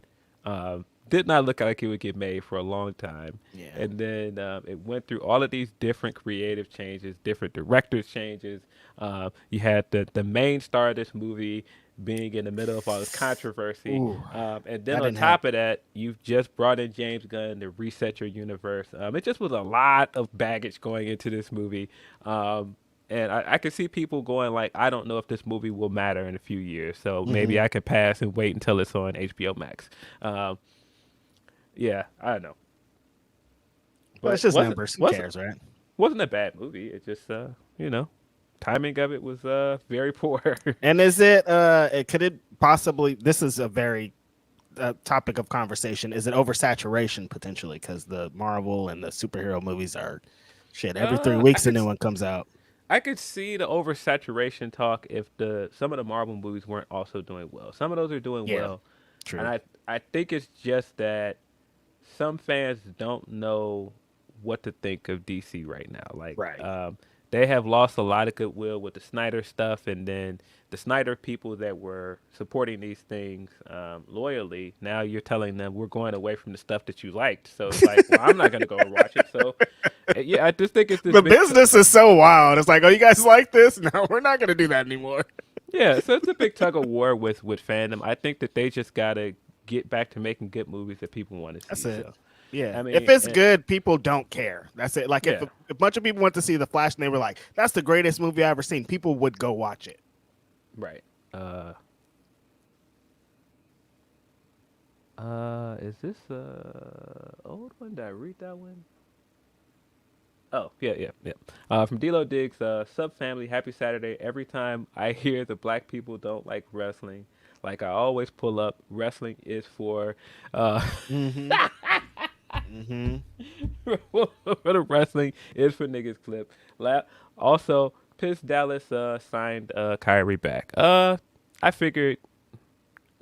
did not look like it would get made for a long time. Yeah. And then it went through all of these different creative changes, different directors changes. You had the main star of this movie being in the middle of all this controversy. And then on top of that, you've just brought in James Gunn to reset your universe. It just was a lot of baggage going into this movie. And I could see people going like, I don't know if this movie will matter in a few years. So maybe I could pass and wait until it's on HBO Max. Yeah, I don't know. But it's just numbers. Who cares, right? Wasn't a bad movie. It just, timing of it was very poor. And is it could it possibly, this is a very topic of conversation, is it oversaturation potentially, because the Marvel and the superhero movies are shit every 3 weeks a new one comes out? I could see the oversaturation talk if some of the Marvel movies weren't also doing well. Some of those are doing well. True. And I think it's just that some fans don't know what to think of DC right now. Like, they have lost a lot of goodwill with the Snyder stuff, and then the Snyder people that were supporting these things loyally, now you're telling them we're going away from the stuff that you liked. So it's like, well, I'm not going to go and watch it. So, yeah, I just think it's this. The business is so wild. It's like, oh, you guys like this? No, we're not going to do that anymore. Yeah, so it's a big tug of war with fandom. I think that they just got to get back to making good movies that people want to see. That's it. So. Yeah, I mean, if it's good, people don't care. That's it. Like if a bunch of people went to see The Flash and they were like, "That's the greatest movie I've ever seen," people would go watch it. Right. Is this old one? Did I read that one? Oh, yeah. From D-Lo Diggs, sub family, happy Saturday. Every time I hear the black people don't like wrestling, like I always pull up, wrestling is for, Mm-hmm. Mm-hmm. for the wrestling is for niggas clip. Also, Piss Dallas signed Kyrie back. I figured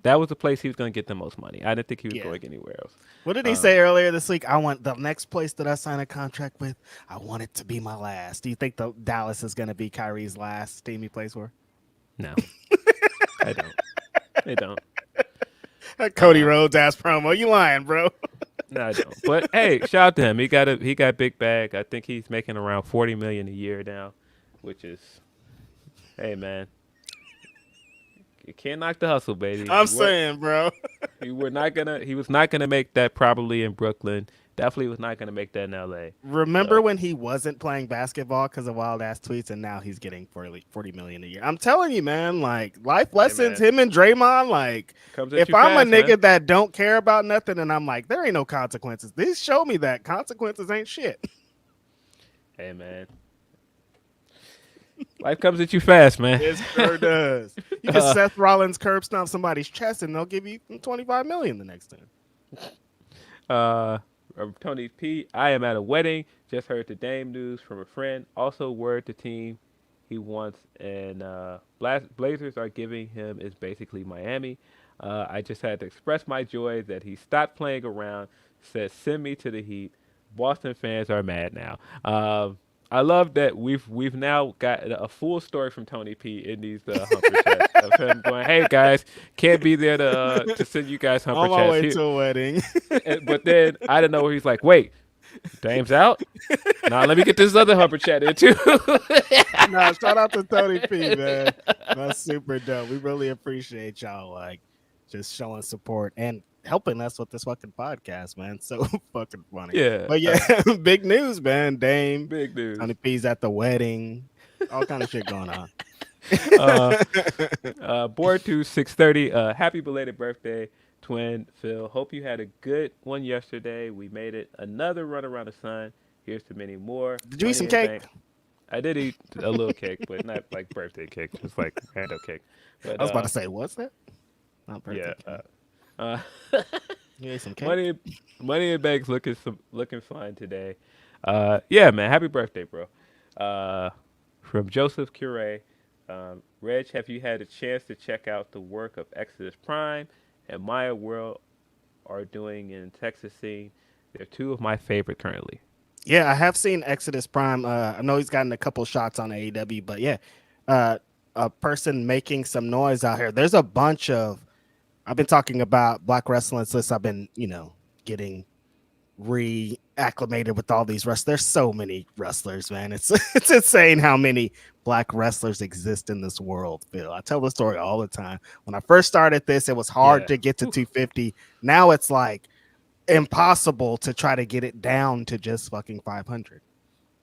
that was the place he was going to get the most money. I didn't think he was going anywhere else. What did he say earlier this week? I want the next place that I sign a contract with, I want it to be my last. Do you think the Dallas is going to be Kyrie's last team he plays for? No. I don't. They don't. Cody Rhodes ass promo. You lying, bro? No, I don't. But hey, shout out to him. He got big bag. I think he's making around $40 million a year now, which is, hey man, you can't knock the hustle, baby. I'm saying, bro. He was not gonna make that probably in Brooklyn. Definitely was not gonna make that in LA. Remember when he wasn't playing basketball because of wild ass tweets, and now he's getting $40 million a year. I'm telling you, man. Like life lessons. Him and Draymond. Like if I'm a nigga that don't care about nothing, and I'm like, there ain't no consequences. These show me that consequences ain't shit. Hey man. Life comes at you fast, man. It sure does. You can Seth Rollins curb stomp somebody's chest, and they'll give you $25 million the next time. Tony P. I am at a wedding. Just heard the Dame news from a friend. Also, word the team he wants, and Blazers are giving him is basically Miami. I just had to express my joy that he stopped playing around. Said send me to the Heat. Boston fans are mad now. I love that we've now got a full story from Tony P in these humper chats of him going, "Hey guys, can't be there to send you guys humper chats." On my way to a wedding, but then I don't know where he's like, "Wait, Dame's out? Nah, let me get this other humper chat in too." Nah, shout out to Tony P, man. That's super dope. We really appreciate y'all like just showing support and helping us with this fucking podcast, man. So fucking funny. Yeah. But yeah, big news, man. Dame. Big news. Tony P's at the wedding. All kind of shit going on. Board to 630. Happy belated birthday, twin Phil. Hope you had a good one yesterday. We made it another run around the sun. Here's to many more. Did you eat some cake? I did eat a little cake, but not like birthday cake. Just like random cake. But, I was about to say, what's that? Not birthday cake. You ate some cake? Money in Bank's looking fine today. Yeah, man. Happy birthday, bro. From Joseph Cure. Reg, have you had a chance to check out the work of Exodus Prime and Maya World are doing in Texas scene? They're two of my favorite currently. Yeah, I have seen Exodus Prime. I know he's gotten a couple shots on AEW, but yeah, a person making some noise out here. There's a bunch of, I've been talking about Black wrestling since I've been, getting reacclimated with all these wrestlers. There's so many wrestlers, man. It's insane how many Black wrestlers exist in this world, Phil. I tell the story all the time. When I first started this, it was hard to get to 250. Now it's like impossible to try to get it down to just fucking 500.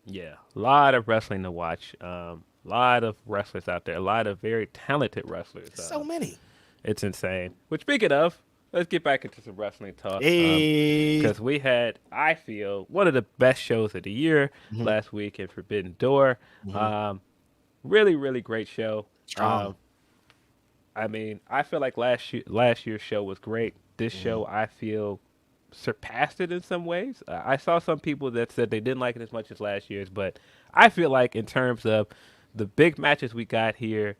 Yeah, a lot of wrestling to watch. A lot of wrestlers out there. A lot of very talented wrestlers. So many. It's insane. Which, speaking of, let's get back into some wrestling talk. Because we had, I feel, one of the best shows of the year last week in Forbidden Door. Really, really great show. I mean, I feel like last year's show was great. This show, I feel, surpassed it in some ways. I saw some people that said they didn't like it as much as last year's, but I feel like in terms of the big matches we got here,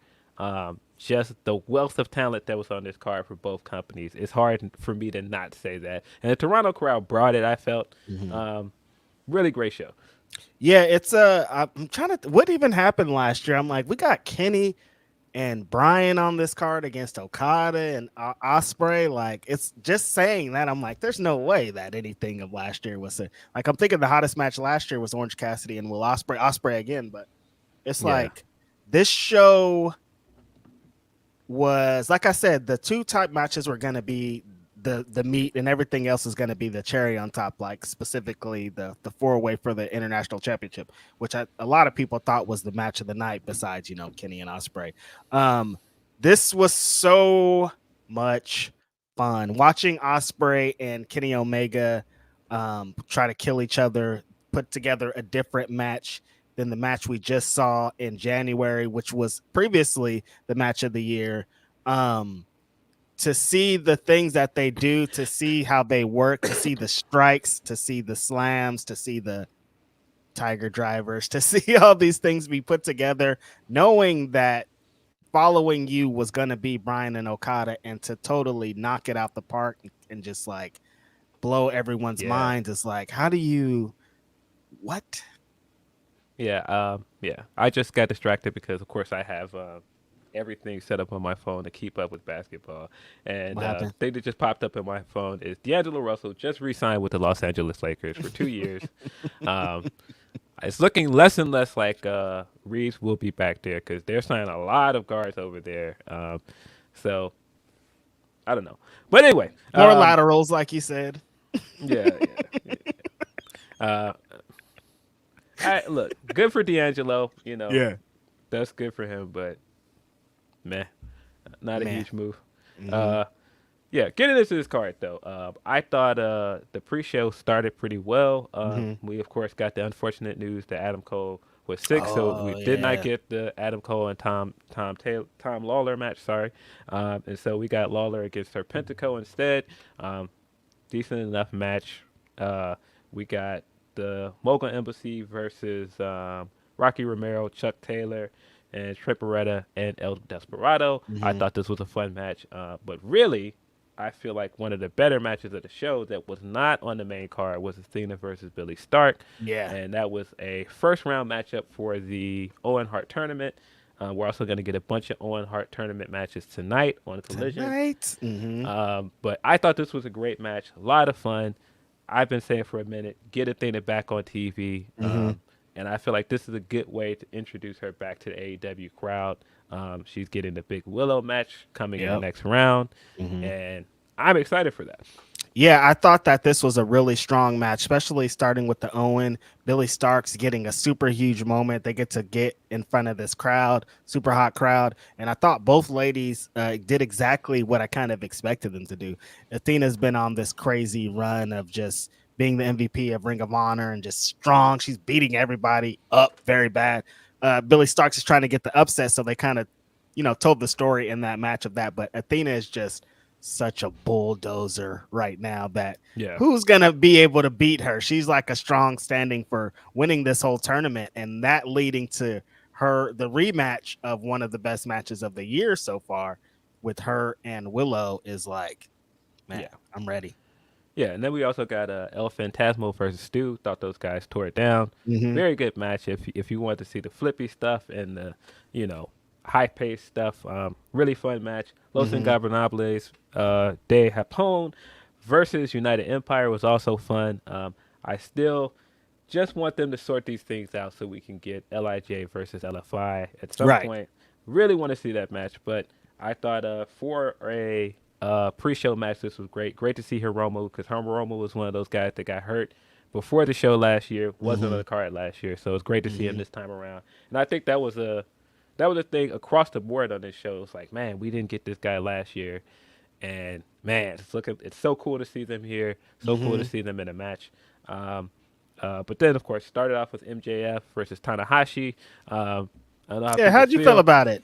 just the wealth of talent that was on this card for both companies, it's hard for me to not say that. And the Toronto crowd brought it, I felt. Really great show. Yeah, it's I'm trying to, what even happened last year? I'm like, we got Kenny and Brian on this card against Okada and Ospreay. Like, it's just saying that. I'm like, there's no way that anything of last year was like, I'm thinking the hottest match last year was Orange Cassidy and Will Ospreay again, but it's like this show was, like I said, the two type matches were going to be the meat, and everything else is going to be the cherry on top, like specifically the 4-way for the international championship, which a lot of people thought was the match of the night besides, Kenny and Ospreay. This was so much fun watching Ospreay and Kenny Omega try to kill each other put together a different match than the match we just saw in January, which was previously the match of the year. To see the things that they do, to see how they work, to see the strikes, to see the slams, to see the tiger drivers, to see all these things be put together, knowing that following you was going to be Bryan and Okada, and to totally knock it out the park and just like blow everyone's minds. It's like, how do you, what? Yeah, I just got distracted because, of course, I have everything set up on my phone to keep up with basketball, and thing that just popped up in my phone is D'Angelo Russell just re-signed with the Los Angeles Lakers for 2 years. It's looking less and less like Reeves will be back there because they're signing a lot of guards over there. So I don't know, but anyway, more laterals, like you said. Yeah. Look, good for D'Angelo. That's good for him, but not a huge move. Mm-hmm. Getting into this card though, I thought the pre-show started pretty well. We of course got the unfortunate news that Adam Cole was sick, so we did not get the Adam Cole and Tom Lawler match. And so we got Lawler against Serpentico instead. Decent enough match. We got the Mogul Embassy versus Rocky Romero, Chuck Taylor, and Trent Beretta and El Desperado. I thought this was a fun match, but really, I feel like one of the better matches of the show that was not on the main card was Athena versus Billy Stark. Yeah. And that was a first-round matchup for the Owen Hart tournament. We're also going to get a bunch of Owen Hart tournament matches tonight on Collision. But I thought this was a great match. A lot of fun. I've been saying for a minute, get Athena back on TV. And I feel like this is a good way to introduce her back to the AEW crowd. She's getting the Big Willow match coming in the next round. And I'm excited for that. Yeah, I thought that this was a really strong match, especially starting with the Owen. Billy Stark's getting a super huge moment. They get to get in front of this crowd, super hot crowd. And I thought both ladies did exactly what I kind of expected them to do. Athena's been on this crazy run of just being the MVP of Ring of Honor and just strong. She's beating everybody up very bad. Billy Starks is trying to get the upset, so they kind of, told the story in that match of that. But Athena is just such a bulldozer right now that who's going to be able to beat her? She's like a strong standing for winning this whole tournament, and that leading to the rematch of one of the best matches of the year so far with her and Willow is like, man, I'm ready. Yeah, and then we also got El Phantasmo versus Stu. Thought those guys tore it down. Very good match. If you want to see the flippy stuff and the, high-paced stuff, really fun match. Los Ingobernables de Japón versus United Empire was also fun. I still just want them to sort these things out so we can get LIJ versus LFI at some point. Really want to see that match, but I thought for a pre-show match, this was great. Great to see Hiromu, because Hiromu was one of those guys that got hurt before the show last year, wasn't on the card last year, so it's great to see him this time around. And I think that was a thing across the board on this show. It's like, man, we didn't get this guy last year, and man, it's so cool to see them here, so cool to see them in a match. But then, of course, started off with MJF versus Tanahashi. How'd you feel about it?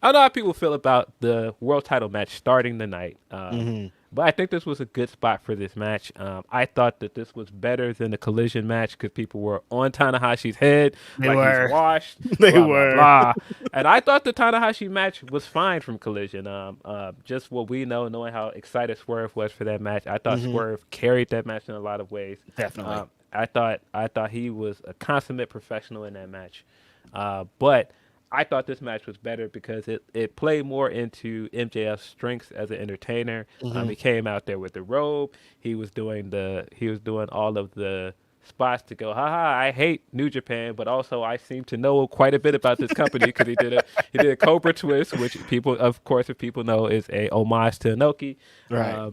I don't know how people feel about the world title match starting the night, but I think this was a good spot for this match. I thought that this was better than the Collision match because people were on Tanahashi's head. He's washed. They blah, were. blah, blah. And I thought the Tanahashi match was fine from Collision. Just what we know, knowing how excited Swerve was for that match, I thought Swerve carried that match in a lot of ways. Definitely. I thought he was a consummate professional in that match. But I thought this match was better because it played more into MJF's strengths as an entertainer. He came out there with the robe. He was doing all of the spots to go, haha, I hate New Japan, but also I seem to know quite a bit about this company because he did a Cobra Twist, which people, of course, if people know, is a homage to Inoki. Right.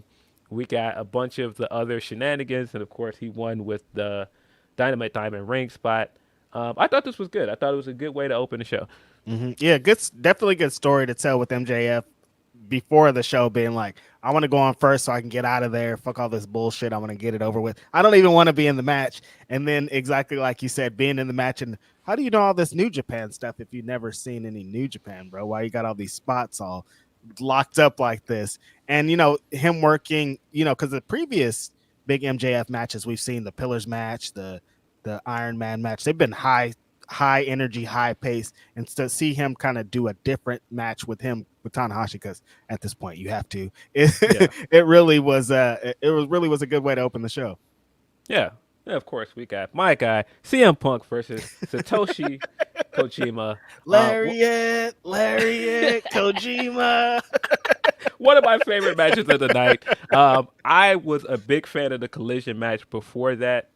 We got a bunch of the other shenanigans, and of course, he won with the Dynamite Diamond ring spot. I thought this was good. I thought it was a good way to open the show. Yeah, definitely good story to tell with MJF before the show being like, I want to go on first so I can get out of there. Fuck all this bullshit. I want to get it over with. I don't even want to be in the match. And then exactly like you said, being in the match. And how do you know all this New Japan stuff if you've never seen any New Japan, bro? Why you got all these spots all locked up like this? And, him working, because the previous big MJF matches, we've seen the Pillars match, the Iron Man match. They've been high energy, high pace, and to see him kind of do a different match with him with Tanahashi, because at this point you have to. It really was a good way to open the show. Yeah. And of course, we got my guy CM Punk versus Satoshi Kojima. Lariat, Kojima. One of my favorite matches of the night. I was a big fan of the Collision match before that.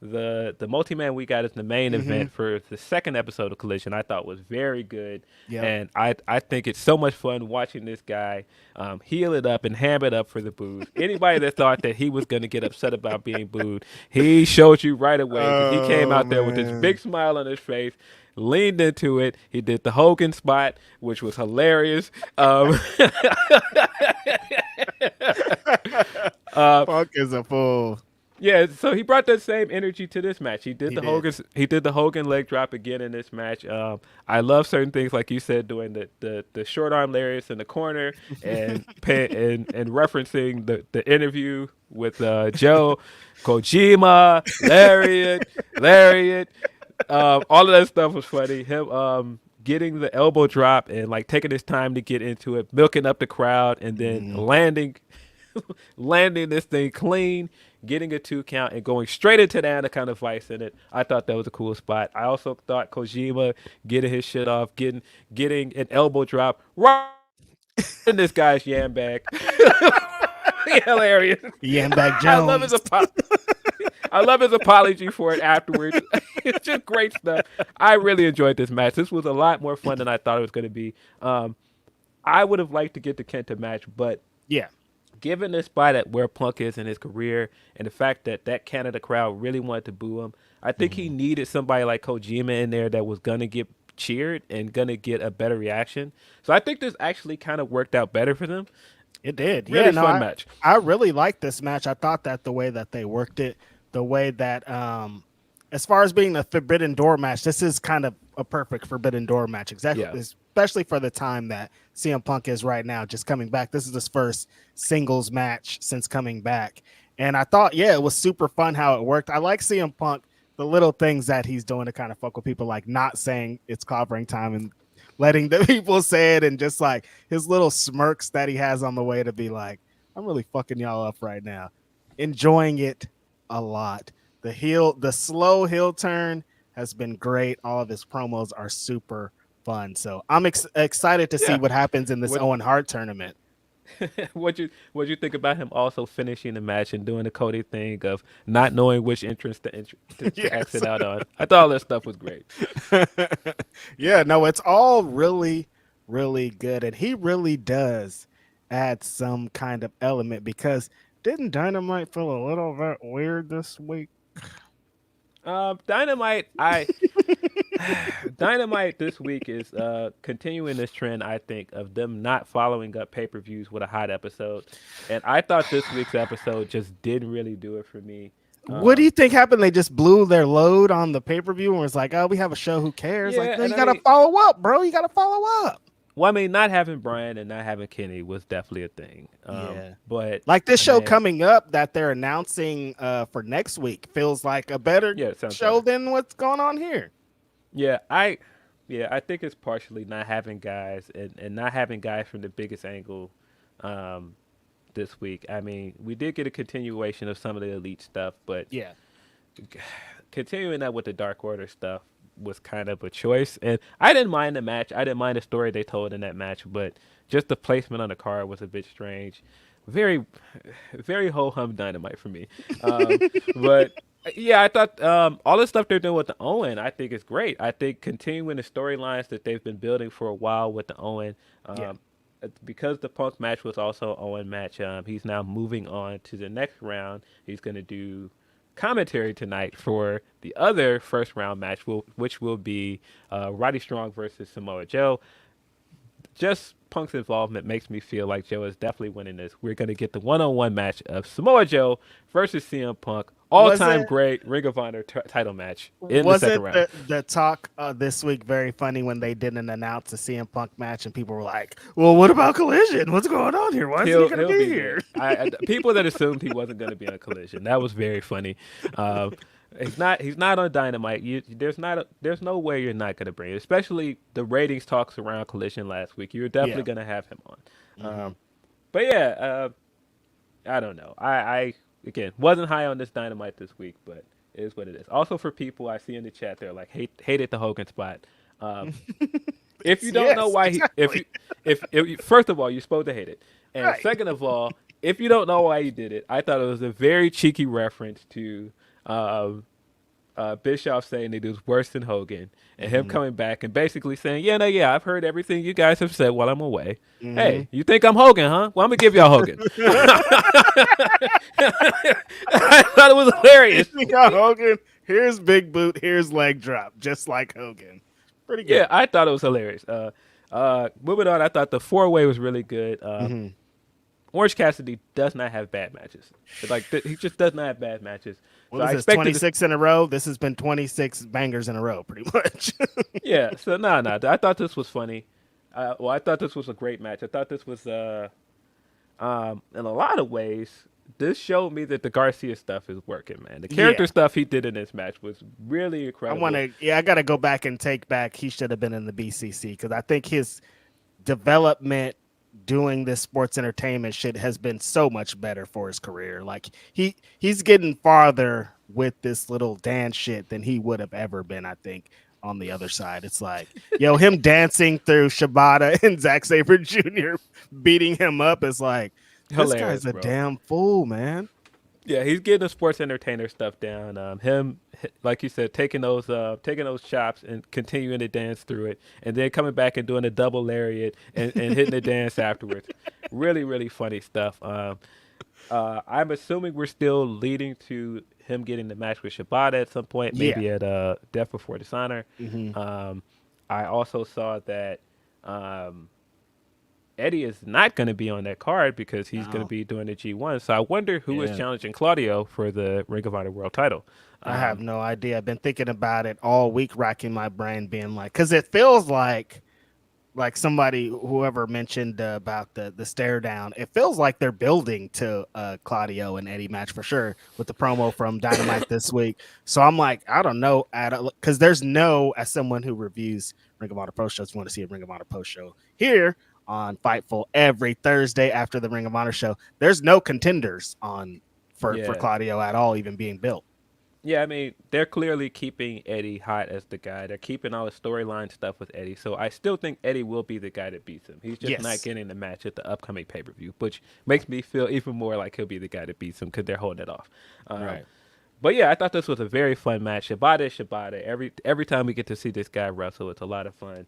The multi-man we got as the main event for the second episode of Collision, I thought was very good. Yep. And I think it's so much fun watching this guy heel it up and ham it up for the boos. Anybody that thought that he was going to get upset about being booed, he showed you right away. He came out there with this big smile on his face, leaned into it. He did the Hogan spot, which was hilarious. Punk is a fool. Yeah, so he brought that same energy to this match. He did the Hogan leg drop again in this match. I love certain things like you said, doing the short arm lariats in the corner and and referencing the interview with Joe, Kojima, lariat. All of that stuff was funny. Him getting the elbow drop and like taking his time to get into it, milking up the crowd, and then landing this thing clean, getting a 2 count, and going straight into the Anaconda Vice in it. I thought that was a cool spot. I also thought Kojima getting his shit off, getting an elbow drop right in this guy's yam bag. Hilarious. Yam bag Jones. I love his apology for it afterwards. It's just great stuff. I really enjoyed this match. This was a lot more fun than I thought it was going to be. I would have liked to get the Kenta match, but yeah, given the spot at where Punk is in his career and the fact that Canada crowd really wanted to boo him, I think he needed somebody like Kojima in there that was going to get cheered and going to get a better reaction. So I think this actually kind of worked out better for them. It did. Really fun match. I really liked this match. I thought that the way that they worked it, the way that, as far as being the Forbidden Door match, this is kind of a perfect Forbidden Door match. Exactly. Yeah. Especially for the time that CM Punk is right now, just coming back. This is his first singles match since coming back. And I thought, it was super fun how it worked. I like CM Punk, the little things that he's doing to kind of fuck with people, like not saying it's clobbering time and letting the people say it, and just like his little smirks that he has on the way to be like, I'm really fucking y'all up right now. Enjoying it a lot. The slow heel turn has been great. All of his promos are super fun. So I'm excited to see what happens in this Owen Hart tournament. What'd you think about him also finishing the match and doing the Cody thing of not knowing which entrance to exit out on? I thought all that stuff was great. Yeah, no, it's all really, really good. And he really does add some kind of element, because didn't Dynamite feel a little bit weird this week? Dynamite this week is continuing this trend, I think, of them not following up pay-per-views with a hot episode. And I thought this week's episode just didn't really do it for me. What do you think happened? They just blew their load on the pay-per-view and was like, oh, we have a show, who cares? Yeah, you got to follow up, bro. You got to follow up. Well, I mean, not having Brian and not having Kenny was definitely a thing. But like this show coming up that they're announcing for next week feels like a better show than what's going on here. Yeah, I think it's partially not having guys and not having guys from the biggest angle this week. I mean, we did get a continuation of some of the elite stuff, but continuing that with the Dark Order stuff was kind of a choice. And I didn't mind the match. I didn't mind the story they told in that match, but just the placement on the card was a bit strange. Very, very ho-hum Dynamite for me. But yeah, I thought all the stuff they're doing with the Owen, I think is great. I think continuing the storylines that they've been building for a while with the Owen, because the Punk match was also Owen match, he's now moving on to the next round. He's going to do commentary tonight for the other first round match, which will be Roddy Strong versus Samoa Joe. Just Punk's involvement makes me feel like Joe is definitely winning this. We're going to get the one-on-one match of Samoa Joe versus CM Punk. All-time great Ring of Honor title match in the second round. The talk this week very funny when they didn't announce the CM Punk match and people were like, well, what about Collision? What's going on here? Why is he going to be here? People that assumed he wasn't going to be on Collision. That was very funny. He's not on Dynamite. There's no way you're not going to bring it, especially the ratings talks around Collision last week. You're definitely going to have him on. But yeah, I don't know. I again wasn't high on this Dynamite this week, but it is what it is. Also, for people I see in the chat, they're like hated the Hogan spot. If you don't know why, if first of all, you're supposed to hate it, and second of all, if you don't know why he did it, I thought it was a very cheeky reference to Bischoff saying that it was worse than Hogan, and him coming back and basically saying, yeah, I've heard everything you guys have said while I'm away. Hey, you think I'm Hogan, huh? Well, I'm gonna give y'all Hogan. I thought it was hilarious. Hogan, here's big boot, here's leg drop, just like Hogan. Pretty good. Yeah, I thought it was hilarious. Moving on, I thought the 4-way was really good. Orange Cassidy does not have bad matches. He just does not have bad matches. What was this, 26 in a row? This has been 26 bangers in a row, pretty much. Yeah, so no. I thought this was funny. I thought this was a great match. I thought this was, in a lot of ways, this showed me that the Garcia stuff is working, man. The character stuff he did in this match was really incredible. I got to go back and take back. He should have been in the BCC because I think his development doing this sports entertainment shit has been so much better for his career. Like he's getting farther with this little dance shit than he would have ever been, I think, on the other side. It's like, him dancing through Shibata and Zack Sabre Jr. beating him up is like, this guy's a damn fool, man. Yeah, he's getting the sports entertainer stuff down. Him, like you said, taking those chops and continuing to dance through it, and then coming back and doing a double lariat and hitting the dance afterwards. Really, really funny stuff. I'm assuming we're still leading to him getting the match with Shibata at some point, maybe at Death Before Dishonor. I also saw that Eddie is not going to be on that card because he's going to be doing the G1. So I wonder who is challenging Claudio for the Ring of Honor World title. I have no idea. I've been thinking about it all week, racking my brain, being like, because it feels like somebody, whoever mentioned about the stare down, it feels like they're building to Claudio and Eddie match for sure with the promo from Dynamite this week. So I'm like, I don't know, because there's as someone who reviews Ring of Honor post shows, if you want to see a Ring of Honor post show here on Fightful every Thursday after the Ring of Honor show, there's no contenders on for Claudio at all even being built. Yeah, I mean, they're clearly keeping Eddie hot as the guy. They're keeping all the storyline stuff with Eddie. So I still think Eddie will be the guy that beats him. He's just not getting the match at the upcoming pay-per-view, which makes me feel even more like he'll be the guy that beats him because they're holding it off. Right. But yeah, I thought this was a very fun match. Shibata is Shibata. Every time we get to see this guy wrestle, it's a lot of fun.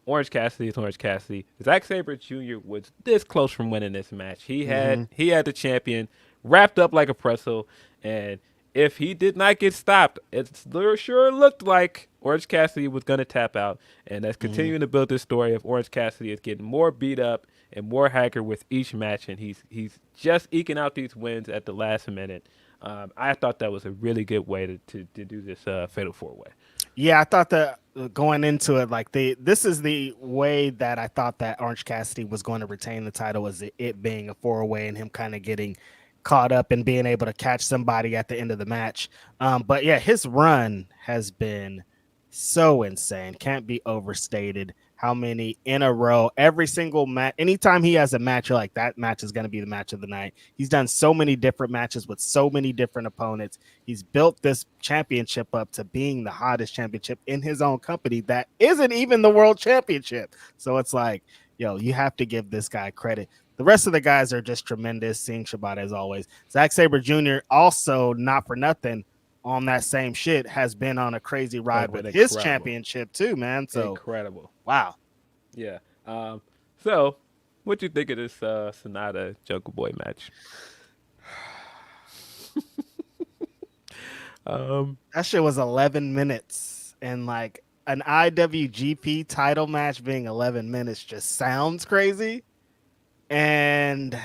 Orange Cassidy is Orange Cassidy. Zack Sabre Jr. was this close from winning this match. He had the champion wrapped up like a pretzel, and if he did not get stopped, it sure looked like Orange Cassidy was going to tap out, and that's continuing to build this story of Orange Cassidy is getting more beat up and more haggard with each match, and he's just eking out these wins at the last minute. I thought that was a really good way to do this Fatal 4-Way. Yeah, I thought that going into it, like this is the way that I thought that Orange Cassidy was going to retain the title, was it being a 4-way and him kind of getting caught up and being able to catch somebody at the end of the match. But yeah, his run has been so insane. Can't be overstated. How many in a row, every single match, anytime he has a match, you're like, that match is going to be the match of the night. He's done so many different matches with so many different opponents. He's built this championship up to being the hottest championship in his own company that isn't even the world championship. So it's like, you have to give this guy credit. The rest of the guys are just tremendous. Seeing Shibata as always. Zack Sabre Jr. also, not for nothing, on that same shit, has been on a crazy ride with his championship too, man. So incredible. Wow. Yeah. So what'd you think of this Sonata Jungle Boy match? That shit was 11 minutes. And like, an IWGP title match being 11 minutes just sounds crazy. And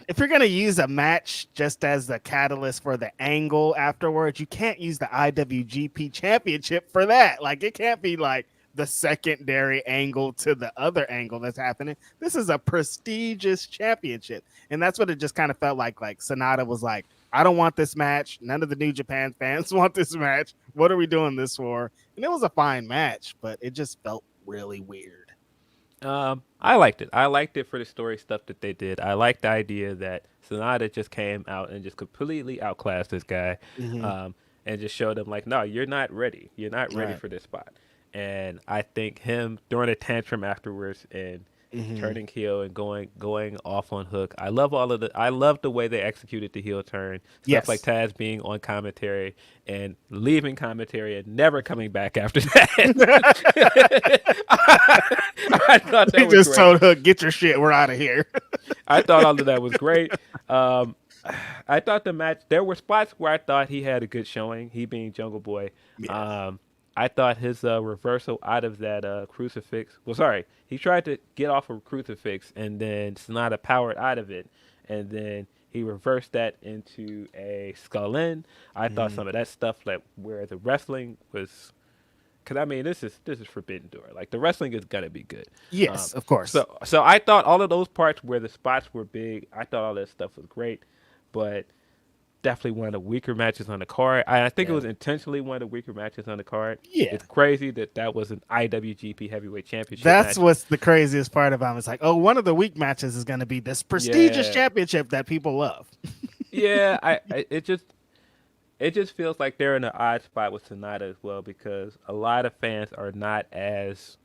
if you're going to use a match just as the catalyst for the angle afterwards, you can't use the IWGP championship for that. Like, it can't be like the secondary angle to the other angle that's happening. This is a prestigious championship. And that's what it just kind of felt like. Like, Sonata was like, I don't want this match. None of the New Japan fans want this match. What are we doing this for? And it was a fine match, but it just felt really weird. I liked it. I liked it for the story stuff that they did. I liked the idea that Sonata just came out and just completely outclassed this guy, and just showed him like, no, you're not ready. You're not ready for this spot. And I think him throwing a tantrum afterwards and turning heel and going off on Hook. I love the way they executed the heel turn. Stuff like Taz being on commentary and leaving commentary and never coming back after that. I thought that he was just great. told Hook, get your shit, we're out of here. I thought all of that was great. I thought the match, there were spots where I thought he had a good showing, he being Jungle Boy. Yes. I thought his reversal out of that crucifix. Well, sorry, he tried to get off a crucifix, and then Sonata powered out of it, and then he reversed that into a skull end. I thought some of that stuff, like where the wrestling was, because I mean this is Forbidden Door. Like the wrestling is gonna be good. Yes, of course. So I thought all of those parts where the spots were big, I thought all that stuff was great, but definitely one of the weaker matches on the card. I think it was intentionally one of the weaker matches on the card. Yeah. It's crazy that was an IWGP Heavyweight Championship That's match. what's the craziest part about it. It's like, oh, one of the weak matches is going to be this prestigious championship that people love. Yeah, it just feels like they're in an odd spot with Sonata as well, because a lot of fans are not as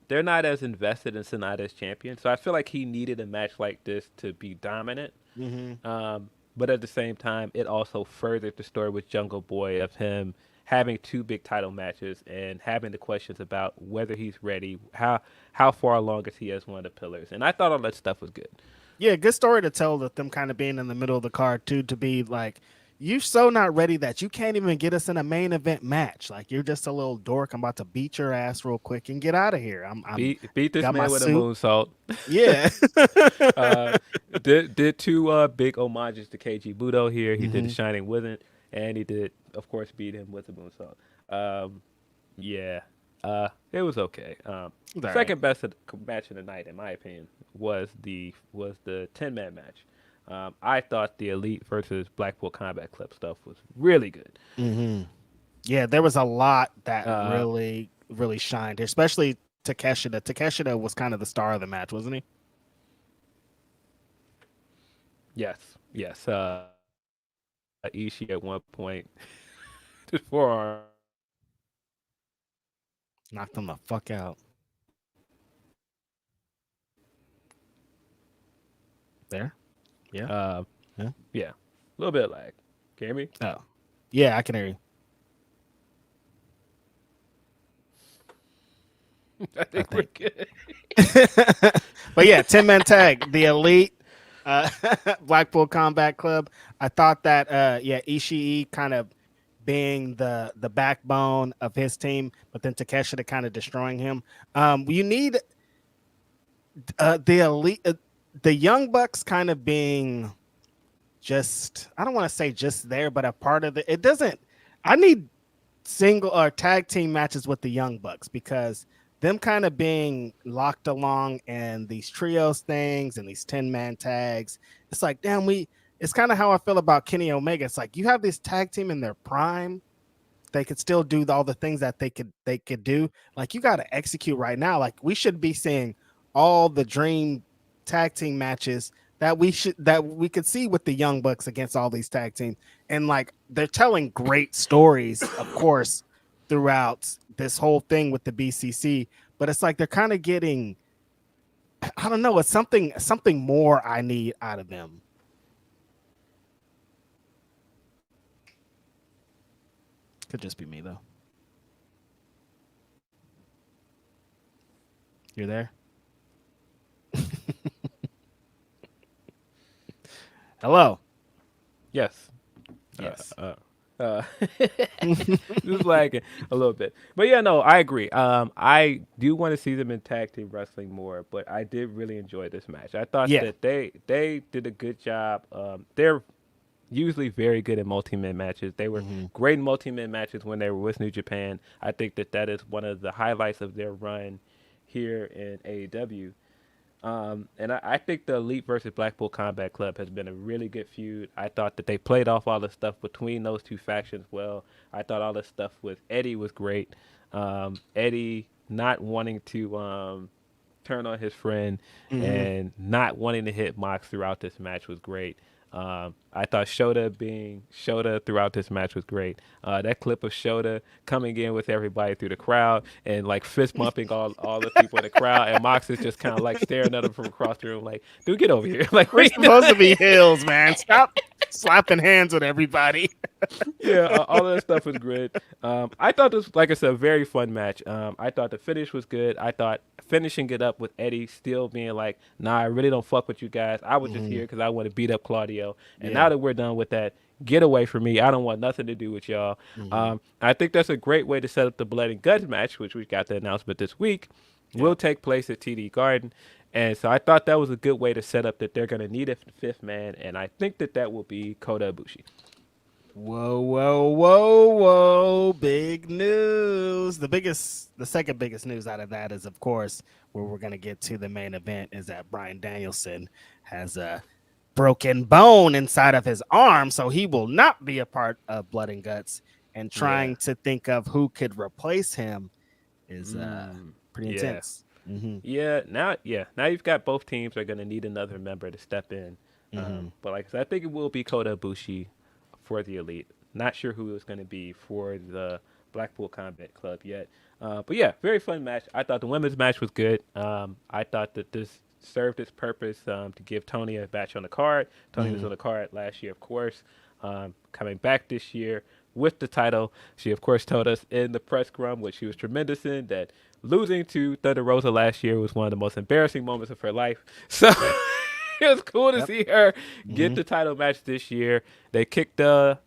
they're not as invested in Sonata as champion. So I feel like he needed a match like this to be dominant. But at the same time, it also furthered the story with Jungle Boy of him having two big title matches and having the questions about whether he's ready, how far along is he as one of the pillars. And I thought all that stuff was good. Yeah, good story to tell with them kind of being in the middle of the card too, to be like, you're so not ready that you can't even get us in a main event match. Like, you're just a little dork. I'm about to beat your ass real quick and get out of here. Beat this man with a moonsault. Yeah. Did two big homages to KG Budo here. He did the Shining Wizard, and he did, of course, beat him with the moonsault. It was okay. Second best match of the night, in my opinion, was the 10-man match. I thought the Elite versus Blackpool Combat Club stuff was really good. Yeah, there was a lot that really shined, especially Takeshita. Takeshita was kind of the star of the match, wasn't he? Yes. Ishii at one point, his forearm knocked him the fuck out. There? Yeah. Yeah. A little bit of lag. Can you hear me? Oh. Yeah, I can hear you. I think we're good. But yeah, 10-man tag, the Elite, Blackpool Combat Club. I thought that Ishii kind of being the backbone of his team, but then Takeshita kind of destroying him. You need the Elite, the Young Bucks kind of being just, I don't want to say just there, but a part of it doesn't. I need single or tag team matches with the Young Bucks, because them kind of being locked along and these trios things and these 10-man tags, it's like, damn, it's kind of how I feel about Kenny Omega. It's like, you have this tag team in their prime, they could still do all the things that they could do. Like, you got to execute right now. Like, we should be seeing all the dream tag team matches that we could see with the Young Bucks against all these tag teams. And like, they're telling great stories, of course, throughout this whole thing with the BCC, but it's like they're kind of getting, I don't know, it's something more I need out of them. Could just be me though. You're there? Hello. Yes. Yes. Just lagging a little bit, but yeah, no, I agree. I do want to see them in tag team wrestling more, but I did really enjoy this match. I thought Yeah. that they did a good job. They're usually very good in multi-man matches. They were great in multi-man matches when they were with New Japan. I think that is one of the highlights of their run here in AEW. And I think the Elite versus Blackpool Combat Club has been a really good feud. I thought that they played off all the stuff between those two factions well. I thought all the stuff with Eddie was great. Eddie not wanting to turn on his friend and not wanting to hit Mox throughout this match was great. I thought Shota being Shota throughout this match was great. That clip of Shota coming in with everybody through the crowd and like fist bumping all the people in the crowd, and Mox is just kind of like staring at him from across the room, like, "Dude, get over here!" Like, we're supposed to be heels, man. Stop slapping hands with everybody. Yeah, all of that stuff was great. I thought this, like I said, a very fun match. I thought the finish was good. I thought finishing it up with Eddie still being like, "Nah, I really don't fuck with you guys. I was just here because I want to beat up Claudio." And now that we're done with that, get away from me. I don't want nothing to do with y'all. I think that's a great way to set up the Blood and Guts match, which we got the announcement this week, will take place at TD Garden. And so I thought that was a good way to set up that they're going to need a fifth man, and I think that will be Kota Ibushi. Whoa, whoa, whoa, whoa. Big news. The second biggest news out of that is, of course, where we're going to get to the main event, is that Bryan Danielson has a broken bone inside of his arm, so he will not be a part of Blood and Guts. And trying to think of who could replace him is pretty intense. Now you've got both teams are going to need another member to step in. But like I said, I think it will be Kota Ibushi for the Elite. Not sure who it's going to be for the Blackpool Combat Club yet. But yeah, very fun match. I thought the women's match was good. I thought that this served its purpose to give Tony a match on the card. Tony was on the card last year, of course. Coming back this year with the title. She, of course, told us in the press scrum, which she was tremendous in, that losing to Thunder Rosa last year was one of the most embarrassing moments of her life. So it was cool to see her get the title match this year. They kicked the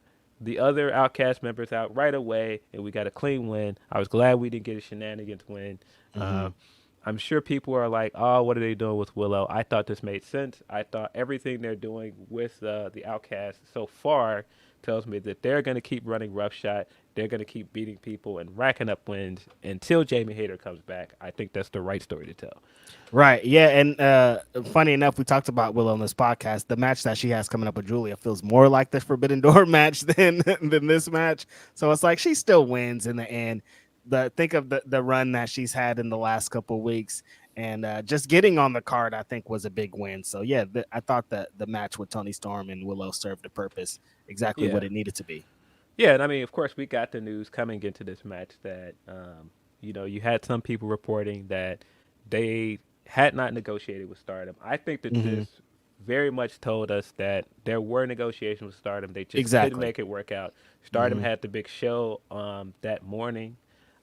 other Outcast members out right away, and we got a clean win. I was glad we didn't get a shenanigans win. I'm sure people are like, "Oh, what are they doing with Willow?" I thought this made sense. I thought everything they're doing with the Outcast so far tells me that they're going to keep running roughshod. They're going to keep beating people and racking up wins until Jamie Hayter comes back. I think that's the right story to tell. Right. Yeah. And funny enough, we talked about Willow on this podcast. The match that she has coming up with Julia feels more like the Forbidden Door match than this match. So it's like she still wins in the end. Think of the run that she's had in the last couple of weeks, and just getting on the card, I think, was a big win. So yeah, I thought that the match with Toni Storm and Willow served a purpose, exactly what it needed to be. Yeah, and I mean, of course, we got the news coming into this match that you had some people reporting that they had not negotiated with Stardom. I think that this very much told us that there were negotiations with Stardom. They just couldn't make it work out. Stardom had the big show that morning.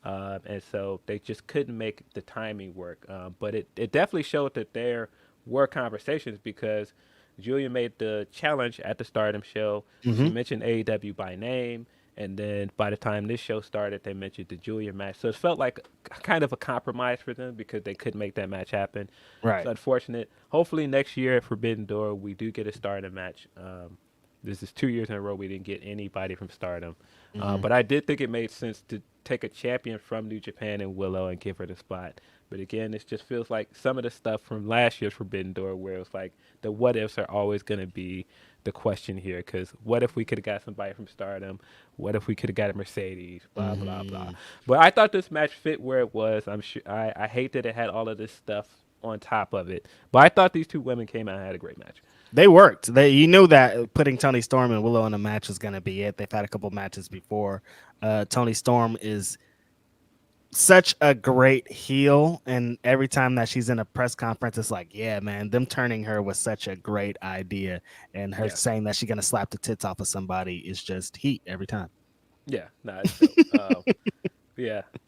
And so they just couldn't make the timing work. But it definitely showed that there were conversations, because Julia made the challenge at the Stardom show. She mentioned AEW by name. And then by the time this show started, they mentioned the Julia match. So it felt like kind of a compromise for them, because they couldn't make that match happen. Right. It's unfortunate. Hopefully next year at Forbidden Door, we do get a Stardom match. This is 2 years in a row we didn't get anybody from Stardom. But I did think it made sense to take a champion from New Japan and Willow and give her the spot. But again, it just feels like some of the stuff from last year's Forbidden Door, where it's like the what ifs are always going to be the question here. Because what if we could have got somebody from Stardom? What if we could have got a Mercedes? Blah, blah, blah. But I thought this match fit where it was. I'm sure I hate that it had all of this stuff on top of it. But I thought these two women came out and had a great match. They worked. You knew that putting Toni Storm and Willow in a match was going to be it. They've had a couple matches before. Toni Storm is such a great heel, and every time that she's in a press conference, it's like, yeah, man, them turning her was such a great idea, and her saying that she's going to slap the tits off of somebody is just heat every time. Yeah, no, it's dope.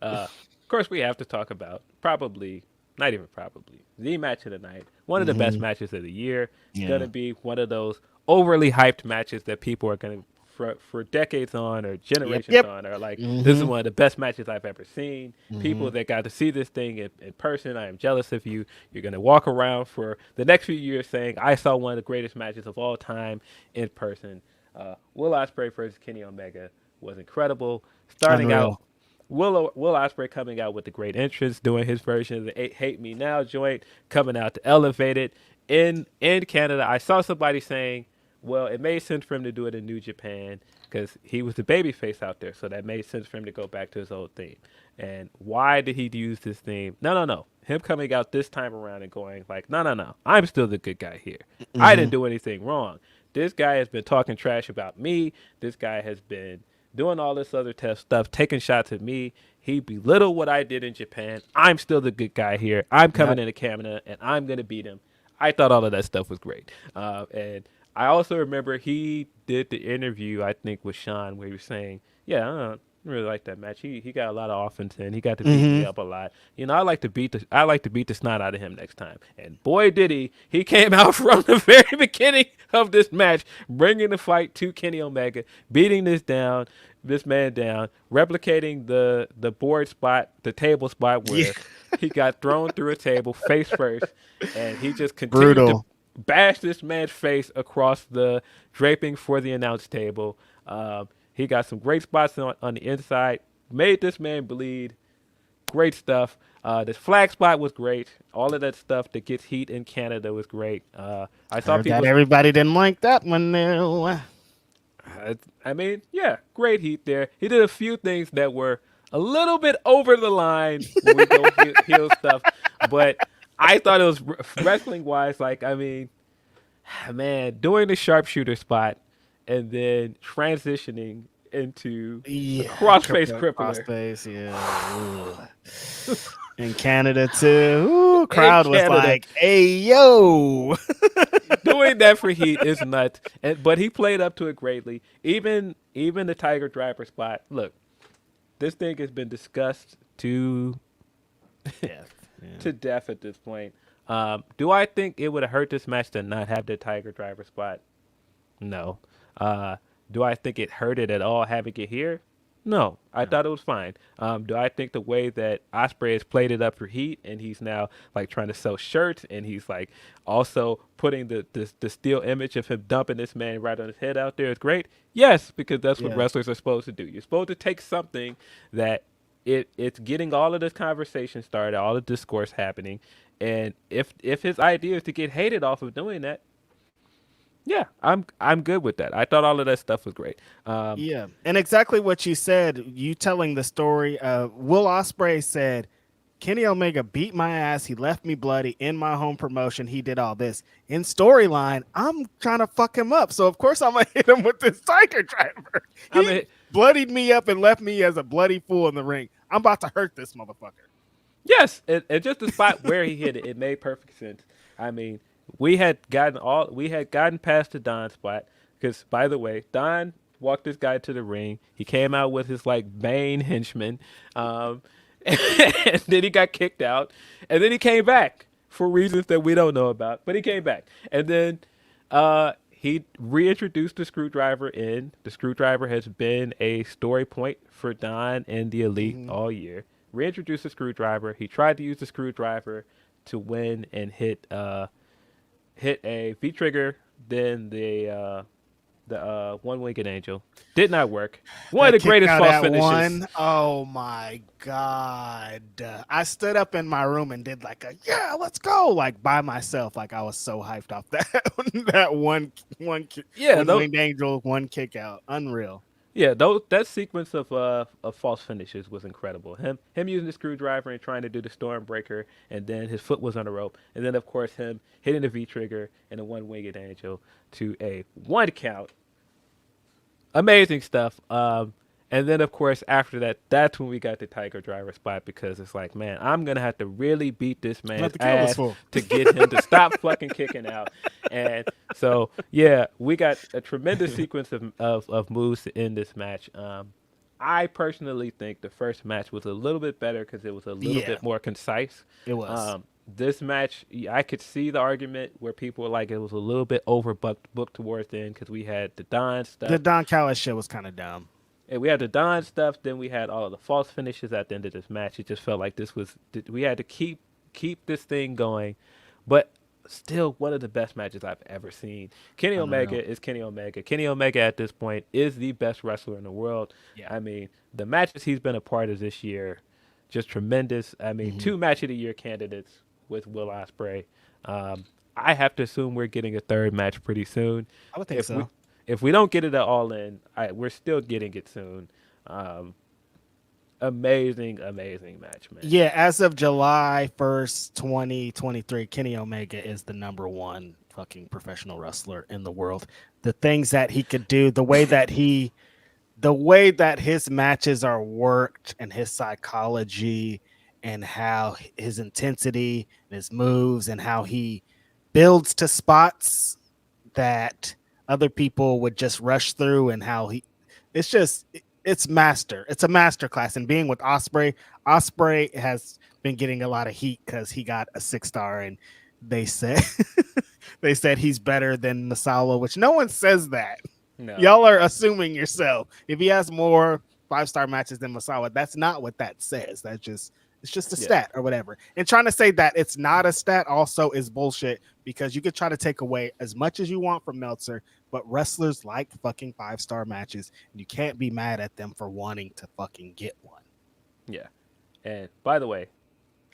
Of course, we have to talk about the match of the night. One of the best matches of the year. It's going to be one of those overly hyped matches that people are going to for decades on or generations Yep. on are like, this is one of the best matches I've ever seen. People that got to see this thing in person, I am jealous of you. You're going to walk around for the next few years saying, I saw one of the greatest matches of all time in person. Will Ospreay versus Kenny Omega was incredible. Starting Unreal. out, Will Ospreay coming out with the great entrance, doing his version of the Hate Me Now joint, coming out to elevate it. In Canada, I saw somebody saying, well, it made sense for him to do it in New Japan because he was the babyface out there, so that made sense for him to go back to his old theme. And why did he use this theme? No. Him coming out this time around and going like, no, I'm still the good guy here. I didn't do anything wrong. This guy has been talking trash about me. This guy has been doing all this other tough stuff, taking shots at me. He belittled what I did in Japan. I'm still the good guy here. I'm coming into Canada, and I'm going to beat him. I thought all of that stuff was great. And I also remember he did the interview, I think, with Sean, where he was saying, yeah, I don't really like that match. He got a lot of offense in. He got to beat me up a lot. You know, I like to beat the snot out of him next time. And boy, did he. He came out from the very beginning of this match, bringing the fight to Kenny Omega, beating this man down, replicating the board spot, the table spot where he got thrown through a table face first, and he just continued to bash this man's face across the draping for the announce table. He got some great spots on the inside, made this man bleed. Great stuff. This flag spot was great. All of that stuff that gets heat in Canada was great. I saw people. Everybody didn't like that one. I mean, yeah, great heat there. He did a few things that were a little bit over the line when we go heel stuff, but I thought it was wrestling wise. Like, I mean, man, doing the sharpshooter spot and then transitioning into the crossface crippler. Crossface, yeah. In Canada too. Ooh, crowd was like, "Hey yo!" Doing that for heat is nuts, but he played up to it greatly. Even the Tiger Driver spot. Look, this thing has been discussed to death at this point. Do I think it would have hurt this match to not have the Tiger Driver spot? No. Do I think it hurt it at all having it here? No. I thought it was fine. Do I think the way that Ospreay has played it up for heat and he's now like trying to sell shirts and he's like also putting the steel image of him dumping this man right on his head out there is great? Yes, because that's what wrestlers are supposed to do. You're supposed to take something that it's getting all of this conversation started, all the discourse happening, and if his idea is to get hated off of doing that, yeah, I'm good with that. I thought all of that stuff was great. Yeah, and exactly what you said, you telling the story. Will Ospreay said, Kenny Omega beat my ass. He left me bloody in my home promotion. He did all this. In storyline, I'm trying to fuck him up. So, of course, I'm going to hit him with this Tiger Driver. He bloodied me up and left me as a bloody fool in the ring. I'm about to hurt this motherfucker. Yes, and just the spot where he hit it, it made perfect sense. I mean, we had gotten past the Don spot because, by the way, Don walked this guy to the ring. He came out with his like Bane henchman, and then he got kicked out, and then he came back for reasons that we don't know about. But he came back, and then he reintroduced the Screwdriver in. The Screwdriver has been a story point for Don and the Elite all year. Reintroduced the Screwdriver. He tried to use the Screwdriver to win and hit a V-trigger, then the one-winged angel. Did not work. One of the greatest false finishes. Oh my god! I stood up in my room and did like let's go, like by myself. Like I was so hyped off that one one-winged angel, one kick out. Unreal. Yeah, that sequence of false finishes was incredible. Him using the Screwdriver and trying to do the Stormbreaker, and then his foot was on the rope, and then of course him hitting the V-trigger and the one-winged angel to a 1 count. Amazing stuff. And then of course after that, that's when we got the Tiger Driver spot because it's like, man, I'm gonna have to really beat this man's ass to get him to stop fucking kicking out. And so yeah, we got a tremendous sequence of moves to end this match. I personally think the first match was a little bit better because it was a little bit more concise. It was. this match, I could see the argument where people were like it was a little bit booked towards the end because we had the Don stuff. The Don Callis shit was kind of dumb. And we had the Don stuff. Then we had all of the false finishes at the end of this match. It just felt like we had to keep this thing going, but still one of the best matches I've ever seen. Kenny Omega is Kenny Omega. Kenny Omega at this point is the best wrestler in the world. Yeah. I mean, the matches he's been a part of this year, just tremendous. I mean, 2 match of the year candidates with Will Ospreay. I have to assume we're getting a 3rd match pretty soon. I would think so. If we don't get it at All In, we're still getting it soon. Amazing match, man. Yeah, as of July 1st, 2023, Kenny Omega is the #1 fucking professional wrestler in the world. The things that he could do, the way that his matches are worked and his psychology and how his intensity and his moves and how he builds to spots that other people would just rush through, and how it's a master class. And being with Ospreay has been getting a lot of heat because he got a 6-star, and they said he's better than Masala, which no one says that. No. Y'all are assuming yourself. If he has more 5-star matches than Masala, that's not what that says. It's just a stat or whatever. And trying to say that it's not a stat also is bullshit, because you could try to take away as much as you want from Meltzer, but wrestlers like fucking 5-star matches, and you can't be mad at them for wanting to fucking get one. Yeah. And by the way,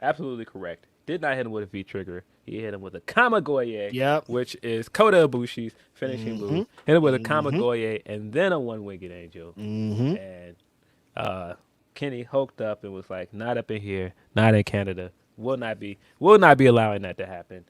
absolutely correct. Did not hit him with a V-trigger. He hit him with a Kamagoye, which is Kota Ibushi's finishing move. Hit him with a Kamagoye and then a one-winged angel. And Kenny hoked up and was like, "Not up in here, not in Canada. Will not be allowing that to happen."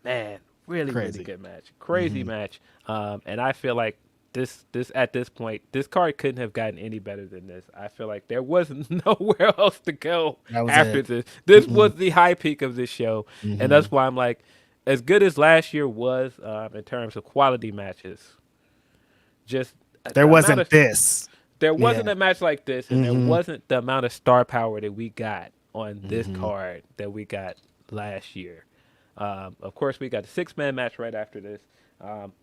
Man, really good match. Crazy match. And I feel like this at this point, this card couldn't have gotten any better than this. I feel like there was nowhere else to go after this. This was the high peak of this show, and that's why I'm like, as good as last year was in terms of quality matches, just there wasn't this. There wasn't a match like this, and there wasn't the amount of star power that we got on this card that we got last year. Of course, we got a 6-man match right after this.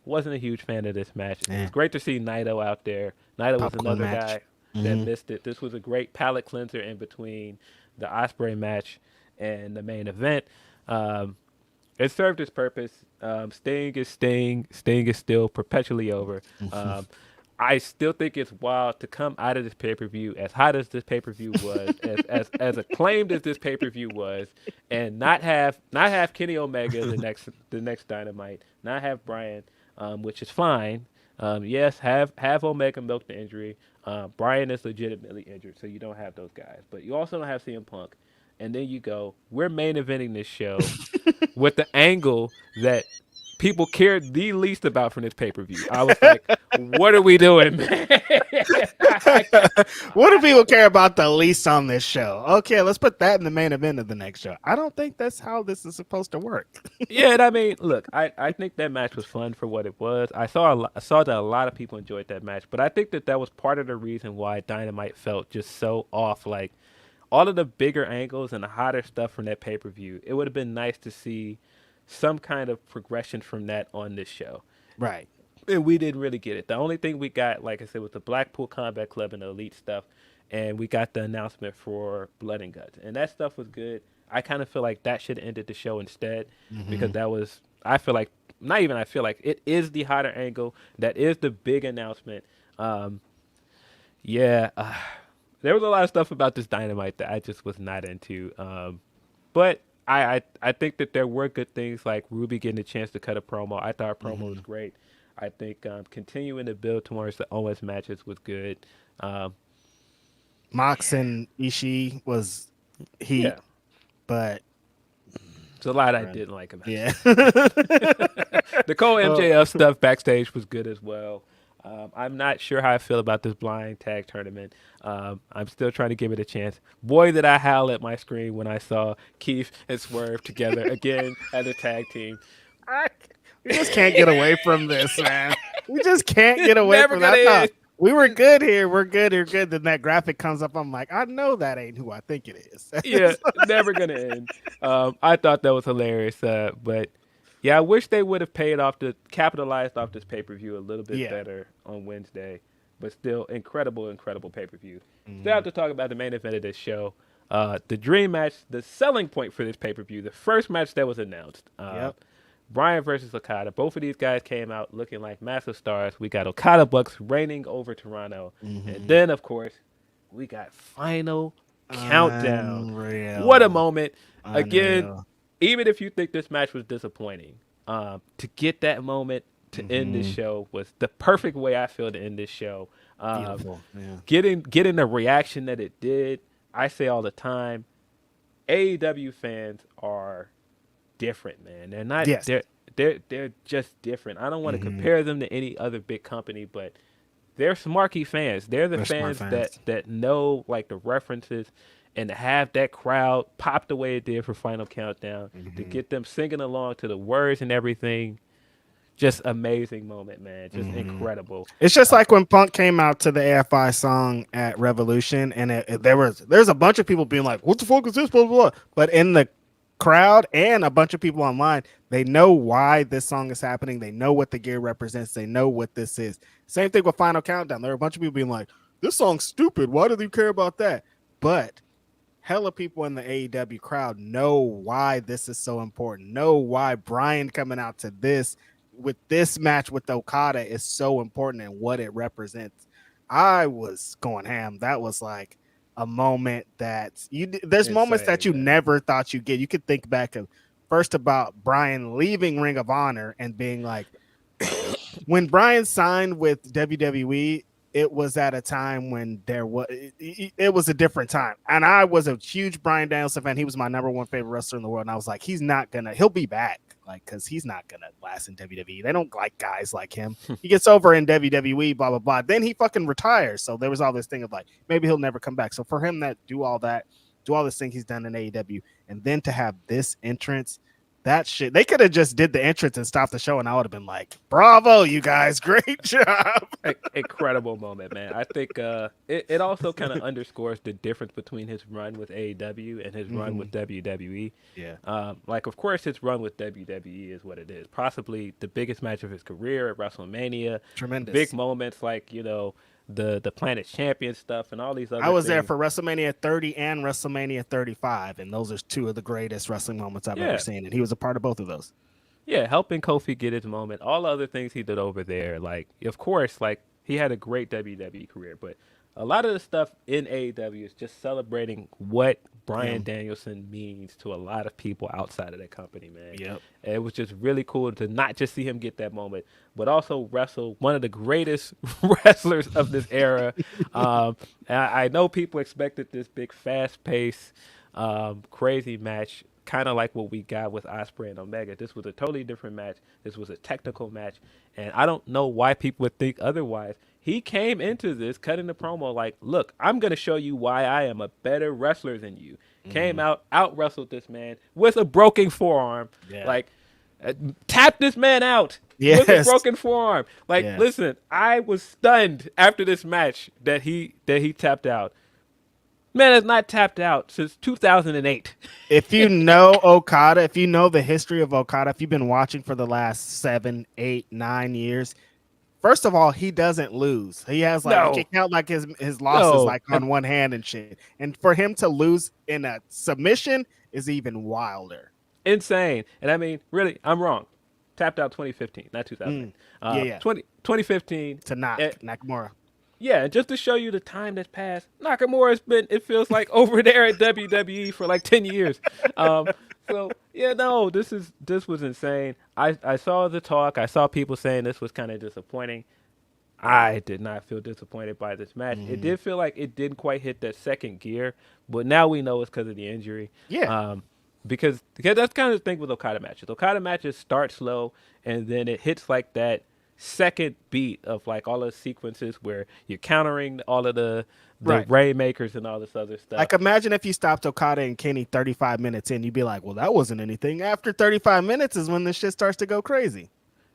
Wasn't a huge fan of this match. It was great to see Naito out there. Naito was another guy that missed it. This was a great palate cleanser in between the Ospreay match and the main event. It served its purpose. Sting is Sting. Sting is still perpetually over. I still think it's wild to come out of this pay-per-view as hot as this pay-per-view was, as acclaimed as this pay-per-view was, and not have Kenny Omega the next Dynamite, not have Bryan, which is fine. Yes, have Omega milk the injury. Bryan is legitimately injured, so you don't have those guys, but you also don't have CM Punk. And then you go, we're main eventing this show with the angle that people cared the least about from this pay-per-view. I was like, what are we doing, man? What do people care about the least on this show? Okay, let's put that in the main event of the next show. I don't think that's how this is supposed to work. Yeah, and I mean, look, I think that match was fun for what it was. I saw that a lot of people enjoyed that match, but I think that was part of the reason why Dynamite felt just so off. Like, all of the bigger angles and the hotter stuff from that pay-per-view, it would have been nice to see some kind of progression from that on this show. Right. And we didn't really get it. The only thing we got, like I said, was the Blackpool Combat Club and the Elite stuff, and we got the announcement for Blood and Guts. And that stuff was good. I kind of feel like that should have ended the show instead, because that was, it is the hotter angle. That is the big announcement. There was a lot of stuff about this Dynamite that I just was not into. But I think that there were good things, like Ruby getting a chance to cut a promo. I thought her promo was great. I think continuing to build towards the Owens matches was good. Mox and Ishii was heat, but there's a lot I didn't like about it. Yeah. The Cole MJF stuff backstage was good as well. I'm not sure how I feel about this blind tag tournament. I'm still trying to give it a chance. Boy, did I howl at my screen when I saw Keith and Swerve together again as a tag team. We just can't get away from this, man. We just can't get away from that. We were good here. We're good. We're good. Then that graphic comes up. I'm like, I know that ain't who I think it is. Yeah, never gonna end. I thought that was hilarious. But yeah, I wish they would have capitalized off this pay-per-view a little bit better on Wednesday. But still, incredible pay-per-view. Still have to talk about the main event of this show. The dream match, the selling point for this pay-per-view, the first match that was announced. Bryan versus Okada. Both of these guys came out looking like massive stars. We got Okada Bucks reigning over Toronto. And then, of course, we got Final Countdown. Unreal. What a moment. Unreal. Again, even if you think this match was disappointing, to get that moment to end this show was the perfect way I feel to end this show. Beautiful. Getting the reaction that it did. I say all the time, AEW fans are different, man. They're not they're just different. I don't want to compare them to any other big company, but they're smarky fans. They're fans that know like the references, and to have that crowd pop the way it did for Final Countdown, to get them singing along to the words and everything. Just amazing moment, man. Just incredible. It's just like when Punk came out to the AFI song at Revolution, and there's a bunch of people being like, "What the fuck is this?" Blah, blah, blah. But in the crowd and a bunch of people online, they know why this song is happening. They know what the gear represents. They know what this is. Same thing with Final Countdown. There are a bunch of people being like, "This song's stupid. Why do they care about that?" But hella people in the AEW crowd know why this is so important. Know why Bryan coming out to this with this match with Okada is so important and what it represents. I was going ham. That was like a moment that there's moments that you never thought you'd get. You could think back of first about Bryan leaving Ring of Honor and being like, when Bryan signed with WWE, it was at a time when it was a different time. And I was a huge Bryan Danielson fan. He was my number one favorite wrestler in the world. And I was like, he'll be back. Like, cause he's not going to last in WWE. They don't like guys like him. He gets over in WWE, blah, blah, blah. Then he fucking retires. So there was all this thing of like, maybe he'll never come back. So for him do all this thing he's done in AEW. And then to have this entrance, that shit, they could have just did the entrance and stopped the show, and I would have been like, bravo, you guys, great job. Incredible moment, man. I think it also kind of underscores the difference between his run with AEW and his run with WWE. Yeah. Like, of course, his run with WWE is what it is. Possibly the biggest match of his career at WrestleMania. Tremendous. Big moments like, the Planet Champion stuff and all these other I was things. there for WrestleMania 30 and WrestleMania 35, and those are two of the greatest wrestling moments I've ever seen, and he was a part of both of those. Yeah, helping Kofi get his moment, all the other things he did over there. Like, of course, like, he had a great WWE career, but a lot of the stuff in AEW is just celebrating what Bryan Danielson means to a lot of people outside of that company, man. Yep. And it was just really cool to not just see him get that moment, but also wrestle one of the greatest wrestlers of this era. I know people expected this big, fast-paced, crazy match, kind of like what we got with Ospreay and Omega. This was a totally different match. This was a technical match, and I don't know why people would think otherwise. He came into this cutting the promo like, look, I'm going to show you why I am a better wrestler than you. Came out wrestled this man with a broken forearm. Yeah. Like, tapped this man out with a broken forearm. Like, listen, I was stunned after this match that he tapped out. Man has not tapped out since 2008. If you know Okada, if you know the history of Okada, if you've been watching for the last 7, 8, 9 years, first of all, he doesn't lose. He has you can count like his losses like on one hand and shit. And for him to lose in a submission is even wilder. Insane. And I mean, really, I'm wrong. Tapped out 2015, not 2000. 2015 to Nakamura. Yeah, just to show you the time that's passed, Nakamura's been, it feels like, over there at WWE for like 10 years. So, this was insane. I saw the talk. I saw people saying this was kind of disappointing. I did not feel disappointed by this match. It did feel like it didn't quite hit that second gear, but now we know it's because of the injury. Yeah. Because that's kind of the thing with Okada matches. Okada matches start slow, and then it hits like that second beat of like all the sequences where you're countering all of the Rainmakers and all this other stuff. Like, imagine if you stopped Okada and Kenny 35 minutes in, you'd be like, well, that wasn't anything. After 35 minutes is when this shit starts to go crazy.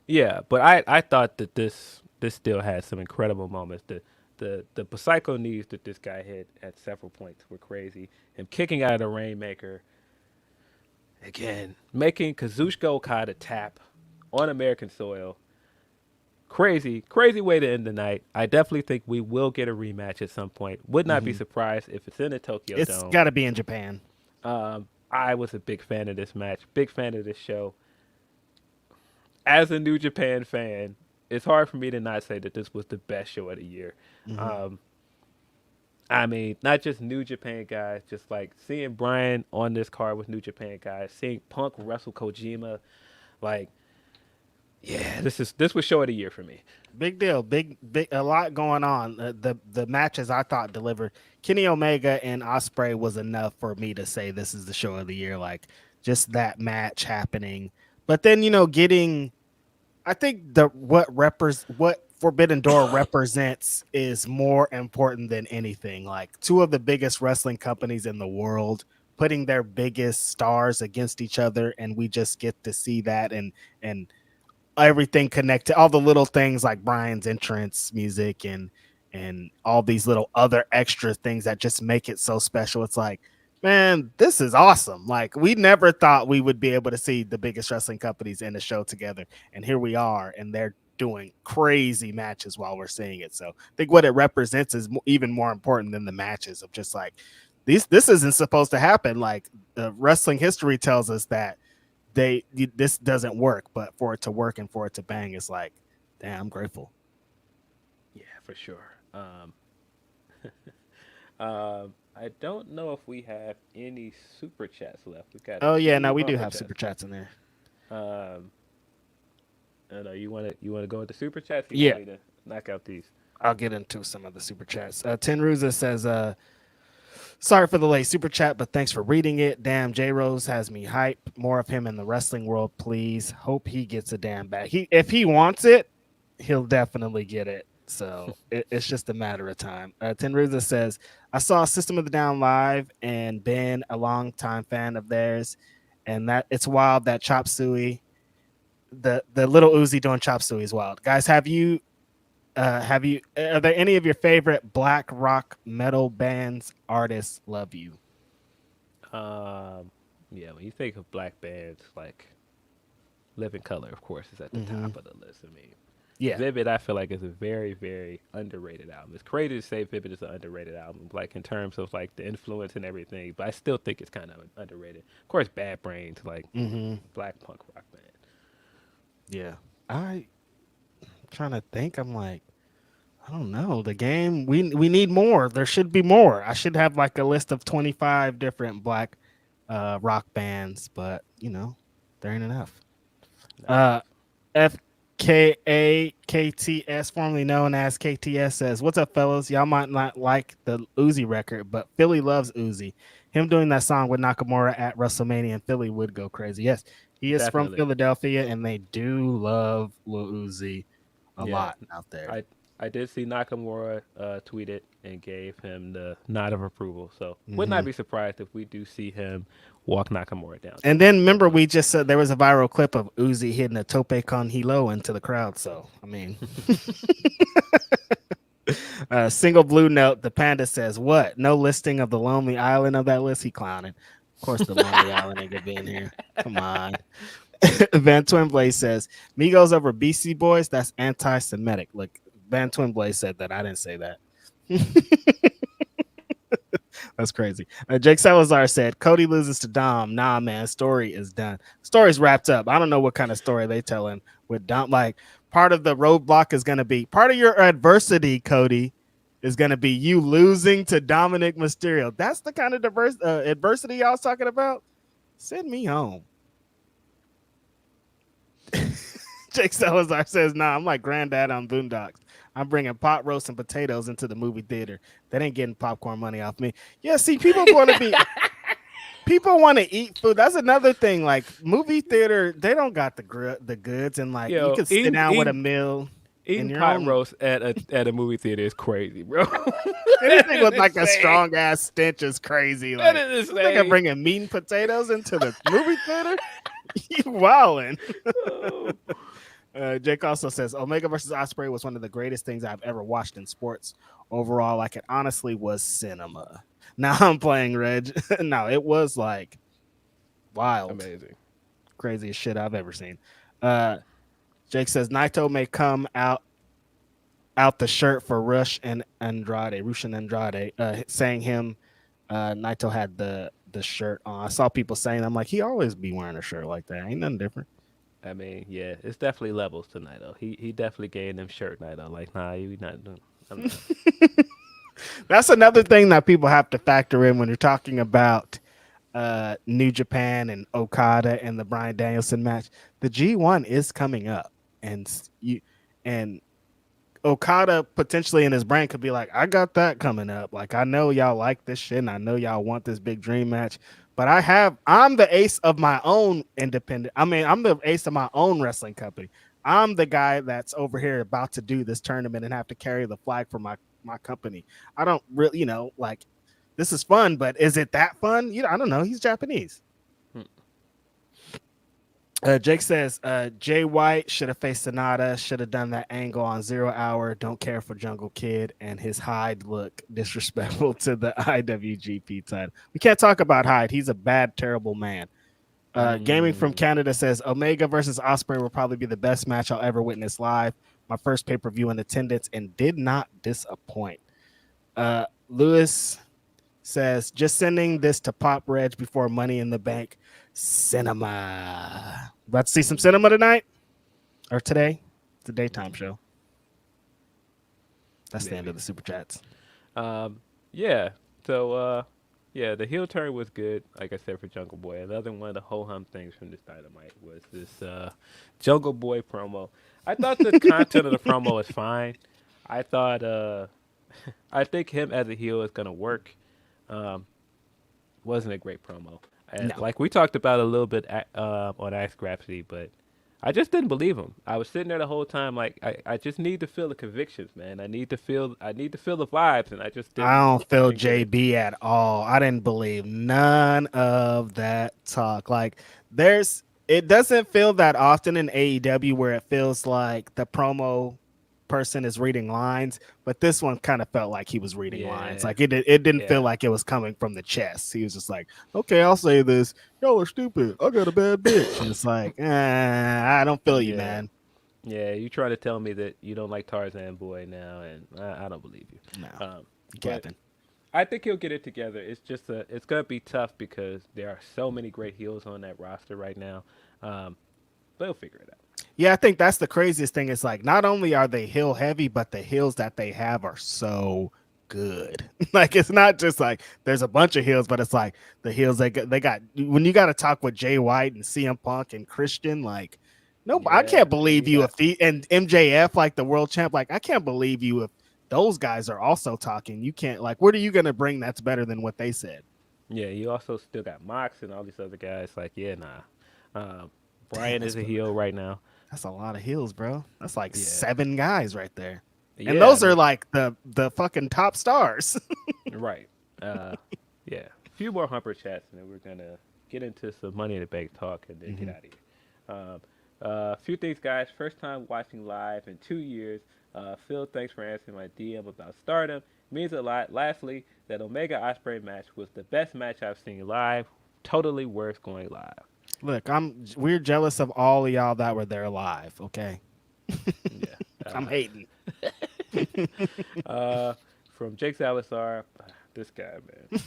Yeah, but I thought that this still had some incredible moments. the psycho knees that this guy hit at several points were crazy. Him kicking out of the Rainmaker again, making Kazuchika Okada tap on American soil. Crazy way to end the night. I definitely think we will get a rematch at some point. Would not be surprised if it's in the Tokyo It's Dome. got to be in Japan. I was a big fan of this match, big fan of this show. As a New Japan fan, it's hard for me to not say that this was the best show of the year. I mean, not just New Japan guys, just like seeing Bryan on this card with New Japan guys, seeing Punk wrestle Kojima, like, yeah, this was show of the year for me. Big deal, big, a lot going on. The matches I thought delivered. Kenny Omega and Ospreay was enough for me to say this is the show of the year. Like just that match happening, but then getting, I think what Forbidden Door represents is more important than anything. Like two of the biggest wrestling companies in the world putting their biggest stars against each other, and we just get to see that and everything connected, all the little things like Brian's entrance music and all these little other extra things that just make it so special. It's like, man, this is awesome. Like we never thought we would be able to see the biggest wrestling companies in a show together, and here we are, and they're doing crazy matches while we're seeing it. So I think what it represents is even more important than the matches of just like this isn't supposed to happen. Like wrestling history tells us that this doesn't work, but for it to work and for it to bang, it's like, damn, I'm grateful. Yeah, for sure. I don't know if we have any super chats left. We got. Oh yeah, no, we do have super chats in there. I don't know. You want to go into super chats? Yeah. Want me to knock out these? I'll get into some of the super chats. Tenruza says, sorry for the late super chat, but thanks for reading it. Damn, J Rose has me hype. More of him in the wrestling world, please. Hope he gets a damn bag. If he wants it, he'll definitely get it. So it's just a matter of time. Tenruza says, I saw System of the Down live and been a long time fan of theirs, and that it's wild that Chop Suey, the little Uzi doing Chop Suey is wild. Guys, are there any of your favorite black rock metal bands, artists love you? Yeah, when you think of black bands, like Living Color, of course, is at the top of the list. I mean, yeah, Vivid, I feel like is a very, very underrated album. It's crazy to say Vivid is an underrated album, like in terms of like the influence and everything, but I still think it's kind of underrated. Of course, Bad Brains, like black punk rock band. Yeah, I'm trying to think. I'm like, I don't know. The game, we need more. There should be more. I should have like a list of 25 different black rock bands, but there ain't enough. FKAKTS, formerly known as KTS, says, "What's up, fellas? Y'all might not like the Uzi record, but Philly loves Uzi. Him doing that song with Nakamura at WrestleMania, and Philly would go crazy. Yes, he is from Philadelphia, and they do love Lil Uzi a lot out there." I did see Nakamura tweet it and gave him the nod of approval. So would not be surprised if we do see him walk Nakamura down. And then remember, we just said there was a viral clip of Uzi hitting a tope con hilo into the crowd. So, I mean, single blue note, the Panda says, what? No listing of the Lonely Island of that list? He clowning. Of course, the Lonely Island ain't gonna be in here. Come on. Van Twinblade says, Migos over BC Boys? That's anti-Semitic. Look, Van Twinblade said that. I didn't say that. That's crazy. Jake Salazar said, Cody loses to Dom. Nah, man, story is done. Story's wrapped up. I don't know what kind of story they telling with Dom. Like, part of the roadblock is going to be, part of your adversity, Cody, is going to be you losing to Dominic Mysterio. That's the kind of adversity y'all was talking about? Send me home. Jake Salazar says, nah, I'm like granddad on Boondocks. I'm bringing pot roast and potatoes into the movie theater. That ain't getting popcorn money off me. Yeah, see, people want to eat food. That's another thing. Like movie theater, they don't got the goods, and like you can sit down with a meal. Eating pot roast at a movie theater is crazy, bro. Anything with like a strong ass stench is crazy. Like, that is think I'm bringing meat and potatoes into the movie theater. You wildin'. Jake also says Omega versus Ospreay was one of the greatest things I've ever watched in sports overall, like it honestly was cinema. Now I'm playing Reg. No, it was like wild, Amazing, craziest shit I've ever seen. Jake says Naito may come out the shirt for Rush and Andrade, saying him. Naito had the shirt on. I saw people saying, I'm like, he always be wearing a shirt like that. Ain't nothing different. I mean, yeah, it's definitely levels to Naito. He definitely gave them shirt Naito. Like, nah, you not doing. I'm not. That's another thing that people have to factor in when you're talking about New Japan and Okada and the Bryan Danielson match. The G1 is coming up, and Okada potentially in his brain could be like, I got that coming up. Like, I know y'all like this shit and I know y'all want this big dream match, but I'm the ace of my own independent. I mean, I'm the ace of my own wrestling company. I'm the guy that's over here about to do this tournament and have to carry the flag for my company. I don't really, like, this is fun, but is it that fun? I don't know. He's Japanese. Jake says Jay White should have faced Sonata, should have done that angle on 0 Hour. Don't care for Jungle Kid and his Hyde look disrespectful to the IWGP title. We can't talk about Hyde. He's a bad, terrible man. Gaming from Canada says Omega versus Ospreay will probably be the best match I'll ever witness live. My first pay-per-view in attendance and did not disappoint. Lewis says just sending this to Pop Reg before Money in the Bank. Cinema. About to see some cinema tonight or today. It's a daytime show. That's the end of the super chats. Yeah. So yeah, the heel turn was good. Like I said, for Jungle Boy. Another one of the ho hum things from this Dynamite was this Jungle Boy promo. I thought the content of the promo was fine. I thought I think him as a heel is gonna work. Wasn't a great promo. And No. like we talked about a little bit on Ask Grapsody, but I just didn't believe him. I was sitting there the whole time like I just need to feel the convictions, man. I need to feel the vibes, and I just didn't. I don't feel JB at all. I didn't believe none of that talk. Like it doesn't feel that often in AEW where it feels like the promo person is reading lines, but this one kind of felt like he was reading lines. Like it didn't feel like it was coming from the chest. He was just like, okay, I'll say this. Y'all are stupid. I got a bad bitch. And it's like, I don't feel you, man. Yeah, you try to tell me that you don't like Tarzan Boy now, and I don't believe you. No, Captain. I think he'll get it together. It's just it's gonna be tough because there are so many great heels on that roster right now. But he'll figure it out. Yeah, I think that's the craziest thing. It's like not only are they heel heavy, but the heels that they have are so good. Like it's not just like there's a bunch of heels, but it's like the heels they got. When you got to talk with Jay White and CM Punk and Christian, like no, I can't believe you and MJF like the world champ. Like I can't believe you if those guys are also talking. You can't like what are you gonna bring that's better than what they said? Yeah, you also still got Mox and all these other guys. Like Brian is a heel right now. That's a lot of heels, bro. That's like 7 guys right there. Yeah, and those are like the fucking top stars. Right. Yeah. A few more Humper chats, and then we're going to get into some Money in the Bank talk and then get out of here. A few things, guys. First time watching live in 2 years. Phil, thanks for answering my DM about Stardom. Means a lot. Lastly, that Omega Ospreay match was the best match I've seen live. Totally worth going live. Look, we're jealous of all of y'all that were there live. Okay, I'm hating. From Jake Salazar, this guy, man.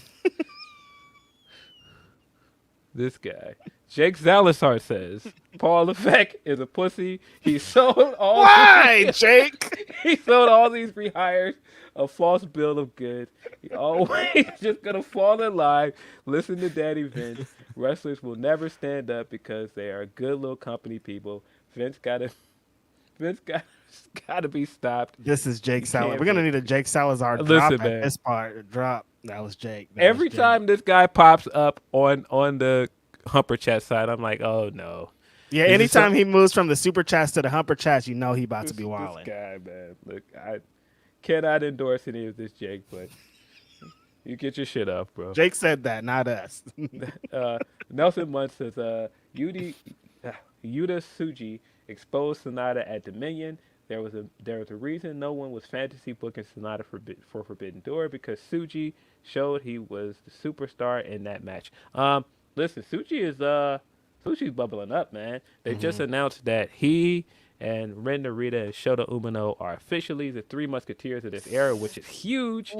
This guy. Jake Salazar says Paul Levesque is a pussy. He sold all. Why, Jake? He sold all these rehires a false bill of goods. He always just gonna fall in line. Listen to Daddy Vince. Wrestlers will never stand up because they are good little company people. Vince gotta be stopped. This is Jake Salazar. We're gonna need a Jake Salazar drop at this part. Drop. That was Jake. Every time this guy pops up on the Humper Chat side, I'm like, oh no. Yeah, anytime he moves from the Super Chats to the Humper Chats, you know he about to be wilding. This guy, man. Look, I cannot endorse any of this, Jake, but you get your shit off, bro. Jake said that, not us. Nelson Munt says, Yuta Tsuji exposed Sonata at Dominion. there was a reason no one was fantasy booking Sonata for Forbidden Door because Tsuji showed he was the superstar in that match. Listen, Tsuji's bubbling up, man. They just announced that he and Ren Narita and Shota Umino are officially the three musketeers of this era, which is huge.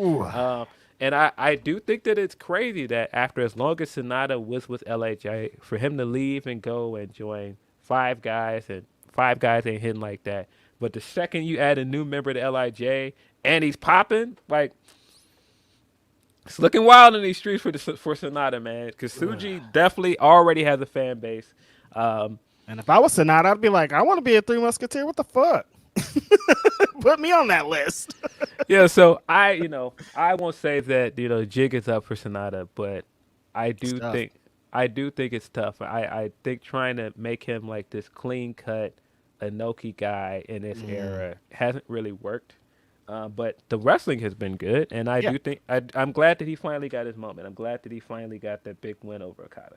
And I do think that it's crazy that after as long as Sonata was with LHA, for him to leave and go and join Five Guys, and Five Guys ain't hitting like that. But the second you add a new member to LIJ and he's popping, like, it's looking wild in these streets for Sonata, man. Because Tsuji definitely already has a fan base. And if I was Sonata, I'd be like, I want to be a Three Musketeer. What the fuck? Put me on that list. Yeah, so I won't say that jig is up for Sonata, but I do think it's tough. I think trying to make him like this clean cut Inoki guy in this era hasn't really worked. But the wrestling has been good, and I do think I'm glad that he finally got his moment. I'm glad that he finally got that big win over Okada.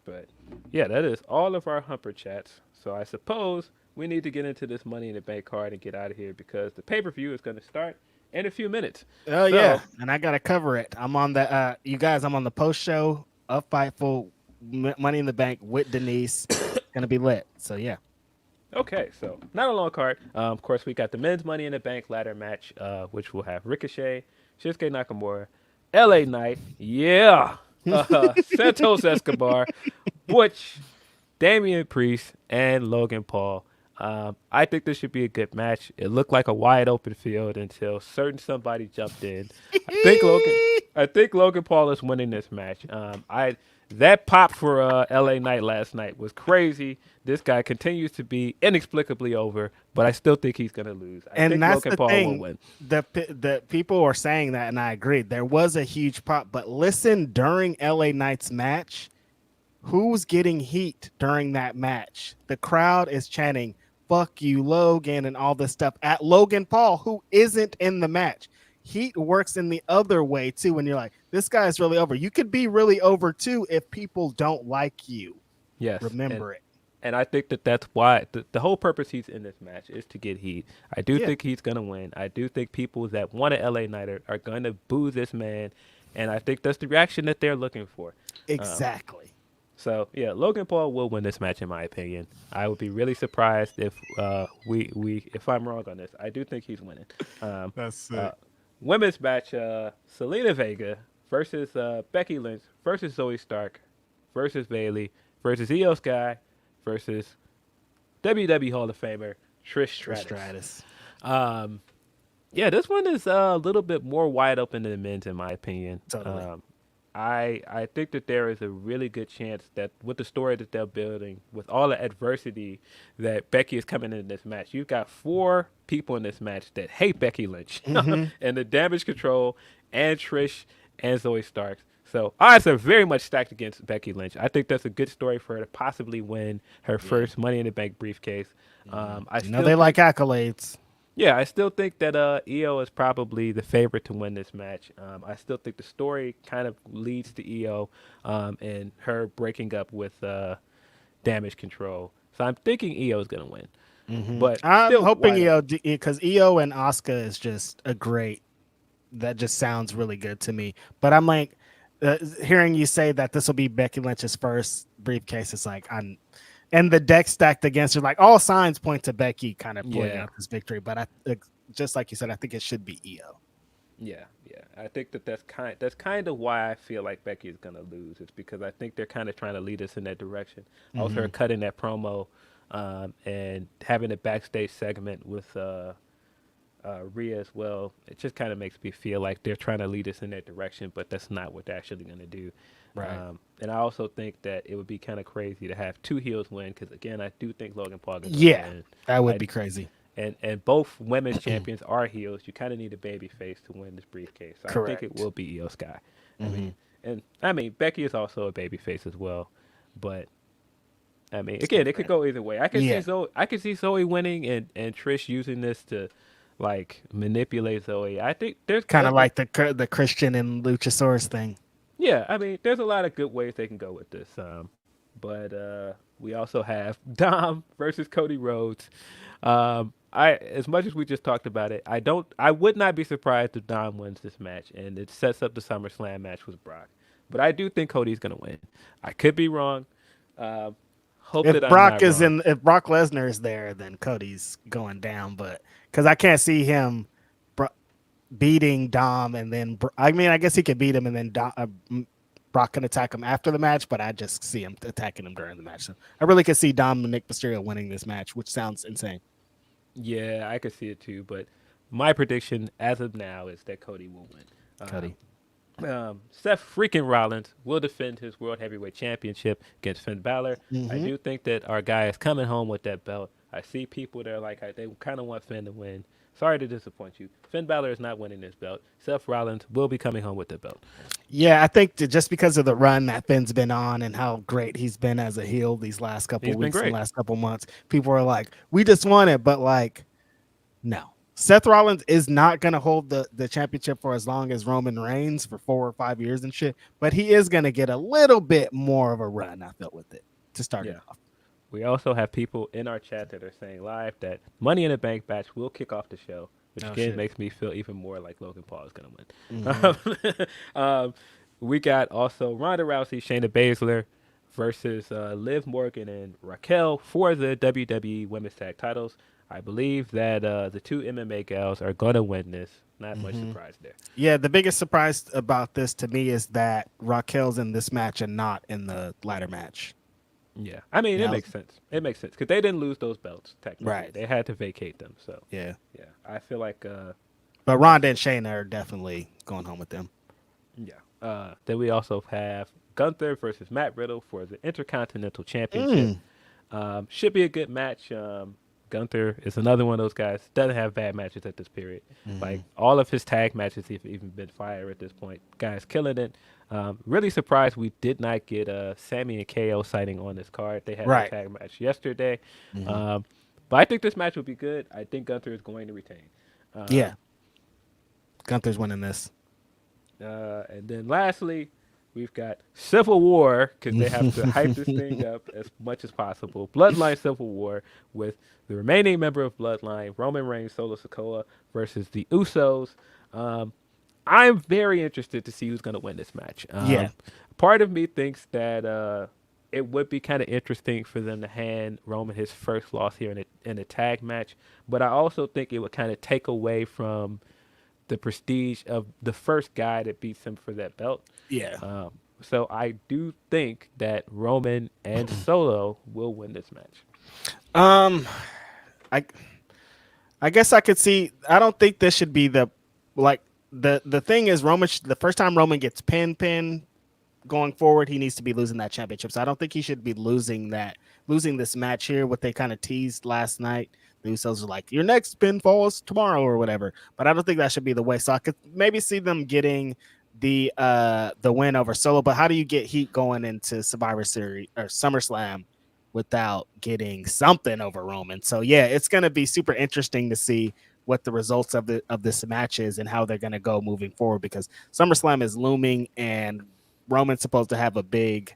But yeah, that is all of our Humper chats. So I suppose we need to get into this Money in the Bank card and get out of here because the pay-per-view is going to start in a few minutes. Oh, yeah, and I got to cover it. I'm on the you guys, I'm on the post show of Fightful Money in the Bank with Denise. Going to be lit. So yeah. Okay, so not a long card. Of course, we got the men's Money in the Bank ladder match, which will have Ricochet, Shinsuke Nakamura, LA Knight, Santos Escobar, Butch, Damian Priest, and Logan Paul. I think this should be a good match. It looked like a wide open field until somebody jumped in. I think Logan Paul is winning this match. That pop for LA Knight last night was crazy. This guy continues to be inexplicably over, but I still think he's going to lose. I think that's Logan Paul will win. The people are saying that, and I agree. There was a huge pop, but listen, during LA Knight's match, who's getting heat during that match? The crowd is chanting, "Fuck you, Logan," and all this stuff at Logan Paul, who isn't in the match. Heat works in the other way too. When you're like, this guy's really over. You could be really over too if people don't like you. Yes. Remember it. And I think that's why the whole purpose he's in this match is to get heat. I do think he's going to win. I do think people that want an LA Knight are going to boo this man. And I think that's the reaction that they're looking for. Exactly. So, yeah, Logan Paul will win this match, in my opinion. I would be really surprised if if I'm wrong on this. I do think he's winning. That's sick. Women's match, Selena Vega versus Becky Lynch versus Zoe Stark versus Bayley versus Io Sky versus WWE Hall of Famer Trish Stratus. Yeah, this one is a little bit more wide open than the men's, in my opinion. Totally. I think that there is a really good chance that with the story that they're building, with all the adversity that Becky is coming in this match, you've got 4 people in this match that hate Becky Lynch and the Damage Control and Trish and Zoe Stark. So odds are very much stacked against Becky Lynch. I think that's a good story for her to possibly win her first Money in the Bank briefcase. They like accolades. Yeah, I still think that Io is probably the favorite to win this match. I still think the story kind of leads to Io and her breaking up with Damage Control. So I'm thinking Io is going to win. But I'm hoping Io, because Io and Asuka is just that just sounds really good to me. But I'm like, hearing you say that this will be Becky Lynch's first briefcase, it's like and the deck stacked against her, like all signs point to Becky kind of pulling out this victory. But just like you said, I think it should be Io. Yeah. I think that's kind of why I feel like Becky is gonna lose. It's because I think they're kind of trying to lead us in that direction. Also, her cutting that promo and having a backstage segment with Rhea as well. It just kind of makes me feel like they're trying to lead us in that direction, but that's not what they're actually gonna do. Right. And I also think that it would be kind of crazy to have 2 heels win because, again, I do think Logan Paul is win. That would be crazy. And both women's champions are heels. You kind of need a baby face to win this briefcase. So Correct. I think it will be Io Sky. I mean, Becky is also a baby face as well. But, I mean, again, it could go either way. I can see Zoe winning and Trish using this to, like, manipulate Zoe. I think there's kind of like the Christian and Luchasaurus thing. Yeah, I mean, there's a lot of good ways they can go with this. But we also have Dom versus Cody Rhodes. As much as we just talked about it, I would not be surprised if Dom wins this match and it sets up the SummerSlam match with Brock. But I do think Cody's gonna win. I could be wrong. Hope If that I'm Brock not is wrong. if Brock Lesnar is there, then Cody's going down. But because I can't see him beating Dom and then I mean I guess he could beat him and then Brock can attack him after the match, but I just see him attacking him during the match. So I really could see Dominic Mysterio winning this match, which sounds insane. Yeah, I could see it too. But my prediction as of now is that Cody will win. Cody. Seth freaking Rollins will defend his World Heavyweight Championship against Finn Balor. Mm-hmm. I do think that our guy is coming home with that belt. I see people that are like, they kind of want Finn to win. Sorry to disappoint you. Finn Balor is not winning this belt. Seth Rollins will be coming home with the belt. Yeah, I think just because of the run that Finn's been on and how great he's been as a heel these last couple weeks and last couple months, people are like, we just won it. But like, no. Seth Rollins is not going to hold the championship for as long as Roman reigns for 4 or 5 years and shit, but he is going to get a little bit more of a run, I feel, with it to start it off. We also have people in our chat that are saying live that Money in the Bank match will kick off the show, which makes me feel even more like Logan Paul is going to win. Mm-hmm. We got also Ronda Rousey, Shayna Baszler versus Liv Morgan and Raquel for the WWE Women's Tag Titles. I believe that the two MMA gals are going to win this. Not much surprise there. Yeah, the biggest surprise about this to me is that Raquel's in this match and not in the ladder match. Yeah, I mean, it makes sense. It makes sense because they didn't lose those belts, technically. Right. They had to vacate them. So, yeah. I feel like... but Ronda and Shayna are definitely going home with them. Yeah. Then we also have Gunther versus Matt Riddle for the Intercontinental Championship. Should be a good match. Gunther is another one of those guys. Doesn't have bad matches at this period. Like all of his tag matches have even been fire at this point. Guys killing it. Really surprised we did not get Sammy and KO sighting on this card. They had a tag match yesterday. But I think this match will be good. I think Gunther is going to retain. Yeah. Gunther's winning this. And then lastly, we've got Civil War, because they have to hype this thing up as much as possible. Bloodline Civil War with the remaining member of Bloodline, Roman Reigns, Solo Sikoa, versus the Usos. I'm very interested to see who's going to win this match. Part of me thinks that it would be kind of interesting for them to hand Roman his first loss here in a tag match, but I also think it would kind of take away from the prestige of the first guy that beats him for that belt. Yeah. So I do think that Roman and Solo will win this match. I guess I could see. I don't think this should be the thing is Roman. The first time Roman gets pinned going forward, he needs to be losing that championship. So I don't think he should be losing this match here. What they kind of teased last night. The Usos are like, your next pinfall is tomorrow or whatever. But I don't think that should be the way. So I could maybe see them getting the win over Solo. But how do you get heat going into Survivor Series or SummerSlam without getting something over Roman? So yeah, it's gonna be super interesting to see what the results of this match is and how they're gonna go moving forward, because SummerSlam is looming and Roman's supposed to have a big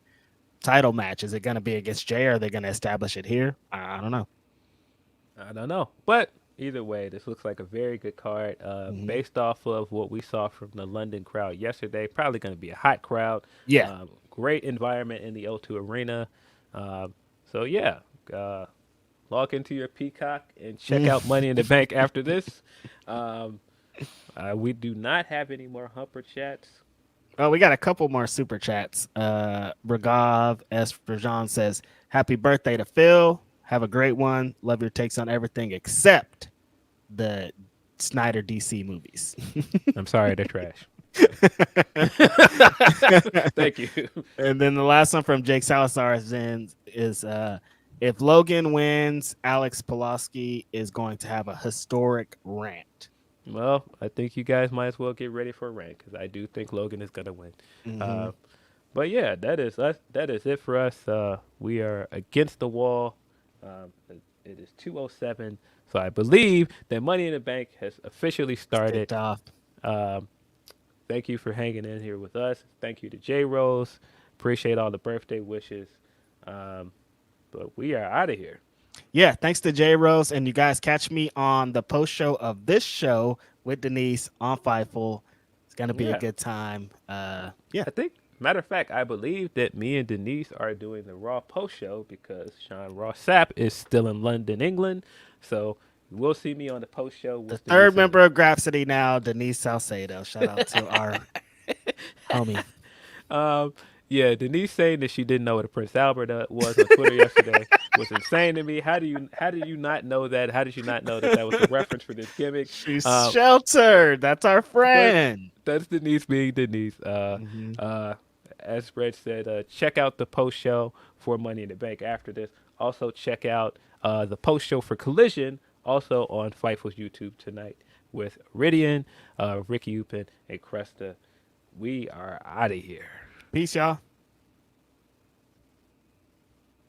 title match. Is it gonna be against Jay, or are they gonna establish it here? I don't know. But either way, this looks like a very good card. Based off of what we saw from the London crowd yesterday, probably going to be a hot crowd. Yeah. Great environment in the O2 Arena. So yeah, log into your Peacock and check out Money in the Bank after this. We do not have any more Humper chats. Oh, we got a couple more super chats. Bragav S. Virjan says, happy birthday to Phil. Have a great one. Love your takes on everything except the Snyder DC movies. I'm sorry, they're trash. Thank you. And then the last one from Jake Salazar is if Logan wins, Alex Pulaski is going to have a historic rant. Well, I think you guys might as well get ready for a rant, because I do think Logan is going to win. But yeah, that is us. That is it for us. We are against the wall. It is 2:07, so I believe that Money in the Bank has officially started. Thank you for hanging in here with us. Thank you to J Rose. Appreciate all the birthday wishes. But we are out of here. Yeah, thanks to J Rose, and you guys catch me on the post show of this show with Denise on Fightful. It's gonna be a good time. Yeah, I think. Matter of fact, I believe that me and Denise are doing the Raw post show because Sean Ross Sapp is still in London, England. So you will see me on the post show with the Denise third member of Grapsody now, Denise Salcedo. Shout out to our homie. Yeah, Denise saying that she didn't know what a Prince Albert was on Twitter yesterday was insane to me. How did you not know that? How did you not know that was a reference for this gimmick? She's sheltered. That's our friend. That's Denise being Denise. As Reg said, check out the post show for Money in the Bank after this. Also check out the post show for Collision, also on Fightful's YouTube tonight with Ridian, Ricky Upin, and Cresta. We are out of here. Peace, y'all.